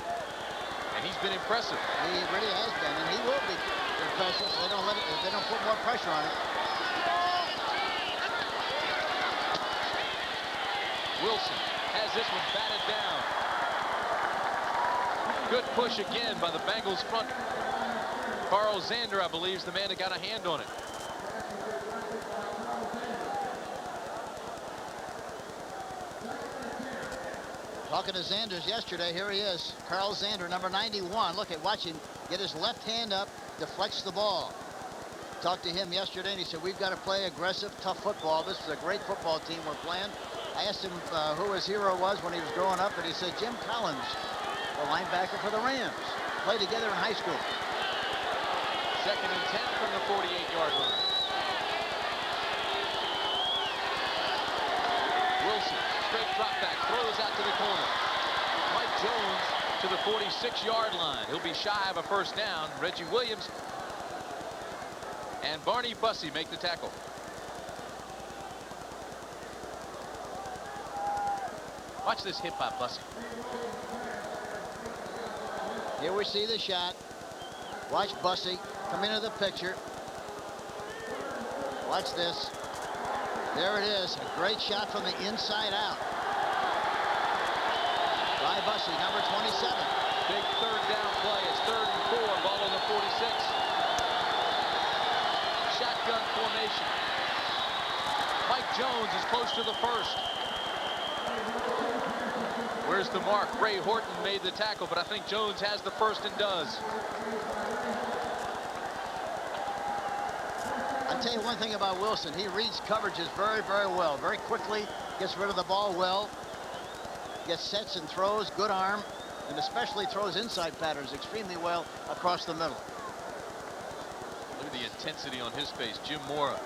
And he's been impressive. He really has been, and he will be impressive if they don't put more pressure on it. Wilson has this one batted down. Good push again by the Bengals front. Carl Zander, I believe, is the man that got a hand on it. Talking to Zanders yesterday, here he is. Carl Zander, number 91. Look at, watch him get his left hand up, deflects the ball. Talked to him yesterday, and he said, we've got to play aggressive, tough football. This is a great football team we're playing. I asked him who his hero was when he was growing up, and he said Jim Collins, the linebacker for the Rams. Played together in high school. 2nd and 10 from the 48-yard line. Wilson, straight drop back, throws out to the corner. Mike Jones to the 46-yard line. He'll be shy of a first down. Reggie Williams and Barney Bussey make the tackle. Watch this hit by Bussey. Here we see the shot. Watch Bussey come into the picture. Watch this. There it is. A great shot from the inside out. By Bussey, number 27. Big third down play. It's 3rd and 4. Ball on the 46. Shotgun formation. Mike Jones is close to the first. Where's the mark? Ray Horton made the tackle, but I think Jones has the first and does. I'll tell you one thing about Wilson. He reads coverages very, very well. Very quickly, gets rid of the ball well. Gets sets and throws, good arm, and especially throws inside patterns extremely well across the middle. Look at the intensity on his face. Jim Mora.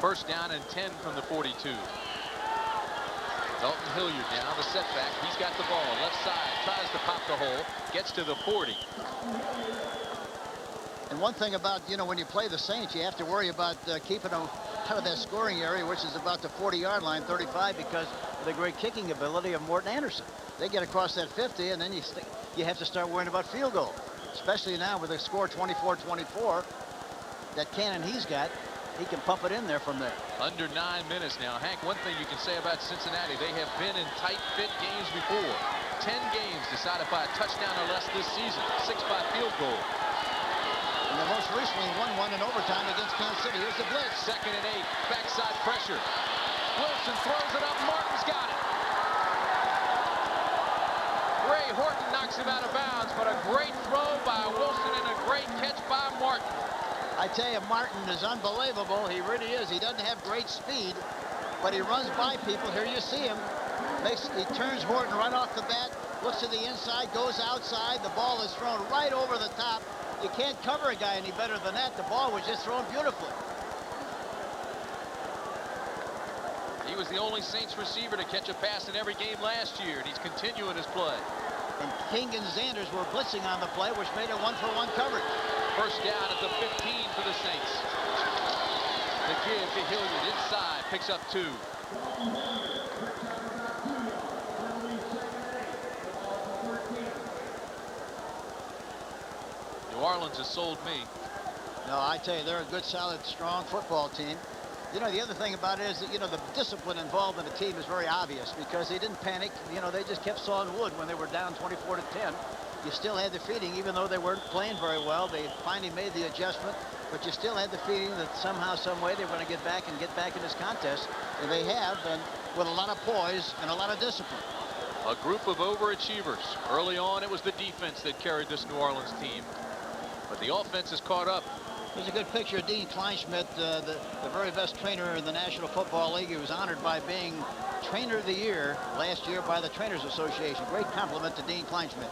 First down and 10 from the 42. Dalton Hilliard now, the setback. He's got the ball. Left side, tries to pop the hole. Gets to the 40. And one thing about, you know, when you play the Saints, you have to worry about keeping them out of that scoring area, which is about the 40-yard line, 35, because of the great kicking ability of Morton Anderson. They get across that 50, and then you have to start worrying about field goal, especially now with a score 24-24. That cannon he's got, he can pump it in there from there. Under 9 minutes now. Hank, one thing you can say about Cincinnati, they have been in tight fit games before. 10 games decided by a touchdown or less this season. 6 by field goal. And they most recently won one in overtime against Kansas City. Here's the blitz. 2nd and 8. Backside pressure. Wilson throws it up. Martin's got it. Ray Horton knocks him out of bounds, but a great throw by Wilson and a great catch by Martin. I tell you, Martin is unbelievable. He really is. He doesn't have great speed, but he runs by people. Here you see him. He turns Horton right off the bat, looks to the inside, goes outside. The ball is thrown right over the top. You can't cover a guy any better than that. The ball was just thrown beautifully. He was the only Saints receiver to catch a pass in every game last year, and he's continuing his play. And King and Zanders were blitzing on the play, which made it 1-for-1 coverage. First down at the 15 for the Saints. The give to Hilliard inside, picks up 2. New Orleans has sold me. No, I tell you, they're a good, solid, strong football team. You know, the other thing about it is that, you know, the discipline involved in the team is very obvious because they didn't panic. You know, they just kept sawing wood when they were down 24-10. You still had the feeling, even though they weren't playing very well, they finally made the adjustment, but you still had the feeling that somehow, some way, they were going to get back in this contest. And they have, and with a lot of poise and a lot of discipline. A group of overachievers. Early on, it was the defense that carried this New Orleans team, but the offense has caught up. There's a good picture of Dean Kleinschmidt, the very best trainer in the National Football League. He was honored by being Trainer of the Year last year by the Trainers Association. Great compliment to Dean Kleinschmidt.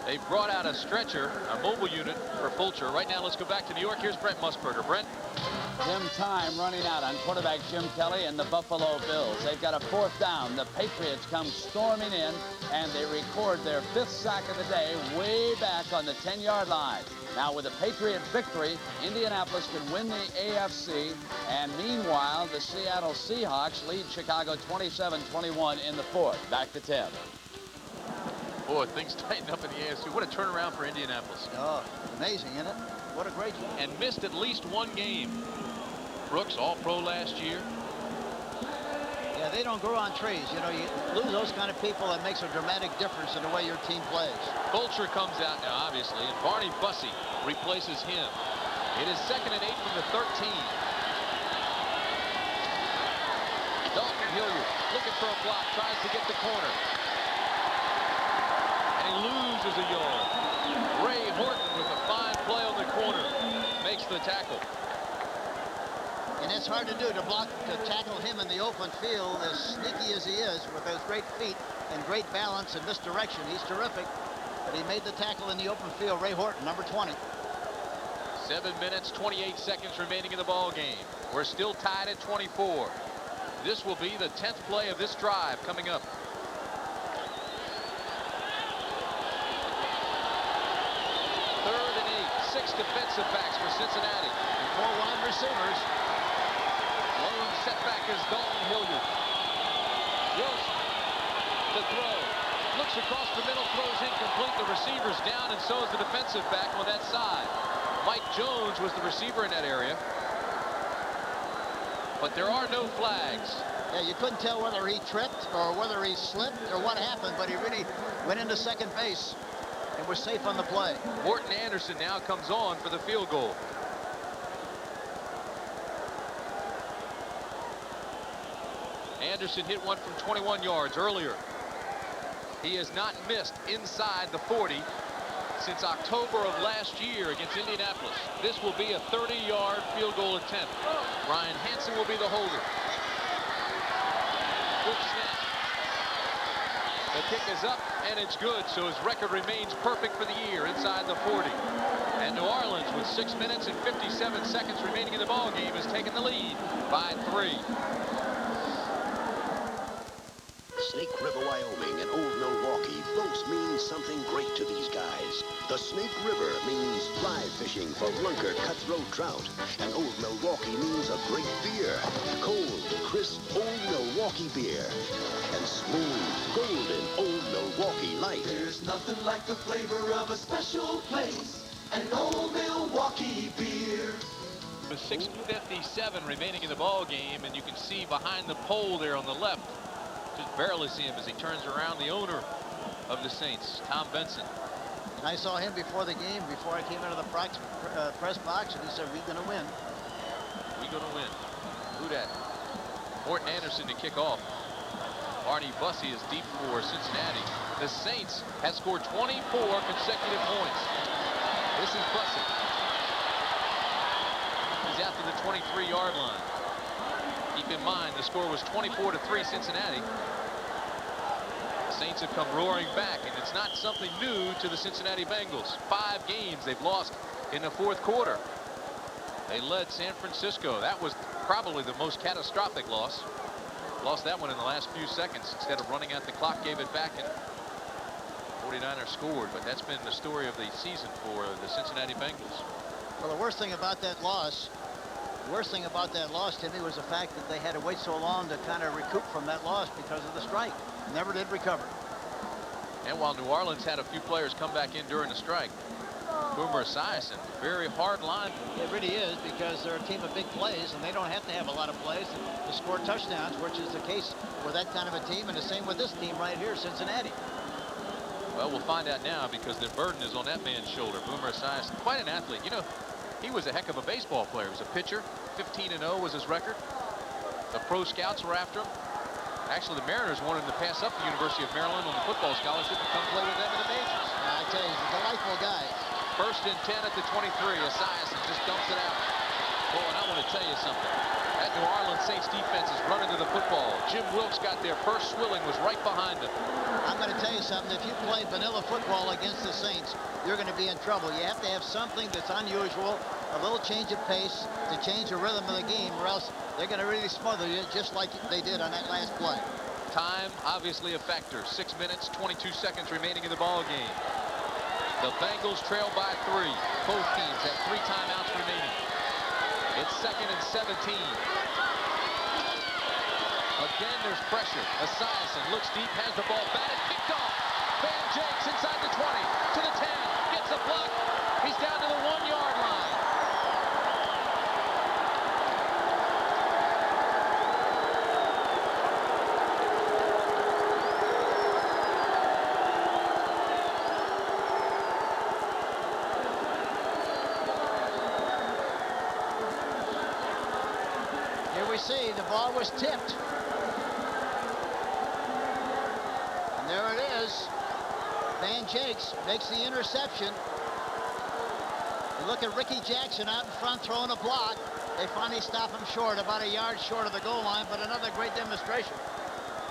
They brought out a stretcher, a mobile unit for Fulcher. Right now, let's go back to New York. Here's Brent Musburger. Brent? Jim time running out on quarterback Jim Kelly and the Buffalo Bills. They've got a 4th down. The Patriots come storming in, and they record their 5th sack of the day way back on the 10-yard line. Now, with a Patriot victory, Indianapolis can win the AFC, and meanwhile, the Seattle Seahawks lead Chicago 27-21 in the 4th. Back to Tim. Boy, things tighten up in the AFC. What a turnaround for Indianapolis. Oh, amazing, isn't it? What a great game. And missed at least one game. Brooks, all-pro last year. Yeah, Yeah, they don't grow on trees. You know, you lose those kind of people, that makes a dramatic difference in the way your team plays. Fulcher comes out now, obviously, and Barney Bussey replaces him. It is 2nd and 8 from the 13. Dalton Hilliard looking for a block, tries to get the corner. And he loses a yard. Ray Horton with a fine play on the corner makes the tackle. And it's hard to do, to tackle him in the open field, as sneaky as he is, with those great feet and great balance and misdirection. He's terrific, but he made the tackle in the open field. Ray Horton, number 20. 7 minutes, 28 seconds remaining in the ball game. We're still tied at 24. This will be the 10th play of this drive coming up. Third and 8, 6 defensive backs for Cincinnati. And 4 wide receivers. Lone setback is Dalton Hilliard. Wilson to throw. Looks across the middle, throws incomplete. The receiver's down, and so is the defensive back on that side. Mike Jones was the receiver in that area. But there are no flags. Yeah, you couldn't tell whether he tripped or whether he slipped or what happened, but he really went into second base and was safe on the play. Morton Anderson now comes on for the field goal. Anderson hit one from 21 yards earlier. He has not missed inside the 40 since October of last year against Indianapolis. This will be a 30-yard field goal attempt. Ryan Hansen will be the holder. Good snap. The kick is up, and it's good, so his record remains perfect for the year inside the 40. And New Orleans, with 6 minutes and 57 seconds remaining in the ball game, has taken the lead by 3. Snake River, Wyoming and Old Milwaukee both mean something great to these guys. The Snake River means fly fishing for lunker cutthroat trout. And Old Milwaukee means a great beer. Cold, crisp Old Milwaukee beer. And smooth, golden Old Milwaukee Light. There's nothing like the flavor of a special place. And an Old Milwaukee beer. With 6:57 remaining in the ball game, and you can see behind the pole there on the left, just barely see him as he turns around, the owner of the Saints, Tom Benson. And I saw him before the game, before I came into the press box, and he said, "We're going to win." We're going to win. Who dat? Morton Anderson to kick off. Barney Bussey is deep for Cincinnati. The Saints have scored 24 consecutive points. This is Bussey. He's after the 23-yard line. Keep in mind, the score was 24-3 Cincinnati. The Saints have come roaring back, and it's not something new to the Cincinnati Bengals. 5 games they've lost in the fourth quarter. They led San Francisco. That was probably the most catastrophic loss. Lost that one in the last few seconds. Instead of running out the clock, gave it back, and 49ers scored. But that's been the story of the season for the Cincinnati Bengals. Well, the worst thing about that loss, Timmy, was the fact that they had to wait so long to kind of recoup from that loss because of the strike. Never did recover. And while New Orleans had a few players come back in during the strike, Boomer Esiason, very hard line. It really is, because they're a team of big plays, and they don't have to have a lot of plays to score touchdowns, which is the case with that kind of a team, and the same with this team right here, Cincinnati. Well, we'll find out now, because the burden is on that man's shoulder. Boomer Esiason, quite an athlete. You know, he was a heck of a baseball player. He was a pitcher. 15-0 was his record. The pro scouts were after him. Actually, the Mariners wanted him to pass up the University of Maryland on the football scholarship and come play with them in the majors. I tell you, he's a delightful guy. 1st and 10 at the 23. Esiason just dumps it out. Oh, and I want to tell you something. That New Orleans Saints defense is running to the football. Jim Wilkes got there first. Swilling was right behind him. I'm going to tell you something. If you play vanilla football against the Saints, you're going to be in trouble. You have to have something that's unusual, a little change of pace to change the rhythm of the game, or else they're going to really smother you, just like they did on that last play. Time, obviously a factor. 6 minutes, 22 seconds remaining in the ball game. The Bengals trail by 3. Both teams have 3 timeouts remaining. It's 2nd and 17. Again, there's pressure. Esiason looks deep, has the ball batted, picked off. Van Jakes inside the 20, to the 10, gets a block. He's down to the 1-yard line. see, the ball was tipped. And there it is. Van Jakes makes the interception. You look at Ricky Jackson out in front throwing a block. They finally stop him short, about a yard short of the goal line, but another great demonstration.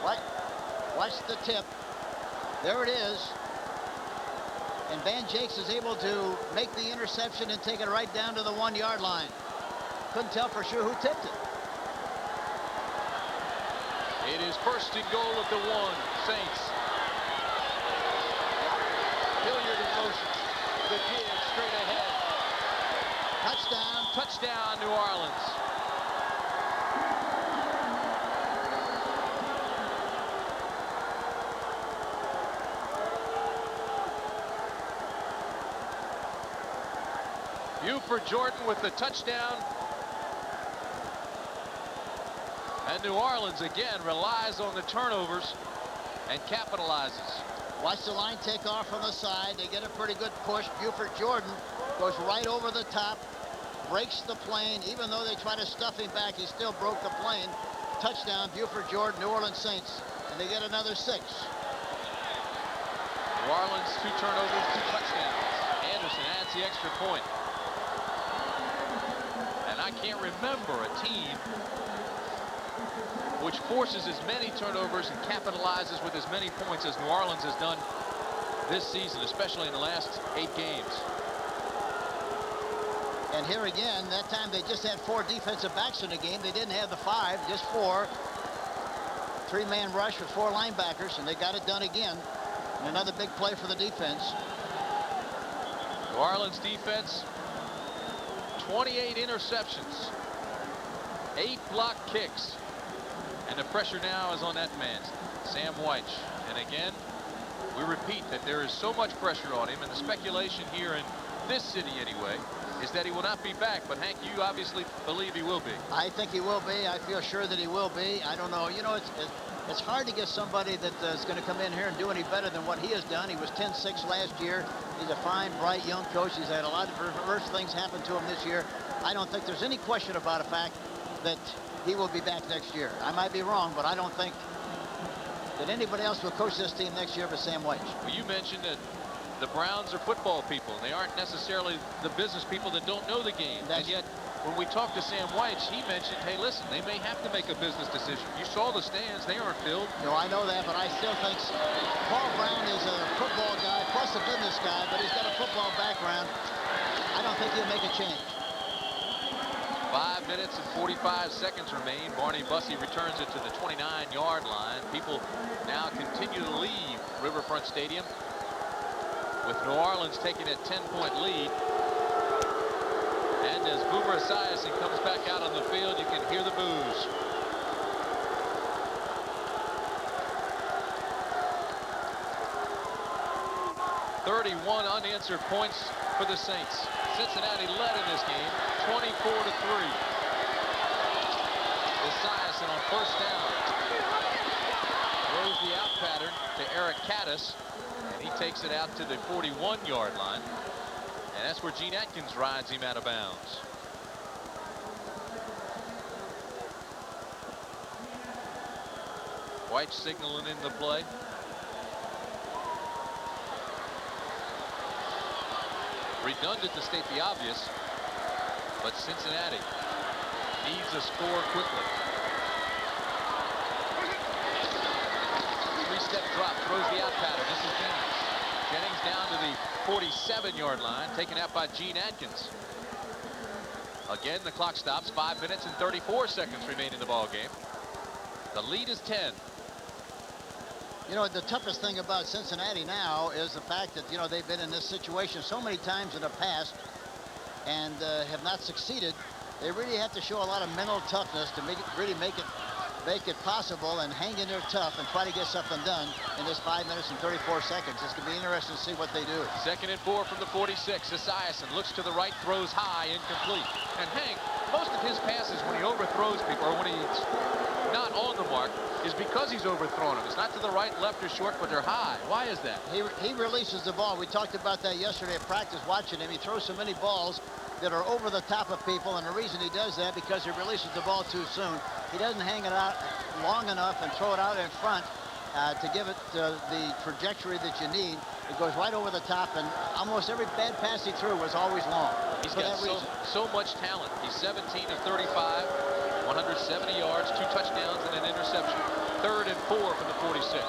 Watch the tip. There it is. And Van Jakes is able to make the interception and take it right down to the 1-yard line. Couldn't tell for sure who tipped it. It is first and goal at the 1. Saints. Hilliard in motion. The give straight ahead. Touchdown. Touchdown, New Orleans. Buford Jordan with the touchdown. And New Orleans again relies on the turnovers and capitalizes. Watch the line take off from the side. They get a pretty good push. Buford Jordan goes right over the top, breaks the plane. Even though they try to stuff him back, he still broke the plane. Touchdown, Buford Jordan, New Orleans Saints. And they get another 6. New Orleans, 2 turnovers, 2 touchdowns. Anderson adds the extra point. And I can't remember a team which forces as many turnovers and capitalizes with as many points as New Orleans has done this season, especially in the last 8 games. And here again, that time they just had 4 defensive backs in the game. They didn't have the 5, just 4. 3-man rush with 4 linebackers, and they got it done again. And another big play for the defense. New Orleans defense, 28 interceptions, 8 block kicks. And the pressure now is on that man, Sam White. And again, we repeat that there is so much pressure on him, and the speculation here in this city anyway is that he will not be back. But Hank, you obviously believe he will be. I think he will be. I feel sure that he will be. I don't know. You know, it's hard to get somebody that is going to come in here and do any better than what he has done. He was 10-6 last year. He's a fine, bright, young coach. He's had a lot of reverse things happen to him this year. I don't think there's any question about the fact that he will be back next year. I might be wrong, but I don't think that anybody else will coach this team next year but Sam White. Well, you mentioned that the Browns are football people. They aren't necessarily the business people that don't know the game. And yet, when we talked to Sam White, he mentioned, hey, listen, they may have to make a business decision. You saw the stands. They aren't filled. No, I know that, but I still think Paul Brown is a football guy, plus a business guy, but he's got a football background. I don't think he'll make a change. 5 minutes and 45 seconds remain. Barney Bussey returns it to the 29-yard line. People now continue to leave Riverfront Stadium with New Orleans taking a 10-point lead. And as Boomer Esiason comes back out on the field, you can hear the boos. "31 unanswered points for the Saints. Cincinnati led in this game, 24-3. Esiason on first down. Throws the out pattern to Eric Caddis, and he takes it out to the 41-yard line. And that's where Gene Atkins rides him out of bounds. White signaling in the play. Redundant to state the obvious, but Cincinnati needs a score quickly. 3-step drop, throws the out pattern. This is Jennings. Jennings down to the 47-yard line, taken out by Gene Atkins. Again, the clock stops. 5 minutes and 34 seconds remain in the ball game. The lead is 10. You know, the toughest thing about Cincinnati now is the fact that, you know, they've been in this situation so many times in the past and have not succeeded. They really have to show a lot of mental toughness to really make it possible and hang in there tough and try to get something done in this 5 minutes and 34 seconds. It's going to be interesting to see what they do. 2nd and 4 from the 46. Esiason looks to the right, throws high, incomplete. And Hank, most of his passes when he overthrows people, or when he's not on the mark, is because he's overthrown them. It's not to the right, left, or short, but they're high. Why is that? He releases the ball. We talked about that yesterday at practice watching him. He throws so many balls that are over the top of people, and the reason he does that because he releases the ball too soon. He doesn't hang it out long enough and throw it out in front to give it the trajectory that you need. It goes right over the top, and almost every bad pass he threw was always long. He's for got that reason. so much talent. He's 17 of 35, 170 yards, 2 touchdowns, and an interception. 3rd and 4 from the 46.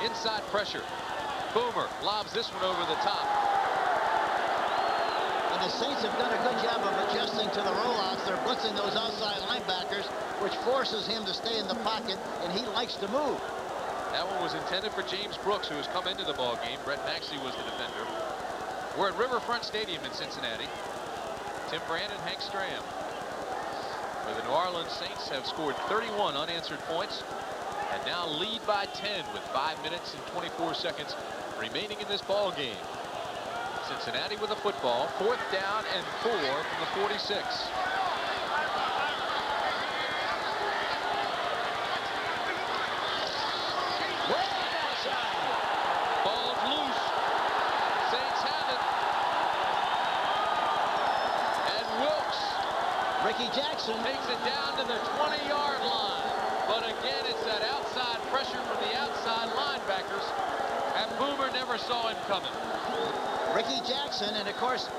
Inside pressure. Boomer lobs this one over the top. And the Saints have done a good job of adjusting to the rollouts. They're blitzing those outside linebackers, which forces him to stay in the pocket, and he likes to move. That one was intended for James Brooks, who has come into the ball game. Brett Maxey was the defender. We're at Riverfront Stadium in Cincinnati. Tim Brandon, Hank Stram. Where the New Orleans Saints have scored 31 unanswered points and now lead by 10 with 5 minutes and 24 seconds remaining in this ball game. Cincinnati with the football, 4th down and 4 from the 46. Ball's loose. Saints have it. And Wilkes, Ricky Jackson takes it down to the 20-yard line. But again, it's that outside pressure from the outside linebackers. And Boomer never saw him coming. Ricky Jackson, and of course,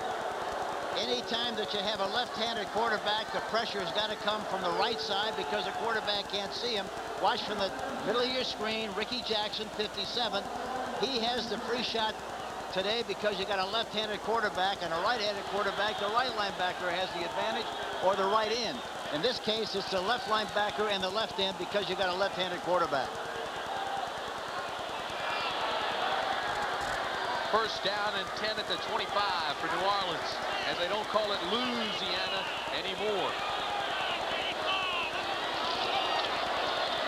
any time that you have a left-handed quarterback, the pressure has got to come from the right side because the quarterback can't see him. Watch from the middle of your screen, Ricky Jackson, 57. He has the free shot today because you got a left-handed quarterback and a right-handed quarterback. The right linebacker has the advantage, or the right end. In this case, it's the left linebacker and the left end because you got a left-handed quarterback. 1st down and 10 at the 25 for New Orleans, as they don't call it Louisiana anymore.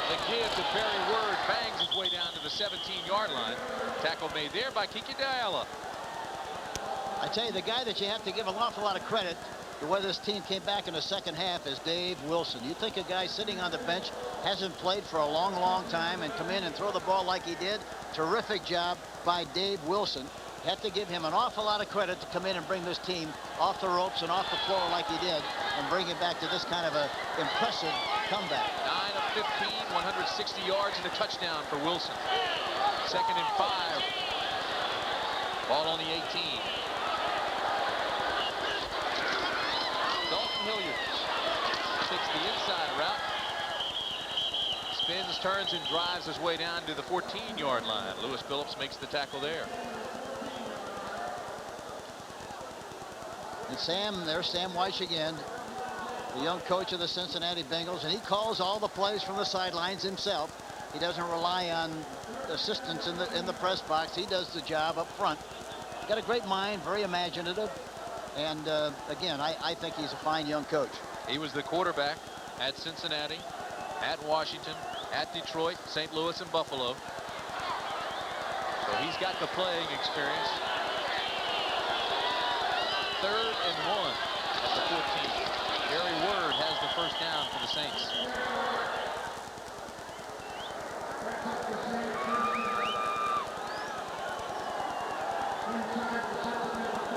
The give to Barry Word bangs his way down to the 17-yard line. Tackle made there by Kiki Diala. I tell you, the guy that you have to give an awful lot of credit to where this team came back in the second half is Dave Wilson. You think a guy sitting on the bench hasn't played for a long, long time and come in and throw the ball like he did? Terrific job by Dave Wilson. Have to give him an awful lot of credit to come in and bring this team off the ropes and off the floor like he did and bring it back to this kind of a impressive comeback. 9 of 15, 160 yards and a touchdown for Wilson. 2nd and 5. Ball on the 18. Dalton Hilliard takes the inside route. Spins, turns, and drives his way down to the 14-yard line. Lewis Phillips makes the tackle there. And there's Sam Weiss again, the young coach of the Cincinnati Bengals, and he calls all the plays from the sidelines himself. He doesn't rely on assistants in the press box. He does the job up front. Got a great mind, very imaginative, and again, I think he's a fine young coach. He was the quarterback at Cincinnati, at Washington, at Detroit, St. Louis, and Buffalo. So he's got the playing experience. 3rd and 1 at the 14. Barry Word has the 1st down for the Saints.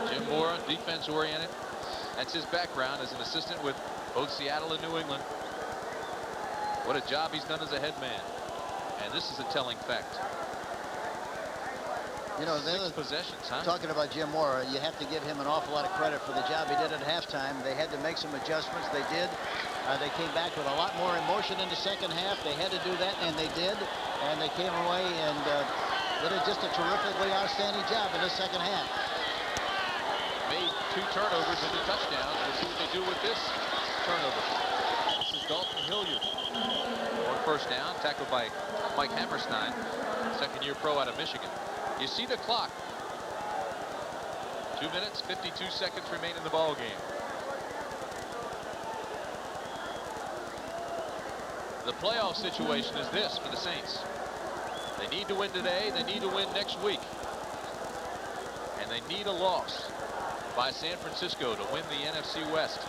Jim Mora, defense oriented. That's his background as an assistant with both Seattle and New England. What a job he's done as a head man. And this is a telling fact. You know, 6 possessions, huh? Talking about Jim Mora, you have to give him an awful lot of credit for the job he did at halftime. They had to make some adjustments. They did. They came back with a lot more emotion in the second half. They had to do that, and they did. And they came away and did just a terrifically outstanding job in the second half. Made 2 turnovers into touchdowns. We'll see what they do with this turnover. This is Dalton Hilliard. 1 1st down, tackled by Mike Hammerstein, 2nd-year pro out of Michigan. You see the clock. 2 minutes, 52 seconds remain in the ball game. The playoff situation is this for the Saints. They need to win today. They need to win next week. And they need a loss by San Francisco to win the NFC West.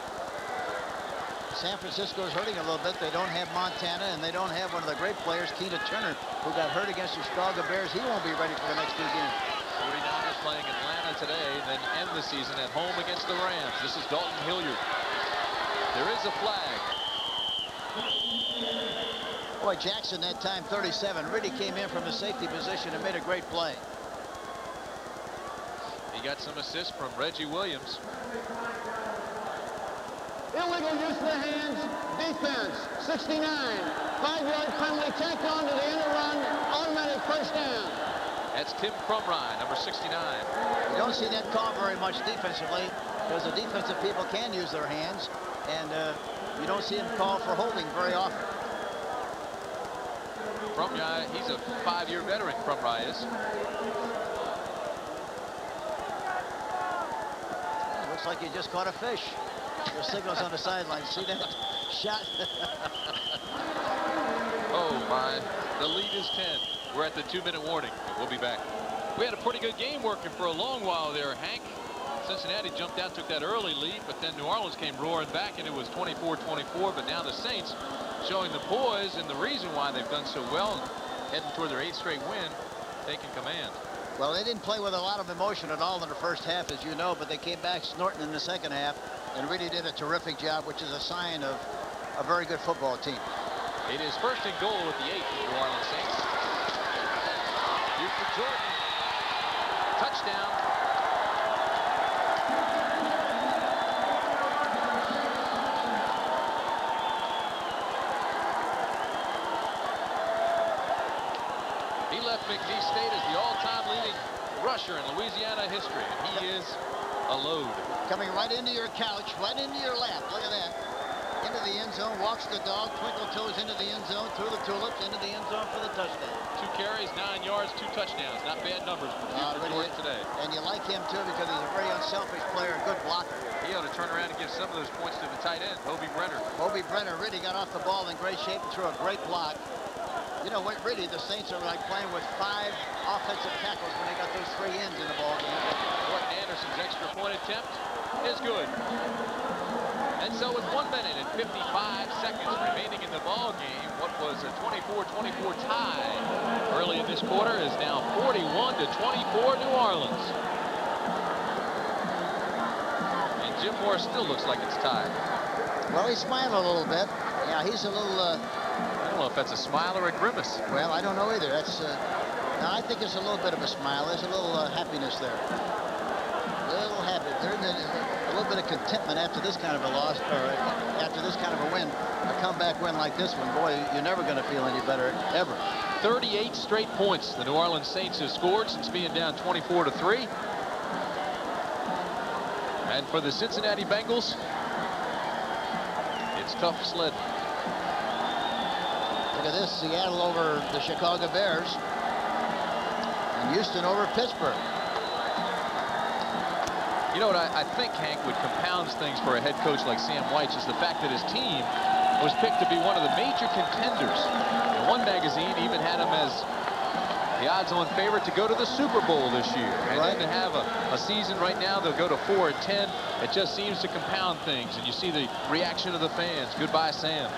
San Francisco is hurting a little bit. They don't have Montana, and they don't have one of the great players, Keena Turner, who got hurt against the Chicago Bears. He won't be ready for the next 2 games. 49ers playing Atlanta today, then end the season at home against the Rams. This is Dalton Hilliard. There is a flag. Boy, Jackson that time 37 really came in from the safety position and made a great play. He got some assists from Reggie Williams. Illegal use of the hands, defense, 69. 5-yard penalty tacked on to the end of run, automatic first down. That's Tim Crumrine, number 69. You don't see that call very much defensively because the defensive people can use their hands, and you don't see him call for holding very often. Crumrine, he's a 5-year veteran, Crumrine is. Looks like you just caught a fish. There's signals on the sideline. See that shot? Oh my, the lead is 10. We're at the 2-minute warning. We'll be back. We had a pretty good game working for a long while there, Hank. Cincinnati jumped out, took that early lead, but then New Orleans came roaring back and it was 24-24. But now the Saints showing the poise and the reason why they've done so well, heading toward their 8th straight win, taking command. Well, they didn't play with a lot of emotion at all in the first half, as you know, but they came back snorting in the second half and really did a terrific job, which is a sign of a very good football team. It is 1st and goal with the 8th for the New Orleans Saints. Here's for Jordan. Touchdown. He left McNeese State as the all-time leading rusher in Louisiana history, and he is a load. Coming right into your couch, right into your lap. Look at that. Into the end zone, walks the dog, twinkle toes into the end zone, through the tulips, into the end zone for the touchdown. 2 carries, 9 yards, 2 touchdowns. Not bad numbers for Jordan today. And you like him, too, because he's a very unselfish player, a good blocker. He ought to turn around and give some of those points to the tight end, Hobie Brenner. Hobie Brenner really got off the ball in great shape and threw a great block. You know what, really, the Saints are like playing with 5 offensive tackles when they got those 3 ends in the ball game. Gordon Anderson's extra point attempt is good. And so with 1 minute and 55 seconds remaining in the ball game, what was a 24-24 tie early in this quarter is now 41-24 New Orleans. And Jim Moore still looks like it's tied. Well, he's smiling a little bit. Yeah, he's a little... I don't know if that's a smile or a grimace. Well, I don't know either. That's... no, I think it's a little bit of a smile. There's a little happiness there. A little happy. There's a little bit of contentment after this kind of a loss, or after this kind of a win. A comeback win like this one, boy, you're never going to feel any better, ever. 38 straight points the New Orleans Saints have scored since being down 24-3. And for the Cincinnati Bengals, it's tough sledding. Look at this, Seattle over the Chicago Bears. And Houston over Pittsburgh. You know what I think, Hank, would compound things for a head coach like Sam White is the fact that his team was picked to be one of the major contenders. And one magazine even had him as the odds-on favorite to go to the Super Bowl this year. And then to have a season right now, they'll go to 4-10. It just seems to compound things. And you see the reaction of the fans. Goodbye, Sam.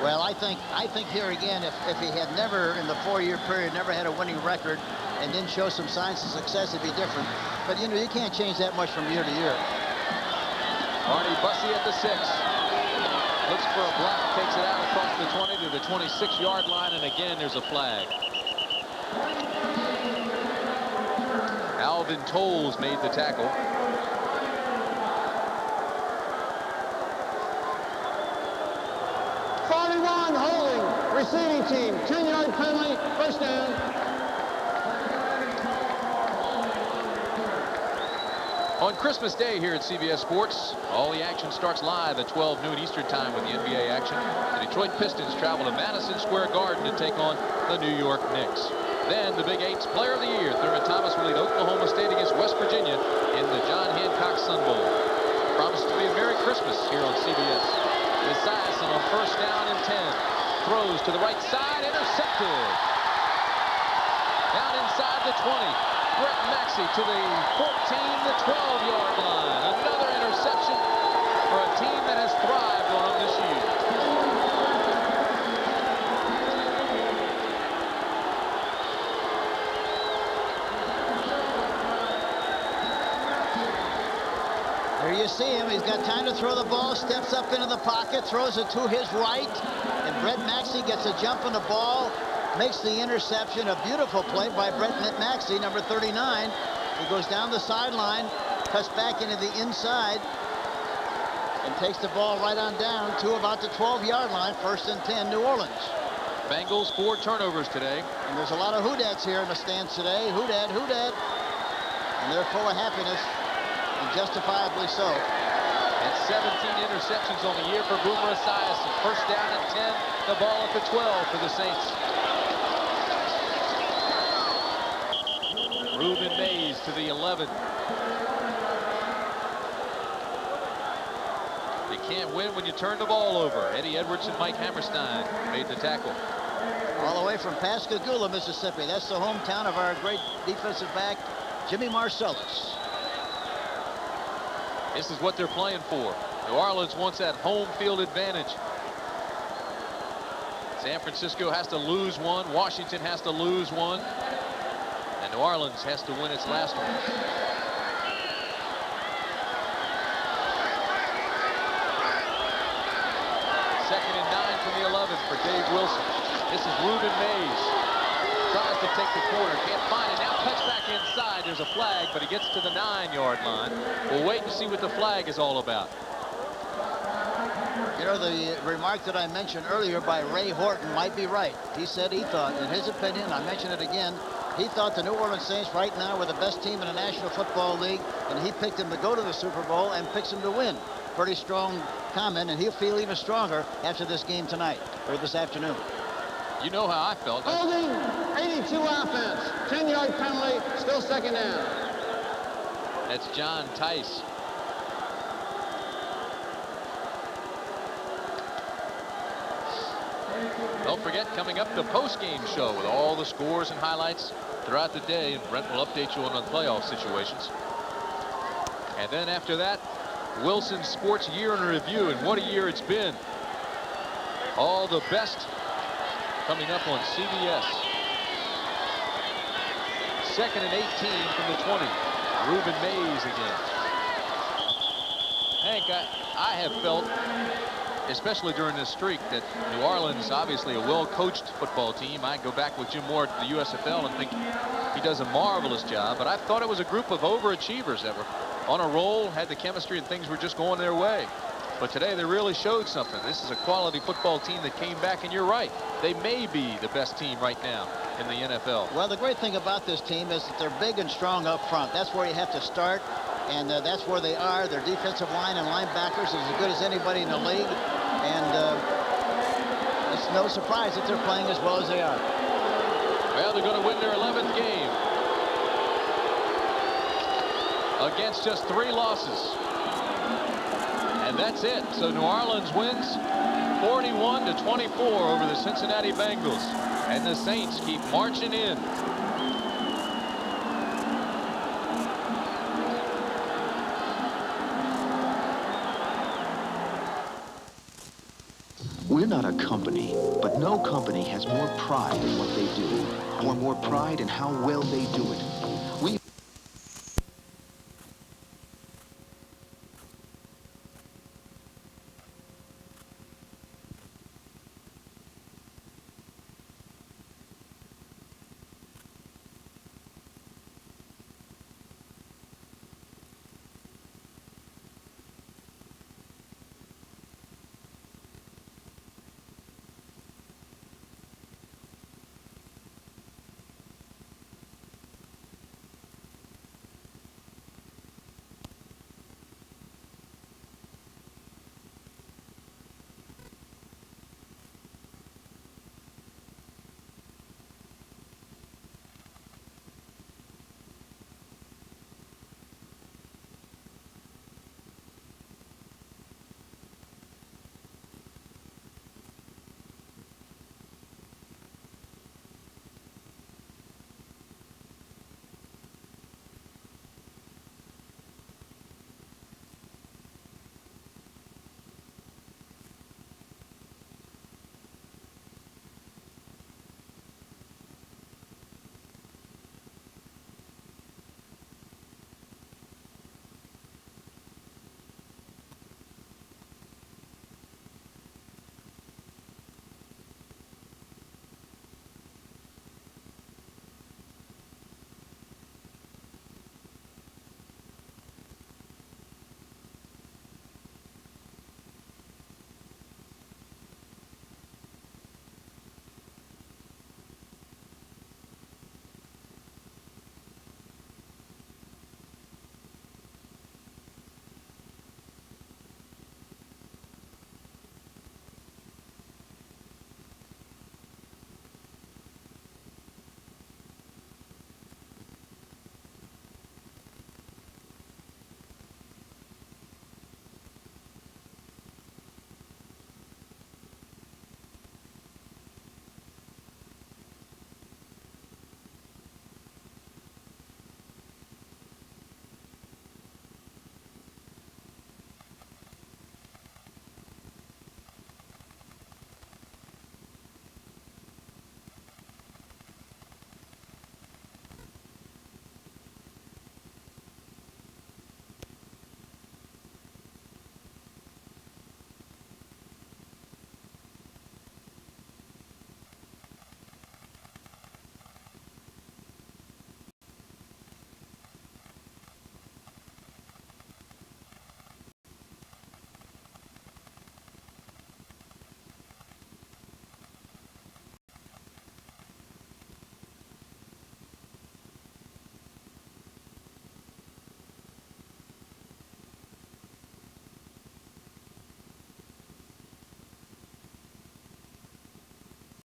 Well, I think here again, if he had never, in the 4-year period, never had a winning record and didn't show some signs of success, it'd be different. But, you know, you can't change that much from year to year. Arnie Bussey at the 6. Looks for a block, takes it out across the 20 to the 26-yard line, and again, there's a flag. Alvin Tolles made the tackle. Holding, receiving team, 10-yard penalty, first down. On Christmas Day here at CBS Sports, all the action starts live at 12 noon Eastern time with the NBA action. The Detroit Pistons travel to Madison Square Garden to take on the New York Knicks. Then the Big Eight's Player of the Year, Thurman Thomas, will lead Oklahoma State against West Virginia in the John Hancock Sun Bowl. Promises to be a Merry Christmas here on CBS. Esiason on first down and 10. Throws to the right side, intercepted. Down inside the 20. Brett Maxey to the 14, the 12-yard line. Another interception for a team that has thrived on him this year. you see him. He's got time to throw the ball, steps up into the pocket, throws it to his right, and Brett Maxey gets a jump on the ball, makes the interception. A beautiful play by Brett Maxey, number 39. He goes down the sideline, cuts back into the inside, and takes the ball right on down to about the 12-yard line, 1st and 10, New Orleans. Bengals 4 turnovers today. And there's a lot of Who-Dats here in the stands today. Who-Dat, Who-Dat. And they're full of happiness, and justifiably so. And 17 interceptions on the year for Boomer Esiason. 1st down and 10, the ball at the 12 for the Saints. Reuben Mays to the 11. You can't win when you turn the ball over. Eddie Edwards and Mike Hammerstein made the tackle. All the way from Pascagoula, Mississippi. That's the hometown of our great defensive back, Jimmy Marcellus. This is what they're playing for. New Orleans wants that home field advantage. San Francisco has to lose one. Washington has to lose one. And New Orleans has to win its last one. Second and 9 from the 11 for Dave Wilson. This is Reuben Mays. Tries to take the corner. Can't find it. Now cuts back inside. There's a flag, but he gets to the 9-yard line. We'll wait and see what the flag is all about. You know, the remark that I mentioned earlier by Ray Horton might be right. He said he thought, in his opinion, I mentioned it again, he thought the New Orleans Saints right now were the best team in the National Football League, and he picked them to go to the Super Bowl and picks them to win. Pretty strong comment, and he'll feel even stronger after this game tonight, or this afternoon. You know how I felt. Holding, 82 offense, 10-yard penalty, still 2nd down. That's John Tice. Don't forget, coming up, the post-game show with all the scores and highlights throughout the day, and Brent will update you on the playoff situations. And then after that, Wilson's Sports Year in Review, and what a year it's been. All the best coming up on CBS. 2nd and 18 from the 20. Reuben Mays again. Hank, I have felt, especially during this streak, that New Orleans, obviously a well-coached football team. I go back with Jim Moore to the USFL and think he does a marvelous job, but I thought it was a group of overachievers that were on a roll, had the chemistry, and things were just going their way. But today they really showed something. This is a quality football team that came back, and you're right. They may be the best team right now in the NFL. Well, the great thing about this team is that they're big and strong up front. That's where you have to start, and that's where they are. Their defensive line and linebackers is as good as anybody in the league, and it's no surprise that they're playing as well as they are. Well, they're going to win their 11th game against just 3 losses. And that's it. So New Orleans wins 41-24 over the Cincinnati Bengals. And the Saints keep marching in. We're not a company, but no company has more pride in what they do, or more pride in how well they do it. We